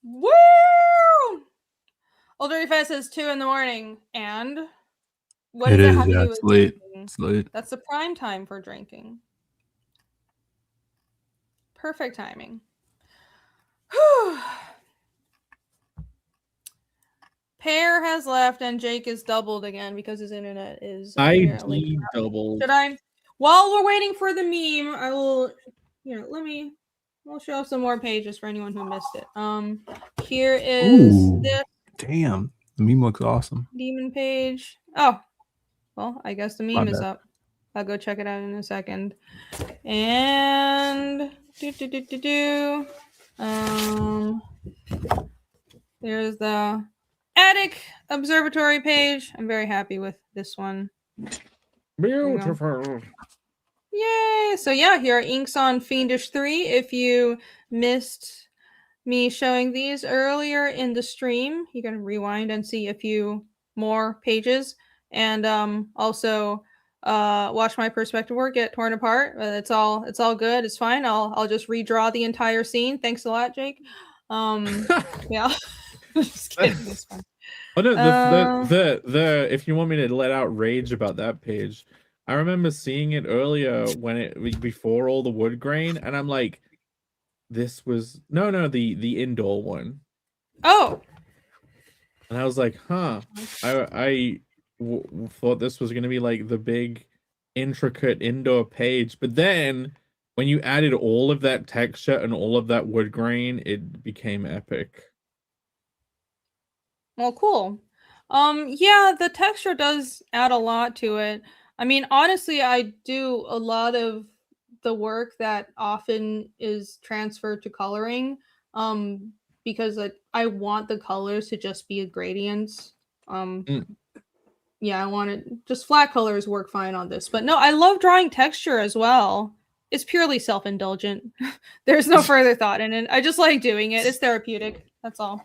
Woo! Old Dirty Fast says 2 a.m, and what does that have to do with late. drinking? It's late. That's the prime time for drinking. Perfect timing. Whew. Pear has left and Jake is doubled again because his internet is ID doubled. Should I? While we're waiting for the meme, I will. We'll show some more pages for anyone who missed it. Here is the damn. The meme looks awesome. Demon page. Oh, well, I guess the meme is up. I'll go check it out in a second. And there's the attic observatory page. I'm very happy with this one. Beautiful. Yay! So yeah, here are inks on Fiendish 3. If you missed me showing these earlier in the stream, you can rewind and see a few more pages. And also watch my perspective work get torn apart. It's all good. It's fine. I'll just redraw the entire scene. Thanks a lot, Jake. Yeah. Just kidding. It's fine. Oh no, the if you want me to let out rage about that page, I remember seeing it earlier when it before all the wood grain, and I'm like, this was the indoor one. Oh. And I was like, huh. I thought this was gonna be like the big intricate indoor page, but then when you added all of that texture and all of that wood grain, it became epic. Well, cool. Yeah, the texture does add a lot to it. I mean, honestly, I do a lot of the work that often is transferred to coloring, because I want the colors to just be a gradient. Yeah, I want it just flat colors work fine on this. But no, I love drawing texture as well. It's purely self-indulgent. There's no further thought in it. I just like doing it. It's therapeutic. That's all.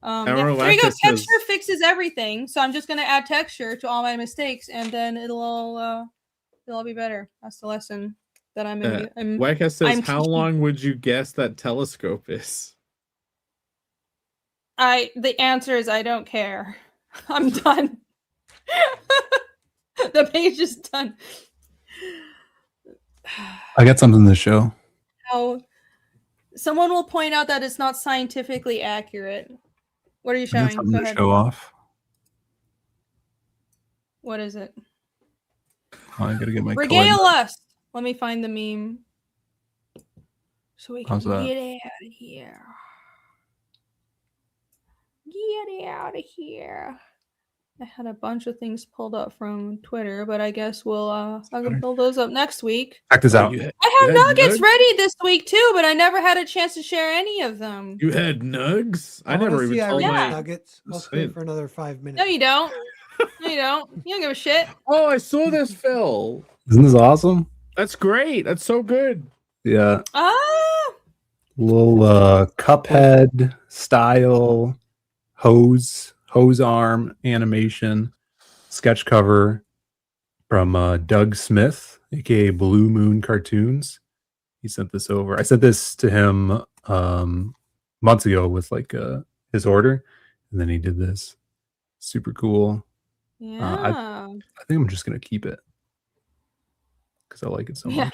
Yeah, there you go. Texture fixes everything. So I'm just gonna add texture to all my mistakes, and then it'll all be better. That's the lesson that I'm. Weka says, "How long would you guess that telescope is?" The answer is I don't care. I'm done. The page is done. I got something to show. Oh, someone will point out that it's not scientifically accurate. What are you showing? Something to show off. What is it? Oh, I gotta get my Regale us. Let me find the meme so we can How's that? get out of here. Get out of here. I had a bunch of things pulled up from Twitter, but I guess I'm gonna pull those up next week. Check this out. I have nuggets ready this week too, but I never had a chance to share any of them. You had nugs? I wanna never even see told my nuggets. I'll stay for another 5 minutes. No, you don't. No, you don't. You don't give a shit. Oh, I saw this, Phil. Isn't this awesome? That's great. That's so good. Yeah. Ah. Little Cuphead style hose arm animation sketch cover from Doug Smith, aka Blue Moon Cartoons. He sent this over. I sent this to him months ago with like his order, and then he did this. Super cool. Yeah. I think I'm just gonna keep it because I like it so much.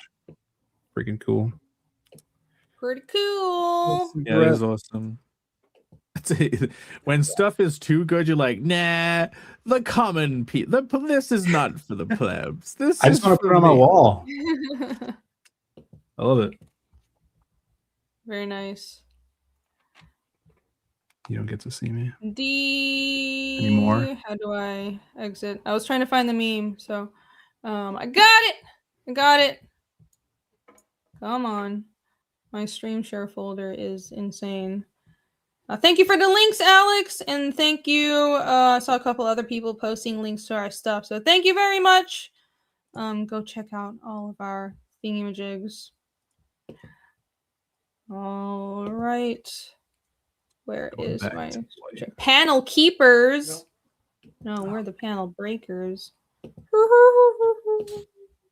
Freaking cool. Pretty cool. Yeah, that is awesome. When stuff is too good, you're like, nah, the common people. This is not for the plebs. This I just want to put it on my wall. I love it. Very nice. You don't get to see me anymore. How do I exit? I was trying to find the meme, so I got it. I got it. Come on. My stream share folder is insane. Thank you for the links, Alex, and thank you. I saw a couple other people posting links to our stuff, so thank you very much. Go check out all of our thingamajigs. All right. Where is my panel keepers? No, we're the panel breakers.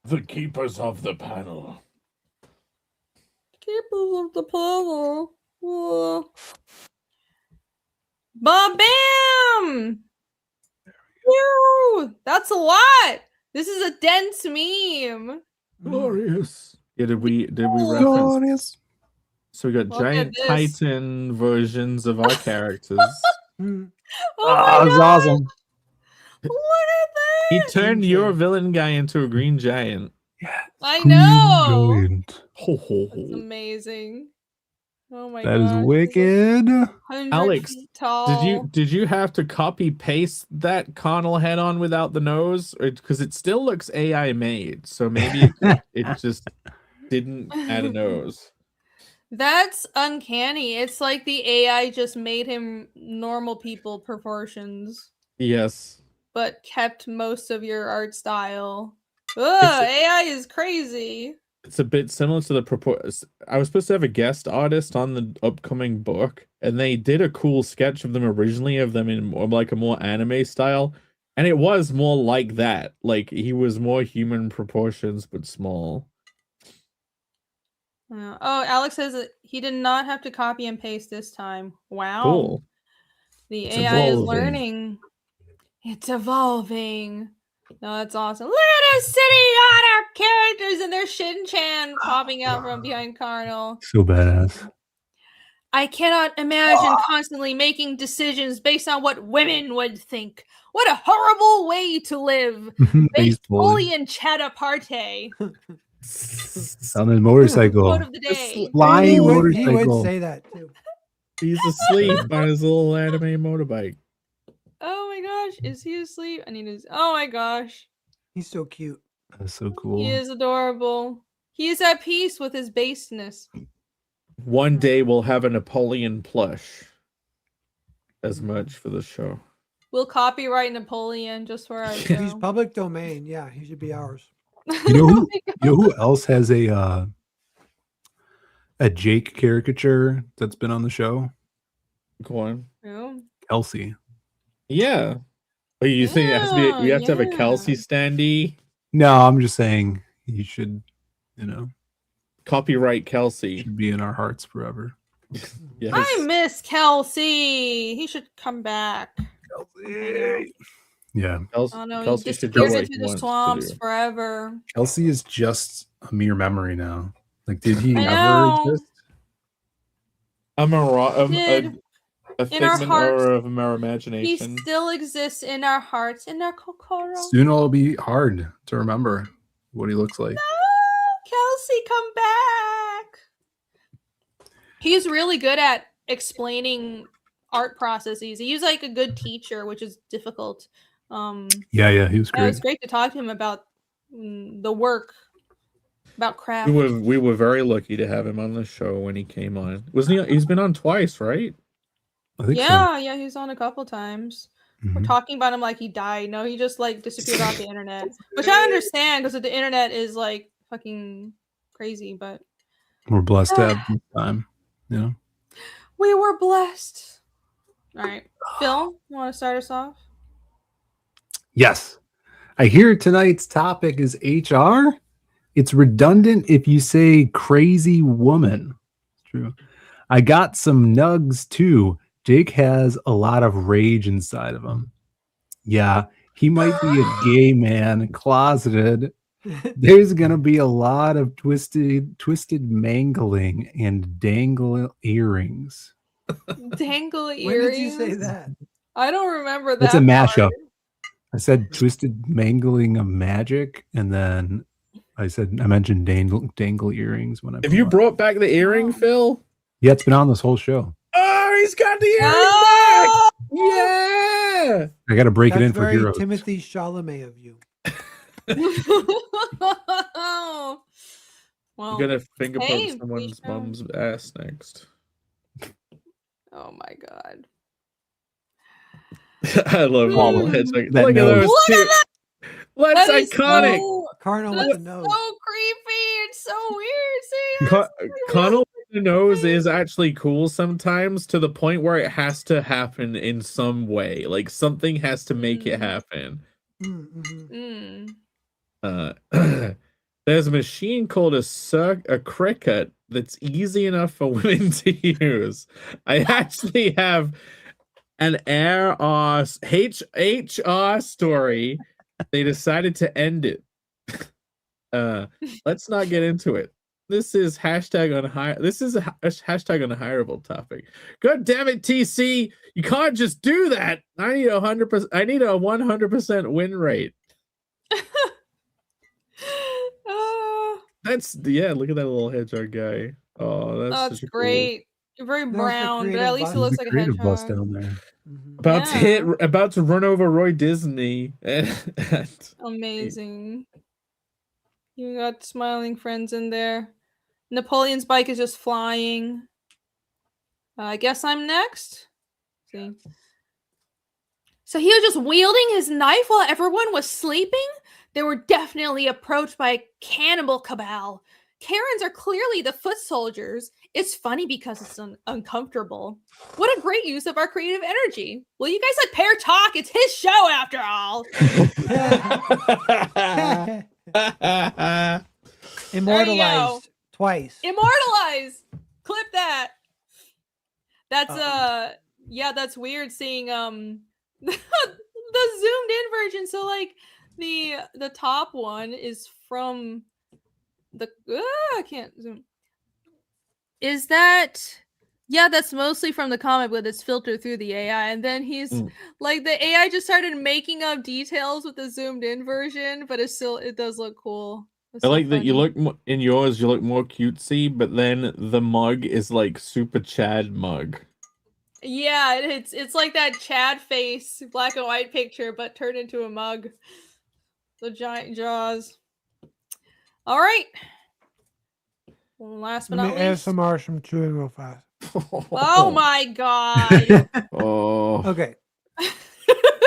The keepers of the panel. Keepers of the panel. Ba-bam! Woo! That's a lot. This is a dense meme. Glorious. Yeah, did we reference? Glorious. So we got giant Titan versions of our characters. Oh that's awesome. Look at that. He turned your villain guy into a green giant. I know. That's amazing. Oh my god. That is wicked. Alex, did you have to copy paste that Connell head on without the nose? Because it still looks AI made, so maybe it just didn't add a nose. That's uncanny. It's like the AI just made him normal people proportions, Yes. but kept most of your art style. It's Ugh, AI is crazy. It's a bit similar to the I was supposed to have a guest artist on the upcoming book, and they did a cool sketch of them originally, of them in more, like a more anime style, and it was more like that. Like he was more human proportions but small. Oh, Alex says that he did not have to copy and paste this time. Wow. Cool. The It's AI is evolving. learning. It's evolving. No, that's awesome. Look at us sitting on our characters and their Shin-chan popping out from behind Carnal. So badass. I cannot imagine constantly making decisions based on what women would think. What a horrible way to live. Based fully in chat aparte. On his motorcycle. Quote of the day. Flying He motorcycle. would say that too. He's asleep on his little anime motorbike. Oh my gosh, is he asleep? I need his. Oh my gosh. He's so cute. That's so cool. He is adorable. He is at peace with his baseness. One day we'll have a Napoleon plush as merch for the show. We'll copyright Napoleon just for our show. He's public domain. Yeah, he should be ours. You know who else has a Jake caricature that's been on the show? Go on. Who? Kelsey. Yeah. Oh, you think it has to be, we have to have a Kelsey standee? No, I'm just saying he should, copyright Kelsey. Should be in our hearts forever. Yes. I miss Kelsey. He should come back. Kelsey. Yeah. Oh no, he disappeared into the swamps forever. Kelsey is just a mere memory now. Like, did he I ever know. exist? A In our figment hearts. or of our He imagination. still exists in our hearts, in our kokoro. Soon it'll be hard to remember what he looks like. Kelsey, come back. He's really good at explaining art processes. He's like a good teacher, which is difficult. Yeah, he was It was great. great to talk to him about the work, about craft. We were very lucky to have him on the show when he came on. Wasn't he? He's been on twice, right? I think Yeah, he was on a couple times. We're Mhm. talking about him like he died. No, he just like disappeared off the internet, which I understand because the internet is like fucking crazy. But We're blessed to have this time. we were blessed. All right, Phil, you want to start us off? Yes. I hear tonight's topic is HR. It's redundant if you say crazy woman. It's true. I got some nugs too. Jake has a lot of rage inside of him. Yeah, he might be a gay man, closeted. There's gonna be a lot of twisted mangling and dangle earrings. Dangle earrings. When did you say that? I don't remember that. That's a mashup. part. I said twisted mangling of magic, and then I mentioned dangle earrings when I. Have you brought back the earring, Phil? Yeah, it's been on this whole show. Oh, he's got the earring Oh! back! Yeah! I got to break That's it in for very heroes. Timothy Chalamet of you. Well, You're gonna finger poke hey, someone's we shall. mom's ass next. Oh my god. I love all the heads. That Look at nose. those Look two. at that! That's That is iconic. so, Cardinal with that's the nose. so creepy. It's so weird. See, that's Connell with the nose is actually cool sometimes, to the point where it has to happen in some way. Like something has to make it happen. There's a machine called a cricket that's easy enough for women to use. I actually have an HR story. They decided to end it. Let's not get into it. This is hashtag This is a hashtag unhireable topic. God damn it, TC! You can't just do that. I need 100%. I need a 100% win rate. That's Look at that little hedgehog guy. Oh, that's such a great. You're very That's the brown, but at creative least it bus. looks The like a creative bus hedgehog. down there. Cool. About to run over Roy Disney. Amazing. You got smiling friends in there. Napoleon's bike is just flying. I guess I'm next. See. So he was just wielding his knife while everyone was sleeping? They were definitely approached by a cannibal cabal. Karens are clearly the foot soldiers. It's funny because it's uncomfortable. What a great use of our creative energy. Will you guys let Pear talk? It's his show after all. Immortalized twice. Immortalized. Clip that. That's yeah, that's weird seeing the zoomed in version. So like the top one is from the I can't zoom. Is that yeah, that's mostly from the comic, but it's filtered through the AI. And then he's like the AI just started making up details with the zoomed in version, but it does look cool. It's I so like that you funny. look in yours. You look more cutesy, but then the mug is like super Chad mug. Yeah, it's like that Chad face black and white picture, but turned into a mug. The giant jaws. All right. Last but Let not me least. ASMR some chewing real fast. Oh my god. Oh. Okay.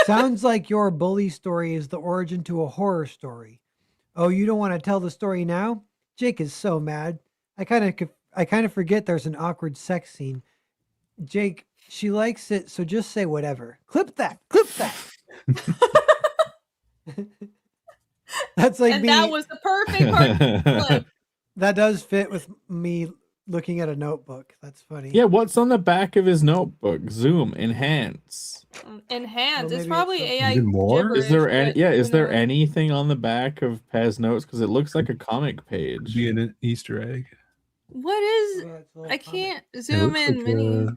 Sounds like your bully story is the origin to a horror story. Oh, you don't want to tell the story now? Jake is so mad. I kind of forget there's an awkward sex scene. Jake, she likes it, so just say whatever. Clip that. Clip that. That's like and me. that was the perfect part to clip. That does fit with me looking at a notebook. That's funny. Yeah, what's on the back of his notebook? Zoom, enhance. Enhance. Well, it's maybe probably it's AI. Even more? Is there gibberish, any? Yeah, but is who there knows? anything on the back of Pez notes? Because it looks like a comic page. Be an Easter egg. What is? Yeah, it's a little I comic. can't It zoom looks in. like Mini.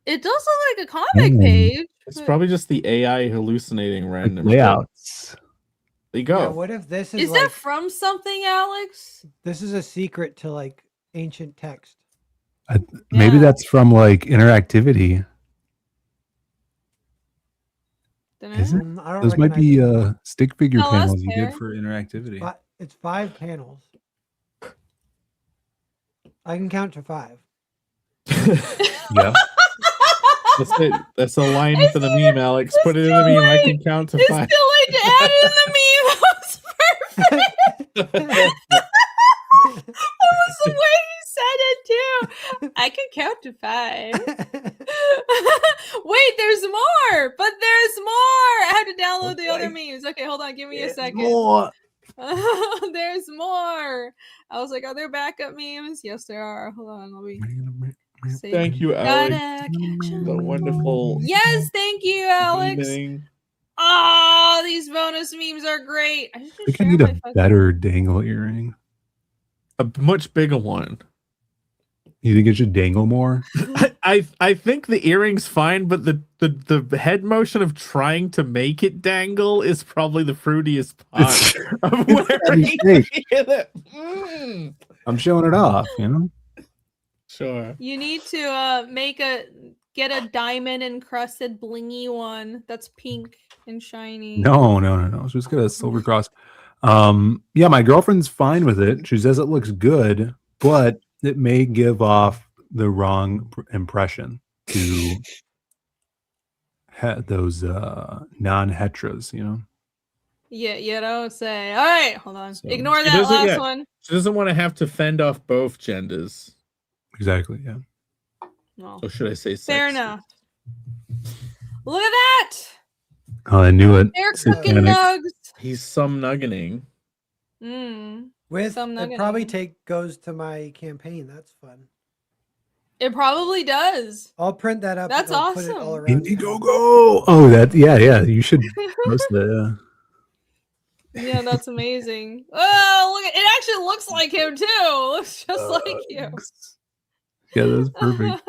It does look like a comic Hmm. page. It's but- probably just the AI hallucinating random shit. layouts. There you go. Yeah, what if this is, Is like that from something, Alex? this is a secret to like ancient text? Maybe Yeah. that's from like interactivity. Is it? I don't Those might recognize be it. stick figure Tell us, panels you Pear. did for interactivity. It's 5 panels. I can count to 5. Yeah. That's it. That's a line It's for the either- meme, Alex. it's Put it in too the meme. I late. can count to It's 5. too late to add in the meme. That was perfect. That was the way you said it too. I can count to 5. Wait, there's more, but there's more. I have to download the other memes. Okay, hold on. Give me a second. More. There's more. I was like, are there backup memes? Yes, there are. Hold on. Let me see. Thank you, Alex. Gotta catch 'em. The wonderful. Yes, thank you, Alex. memeing. Oh, these bonus memes are great. I I should think I share need my a fucking- better dangle earring. A much bigger one. You think it should dangle more? I think the earring's fine, but the head motion of trying to make it dangle is probably the fruitiest part of wearing it. I'm showing it off, you know? Sure. You need to get a diamond encrusted blingy one that's pink and shiny. No. Just get a silver cross. Yeah, my girlfriend's fine with it. She says it looks good, but it may give off the wrong impression to those non-heteros, you know? Yeah, you don't say. All right, hold on. So- Ignore She that doesn't- last yeah. one. She doesn't want to have to fend off both genders. Exactly, yeah. No. Or should I say Fair sex? enough. Look at that. Oh, I knew it. They're cooking Satanic. nugs. He's some nuggeting. With Some it probably nuggeting. goes to my campaign. That's fun. It probably does. I'll print that up. That's and I'll put it all awesome. around. Indiegogo! Oh, that, yeah. You should post that. Yeah, that's amazing. Oh, look! It actually looks like him too. Looks just like you. Yeah, that's perfect.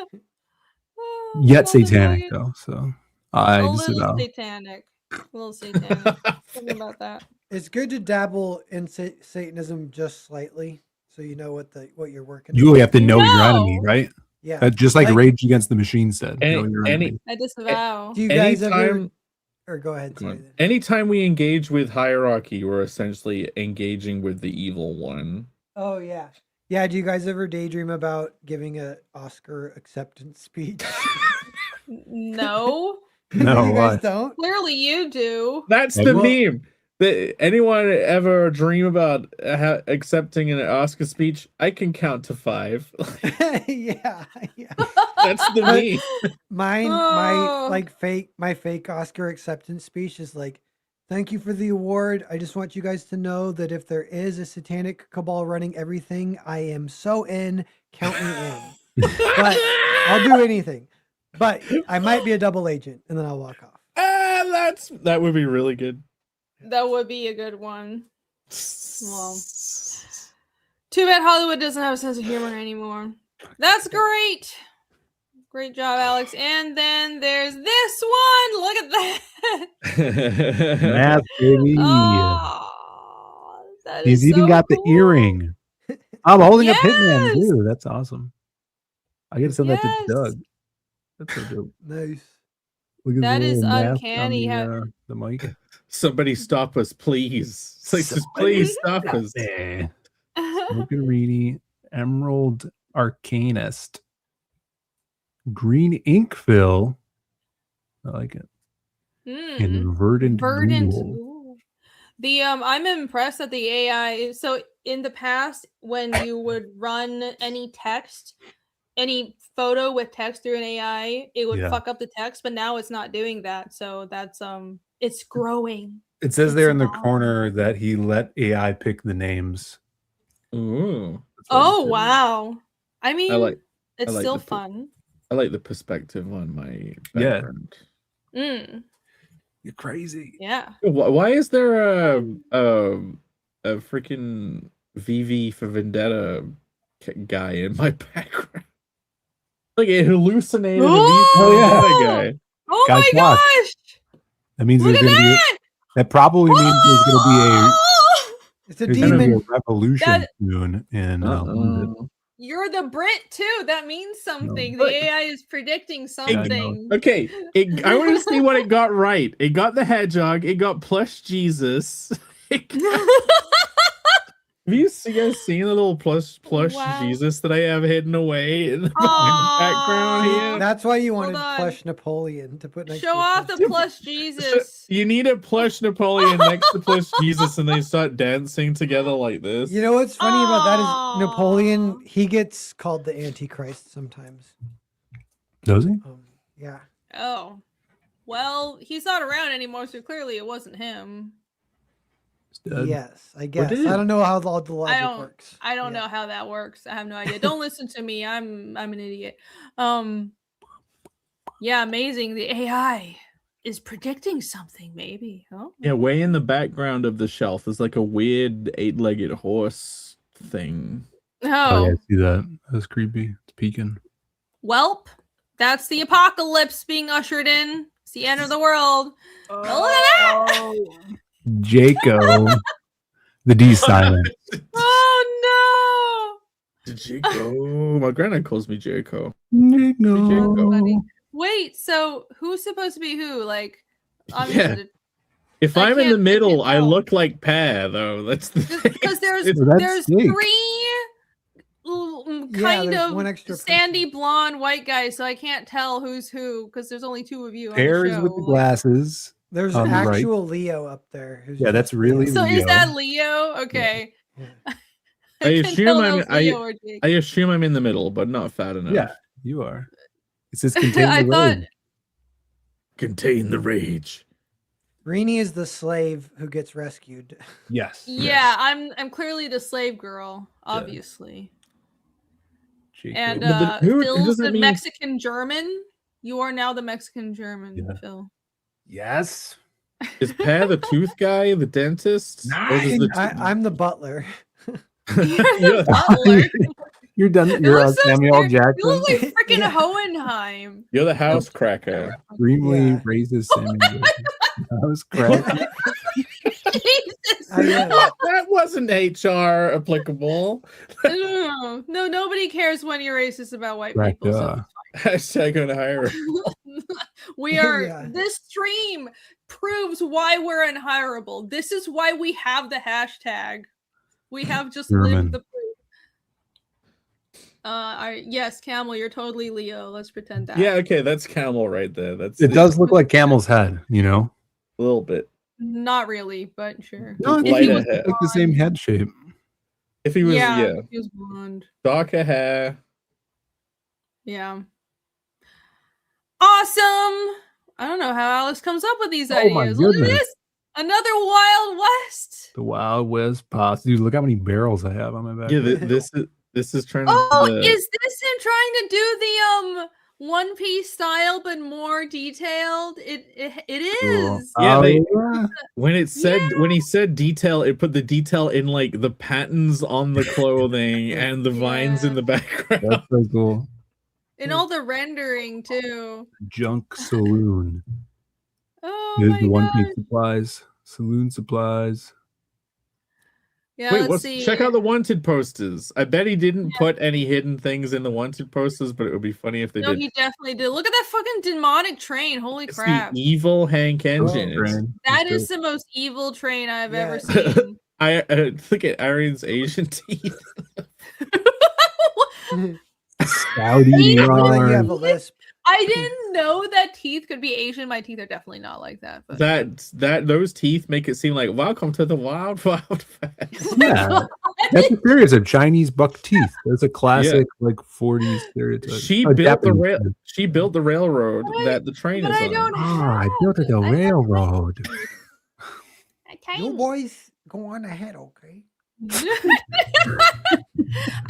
Oh, Yet love the satanic, nugget. though, so I A just little about. satanic. A little satanic. Something about that. It's good to dabble in Satanism just slightly, so you know what you're working. You with. have to know your enemy, right? Yeah. Just like Like- Rage Against the Machine said. Know your Any, enemy. I disavow. Do you guys ever? anytime, Or go ahead. Sorry. anytime we engage with hierarchy, we're essentially engaging with the evil one. Oh yeah. Yeah, do you guys ever daydream about giving a Oscar acceptance speech? No. No, You why? guys don't? Clearly you do. That's Yeah, the well- meme. Anyone ever dream about accepting an Oscar speech? I can count to 5. yeah. That's the But meme. my fake Oscar acceptance speech is like, thank you for the award. I just want you guys to know that if there is a satanic cabal running everything, I am so in. Count me in. But I'll do anything. But I might be a double agent, and then I'll walk off. That would be really good. That would be a good one. Well, too bad Hollywood doesn't have a sense of humor anymore. That's great. Great job, Alex. And then there's this one. Look at that. Math, baby. Oh, that He's is even so got cool. the earring. I'm holding up Hitman Yes! too. That's awesome. I gotta send that Yes. to Doug. That's so dope. Nice. Look at That the is little mask uncanny on how- the mic. Somebody stop us, please. It's like, just please stop us. Smokerini, Emerald Arcanist, Green Ink Fill. I like it. And Verdant. Verdant. Ghoul. Ooh. The I'm impressed that the AI. So in the past, when you would run any text, any photo with text through an AI, it would Yeah. fuck up the text. But now it's not doing that. So that's it's growing. It says there in the It's corner that he let AI pick the names. Ooh. Oh wow! I mean, it's like still the fun. I like the perspective on my Yeah. background. You're crazy. Yeah. Why is there a freaking VV for Vendetta guy in my background? Like it hallucinated a V for Vendetta guy. Oh Guys, my watch. gosh! That means Look there's at gonna be. that! That probably means there's gonna be It's a there's gonna be a demon. revolution That- soon in London. You're the Brit too. That means something. Look. The AI is predicting something. Okay, I want to see what it got right. It got the hedgehog. It got plush Jesus. Have you guys seen the little plush Wow. Jesus that I have hidden away in the background here? That's why you wanted on. plush Napoleon to put next Show to off the plush Jesus. You need a plush Napoleon next to plush Jesus, and they start dancing together like this. You know what's funny about that is Napoleon, he gets called the Antichrist sometimes. Does he? Yeah. Oh. Well, he's not around anymore, so clearly it wasn't him. Yes, I guess. did? I don't know how all the logic works. I don't know how that works. I have no idea. Don't listen to me. I'm an idiot. Yeah, amazing. The AI is predicting something, maybe. Oh. Yeah, way in the background of the shelf is like a weird 8-legged horse thing. Oh. yeah, I see that. That's creepy. It's peeking. Welp, that's the apocalypse being ushered in. It's the end of the world. Oh, look at that! Jaco. The D silent. Oh no! Jaco. My granddad calls me Jaco. Jaco. Wait, so who's supposed to be who? Like, Yeah. obviously, If I I'm in the can't middle, I look like Pear, though. That's the thing. because there's That's snake. 3 Yeah, kind there's of one extra sandy blonde white guys, so I can't tell who's who because there's only 2 of you. Pairs on the with show. the glasses. There's on an the right. actual Leo up there. Who's Yeah, that's really So Leo. is that Leo? Okay. I can assume tell I'm. that was Leo or Jake. I assume I'm in the middle, but not fat enough. Yeah, you are. It says contain I the thought- rage. Contain the rage. Rini is the slave who gets rescued. Yes. Yeah, I'm clearly the slave girl, obviously. And But who Phil's does the that mean? Mexican German. You are now the Mexican German, Phil. Yes. Is Pear the tooth guy, the dentist? Or does the I'm the butler. You're the butler. You're done. It You're looks so Samuel scary. Jackson. You look like freaking Hohenheim. You're the house cracker. Extremely raises Samuel Jackson. That was correct. That wasn't HR applicable. No, nobody cares when you're racist about white people. So Hashtag gonna hire. we are. Yeah. This stream proves why we're unhireable. This is why we have the hashtag. We have just German. lived the proof. Yes, Camel, you're totally Leo. Let's pretend that. Yeah, okay, that's Camel right there. That's It does look like Camel's head, you know? a little bit. Not really, but sure. No, Lighter he was hair. like the same head shape. If he was, yeah, he was blonde. darker hair. Yeah. Awesome. I don't know how Alex comes up with these Oh my ideas. Look at goodness. this. Another Wild West. The Wild West pasta. Dude, look how many barrels I have on my back. Yeah, this is trying to. Oh, do the- is this him trying to do the One Piece style but more detailed? It is. Yeah, Oh, when he said detail, it put the detail in like the patterns on the clothing and the vines in the background. That's so cool. And all the rendering too. Junk Saloon. Oh Here's my the One god. Piece supplies. Saloon supplies. Yeah, Wait, let's see. check out the wanted posters. I bet he didn't put any hidden things in the wanted posters, but it would be funny if they No, did. he definitely did. Look at that fucking demonic train. Holy It's crap. the evil Hank engine. That is the most evil train I've ever seen. I look at Arian's Asian teeth. Saudi You yarn. have a lisp. I didn't know that teeth could be Asian. My teeth are definitely not like that. But Those teeth make it seem like welcome to the wild West. Yeah. That's serious. A Chinese buck teeth. That's a classic like 40s stereotype. She A built the Japanese teeth. She built the railroad that the train is on. I built it a railroad. You boys go on ahead, okay?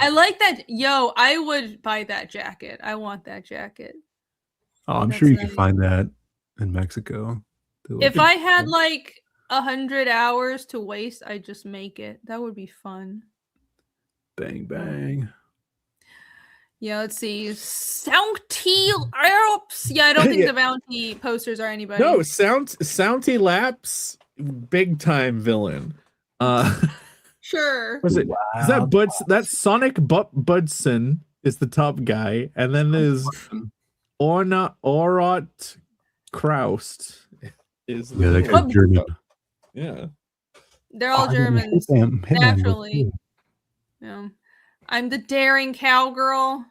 I like that. Yo, I would buy that jacket. I want that jacket. Oh, I'm That's sure you nice. can find that in Mexico. If I had like 100 hours to waste, I'd just make it. That would be fun. Bang bang. Yeah, let's see. Sounty Alps. Yeah, I don't think Yeah. the bounty posters are anybody. No, Sounty Laps, big time villain. Sure. Was it? Is that Buds? That's Sonic Budson is the top guy, and then there's Orot Kraust is Yeah, that guy's German. Yeah. They're all Oh, Germans. Hitman was Naturally. cool. Yeah. I'm the daring cowgirl.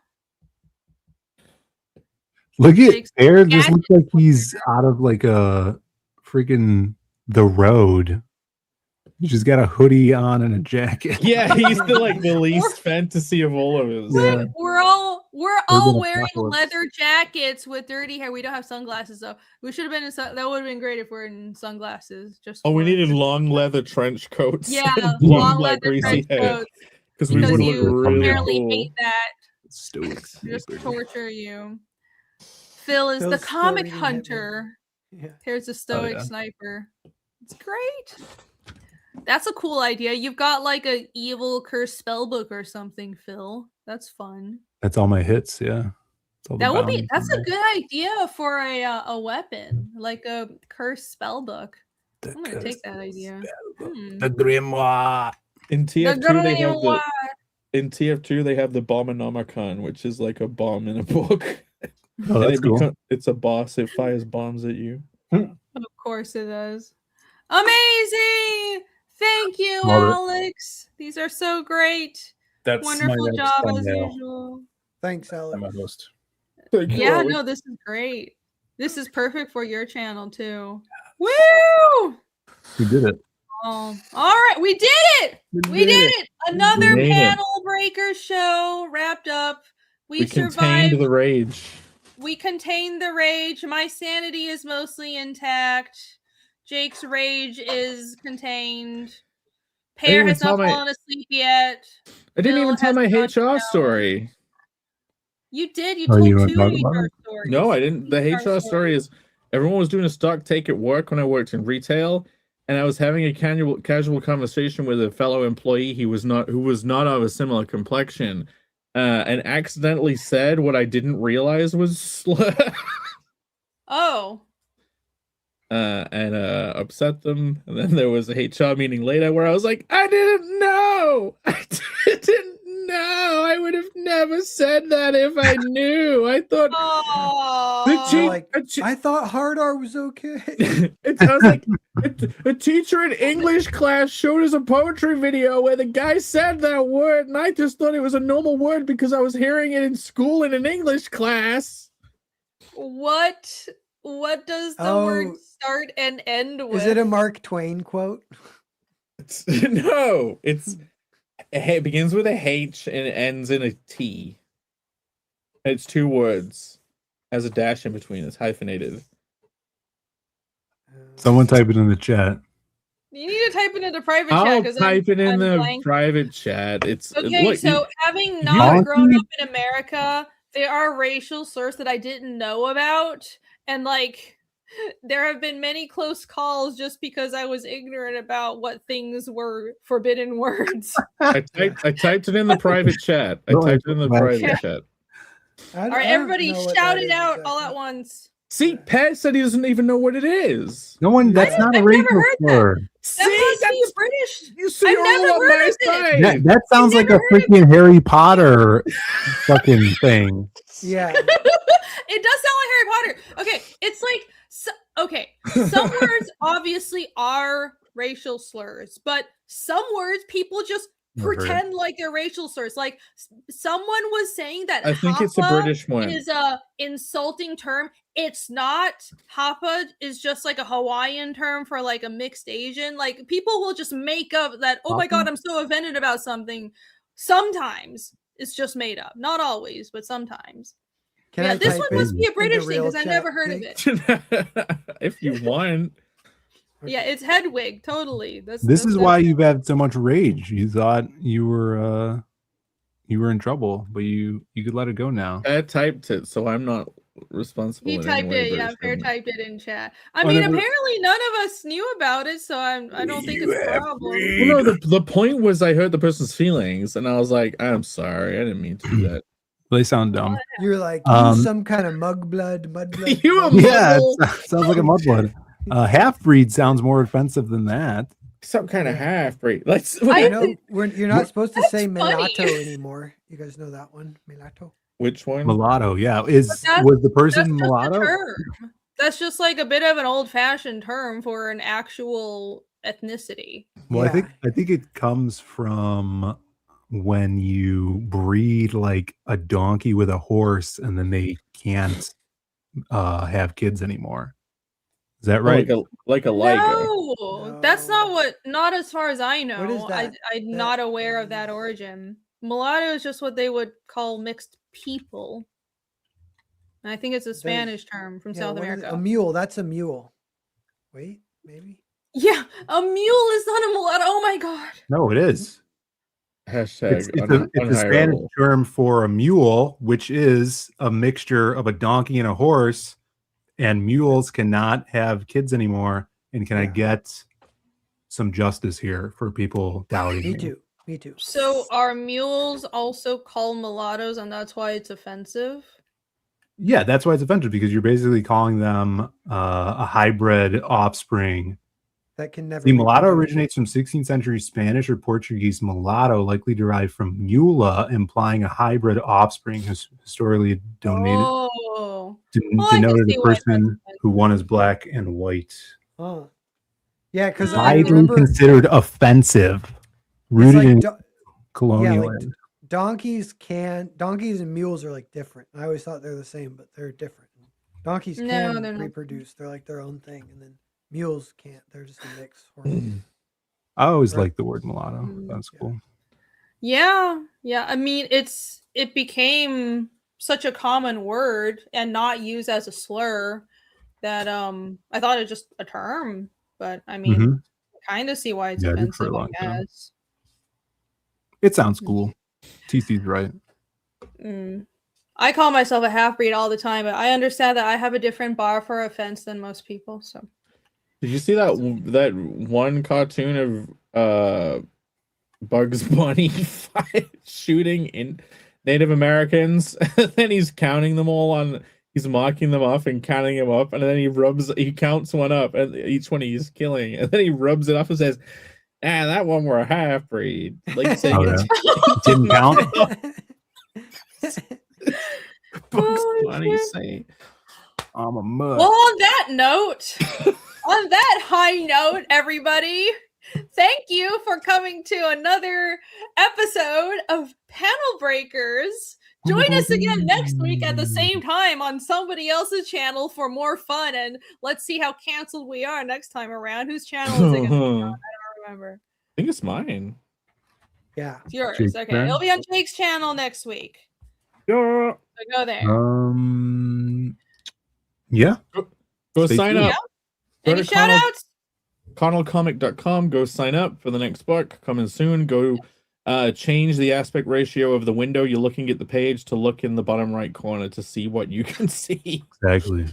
Look at Jake's Bear. Just gadget looks like he's out of like a freaking The Road. He's just got a hoodie on and a jacket. Yeah, he's the least fantasy of all of us. Yeah. We're all Urban wearing apocalypse. leather jackets with dirty hair. We don't have sunglasses though. We should have been in that would have been great if we're in sunglasses. Just Oh, we for- needed long leather trench coats. Yeah, and long like leather greasy trench hair. coats. Because we would you look really apparently cool. hate that. Stoics. Just torture you. Phil is the Phil's still comic reading Hitman. hunter. Yeah. Here's a stoic yeah. sniper. It's great. That's a cool idea. You've got like a evil cursed spell book or something, Phil. That's fun. That's all my hits. Yeah. That's all the That would be. bounties That's on a there. good idea for a weapon, like a cursed spell book. I'm gonna take that idea. The grimoire. In The TF2 they have grimoire. in TF2 they have the Bombonomicon, which is like a bomb in a book. Oh, that's cool. It's a boss. It fires bombs at you. Of course it does. Amazing! Thank you, Love it. Alex. These are so great. That's Wonderful my next job as thumbnail. usual. Thanks, I'm Alex. a host. Thank you, Yeah, Alex. no, this is great. This is perfect for your channel too. Woo! We did it. Oh, all right, we did it. We did it. Another made it. panel breaker show wrapped up. We contained survived. the rage. We contained the rage. My sanity is mostly intact. Jake's rage is contained. Pear even has not tell my- fallen asleep yet. I didn't Bill even tell has my not HR gone. story. You did. You Oh, told you wanna two talk about HR it? stories. No, I didn't. The HR HR story is everyone was doing a stock take at work when I worked in retail, and I was having a casual conversation with a fellow employee who was not of a similar complexion, and accidentally said what I didn't realize was slur. Oh. And upset them. And then there was a HR meeting later where I was like, I didn't know. I didn't know. I would have never said that if I knew. I thought I thought hard R was okay. I was like, a teacher in English class showed us a poetry video where the guy said that word, and I just thought it was a normal word because I was hearing it in school in an English class. What does the word start and end with? Is it a Mark Twain quote? No, it begins with a H and it ends in a T. It's 2 words. Has a dash in between. It's hyphenated. Someone type it in the chat. You need to type it into private I'll chat. type it in I'm the blank. private chat. It's Okay, look, so having not grown up in America, there are racial slurs that I didn't know about, and like there have been many close calls just because I was ignorant about what things were forbidden words. I typed it in the private chat. I typed it in the private chat. All right, everybody shout it out all at once. See, Pat said he doesn't even know what it is. No one. That's not a racial slur. That must be British. So I've you're never all on heard my of it. side. That sounds like a freaking Harry Potter fucking thing. Yeah. It does sound like Harry Potter. Okay, it's like some words obviously are racial slurs, but some words people just pretend like they're racial slurs. Like someone was saying that I think it's a British one. Is a insulting term. It's not. Hapa is just like a Hawaiian term for like a mixed Asian. Like people will just make up that, oh my god, I'm so offended about something. Sometimes it's just made up. Not always, but sometimes. This one must be a British thing because I never heard of it. If you want. Yeah, it's Hedwig, totally. This is why you've had so much rage. You thought you were in trouble, but you could let it go now. I typed it, so I'm not responsible. He typed it, yeah. Fair typed it in chat. I mean, Whatever. apparently none of us knew about it, so I don't think it's a problem. Well, no, the point was I hurt the person's feelings, and I was like, I'm sorry, I didn't mean to do that. They sound dumb. You're like you some kind of mud blood. You a Yeah, muggle? it sounds like a mudblood. Half breed sounds more offensive than that. Some kind of half breed. Let's. I know you're not supposed to say mulatto anymore. You guys know that one, mulatto. Which one? Mulatto. Yeah, was the person mulatto? That's just like a bit of an old-fashioned term for an actual ethnicity. Well, I think it comes from when you breed like a donkey with a horse, and then they can't have kids anymore. Is that right? Like a liger. No, that's not as far as I know. What is that? I'm not aware of that origin. Mulatto is just what they would call mixed people. And I think it's a Spanish term from South America. A mule. That's a mule. Wait, maybe. Yeah, a mule is not a mulatto. Oh my god. No, it is. Hashtag it's a Spanish term for a mule, which is a mixture of a donkey and a horse. And mules cannot have kids anymore. And can I get some justice here for people doubting me? Me too. So are mules also called mulattoes, and that's why it's offensive? Yeah, that's why it's offensive, because you're basically calling them a hybrid offspring. That can never. The mulatto originates from 16th century Spanish or Portuguese mulatto, likely derived from mula, implying a hybrid offspring historically donated. Denoted a person who one is black and white. Oh, yeah, because I widely remember considered offensive, rooted in colonial. Yeah, like donkeys and mules are like different. I always thought they're the same, but they're different. Donkeys can reproduce; they're like their own thing, and then mules can't. They're just a mix. I always like the word mulatto. That's cool. Yeah. I mean, it became such a common word and not used as a slur that I thought it just a term, but I mean, I kind of see why it's offensive, I guess. It sounds cool. TC's right. I call myself a half-breed all the time, but I understand that I have a different bar for offense than most people. So, did you see that one cartoon of Bugs Bunny shooting in Native Americans? And then he's counting them all he's marking them off and counting them up, and then he counts one up, and each one he's killing, and then he rubs it off and says, that one were a half-breed. Like saying it didn't count. Bugs Bunny say, "I'm a mud." Well, on that note, on that high note, everybody, thank you for coming to another episode of Panel Breakers. Join us again next week at the same time on somebody else's channel for more fun, and let's see how canceled we are next time around. Whose channel is it going to be on? I don't remember. I think it's mine. Yeah. It's yours. Jake's Okay. turn. It'll be on Jake's channel next week. Yeah. So go there. Yeah. Go Stay sign tuned. up. Go Any to shout outs? ConnellComic.com. Go sign up for the next book coming soon. Go change the aspect ratio of the window you're looking at the page to look in the bottom right corner to see what you can see. Exactly.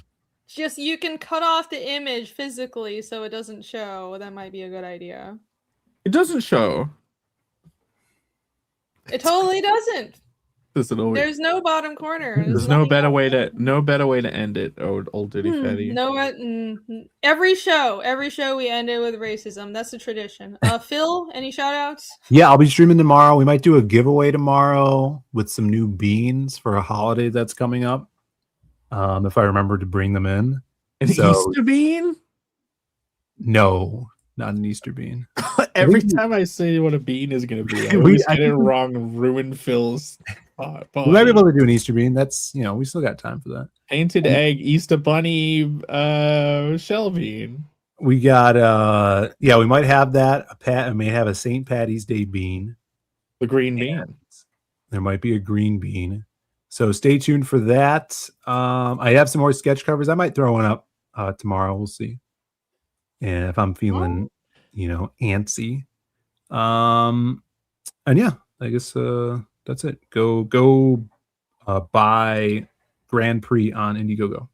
Just you can cut off the image physically so it doesn't show. That might be a good idea. It doesn't show. It totally doesn't. Does it always? There's no bottom corner. There's no better way to end it. Old Diddy Fatty. No, every show we end it with racism. That's a tradition. Phil, any shout outs? Yeah, I'll be streaming tomorrow. We might do a giveaway tomorrow with some new beans for a holiday that's coming up. If I remember to bring them in. Easter bean? No, not an Easter bean. Every time I say what a bean is going to be, I always get it wrong and ruin Phil's party. We might be able to do an Easter bean. That's, we still got time for that. Painted egg, Easter bunny, shell bean. We got, we might have that. I may have a St. Patty's Day bean. The green bean. There might be a green bean. So stay tuned for that. I have some more sketch covers. I might throw one up tomorrow. We'll see. And if I'm feeling, antsy. And yeah, I guess that's it. Go buy Grand Prix on Indiegogo.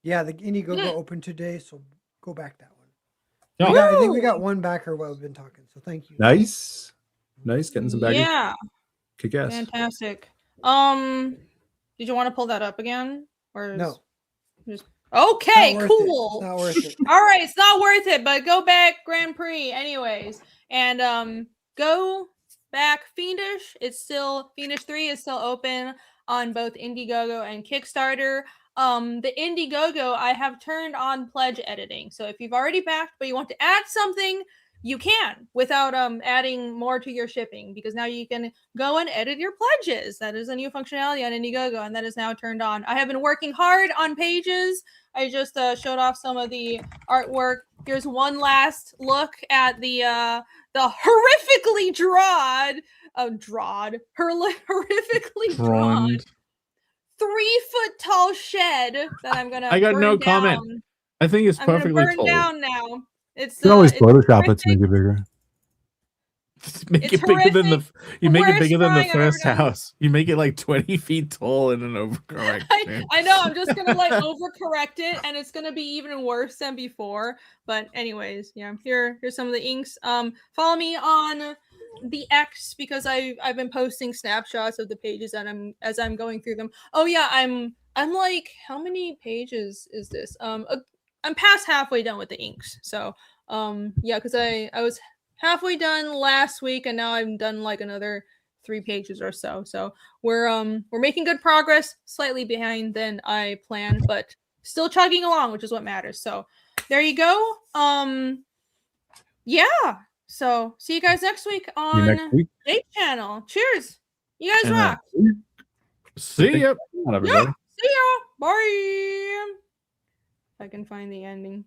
Yeah, the Indiegogo opened today, so go back that one. Yeah. I think we got one backer while we've been talking, so thank you. Nice. Getting some baggage. Yeah. Kick ass. Fantastic. Did you want to pull that up again? Or No. Just okay, Not worth cool. it. It's not worth it. All right, it's not worth it, but go back Grand Prix anyways. And go back Fiendish. Fiendish 3 is still open on both Indiegogo and Kickstarter. The Indiegogo, I have turned on pledge editing. So if you've already backed but you want to add something, you can without adding more to your shipping, because now you can go and edit your pledges. That is a new functionality on Indiegogo, and that is now turned on. I have been working hard on pages. I just showed off some of the artwork. Here's one last look at the horrifically horrifically drawn 3-foot tall shed that I'm gonna. I got burn no down. comment. I think it's perfectly I'm gonna burn tall. down now. You can always Photoshop it to make it bigger. Make It's it bigger than horrific. you make it Worst bigger than the drawing I've ever first done. house. You make it like 20 feet tall in an overcorrection. I know. I'm just gonna overcorrect it, and it's gonna be even worse than before. But anyways, yeah. Here's some of the inks. Follow me on the X, because I've been posting snapshots of the pages and as I'm going through them. Oh yeah, I'm like, how many pages is this? I'm past halfway done with the inks. So yeah, because I was halfway done last week, and now I'm done like another 3 pages or so. So we're making good progress, slightly behind than I planned, but still chugging along, which is what matters. So there you go. Yeah. So see you guys next week on Jake channel. Cheers. You guys rock. See ya. Everybody. Yeah. See ya. Bye. If I can find the ending.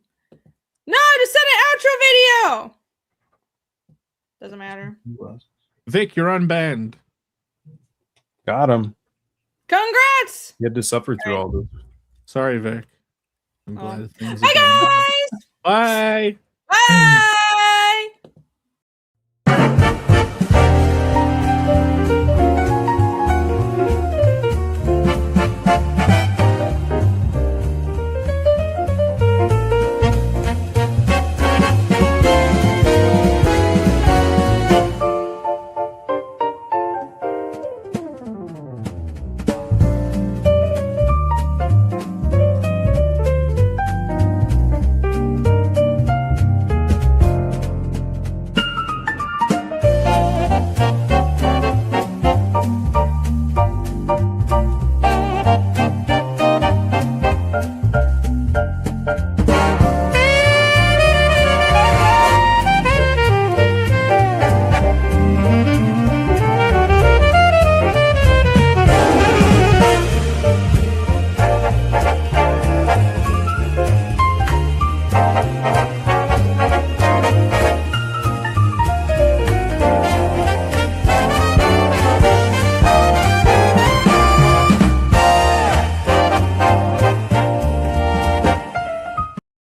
No, just set an outro video. Doesn't matter. Vic, you're unbanned. Got him. Congrats. You had to suffer through all this. Sorry, Vic. I'm glad things Bye, are going well. guys. Bye. Bye.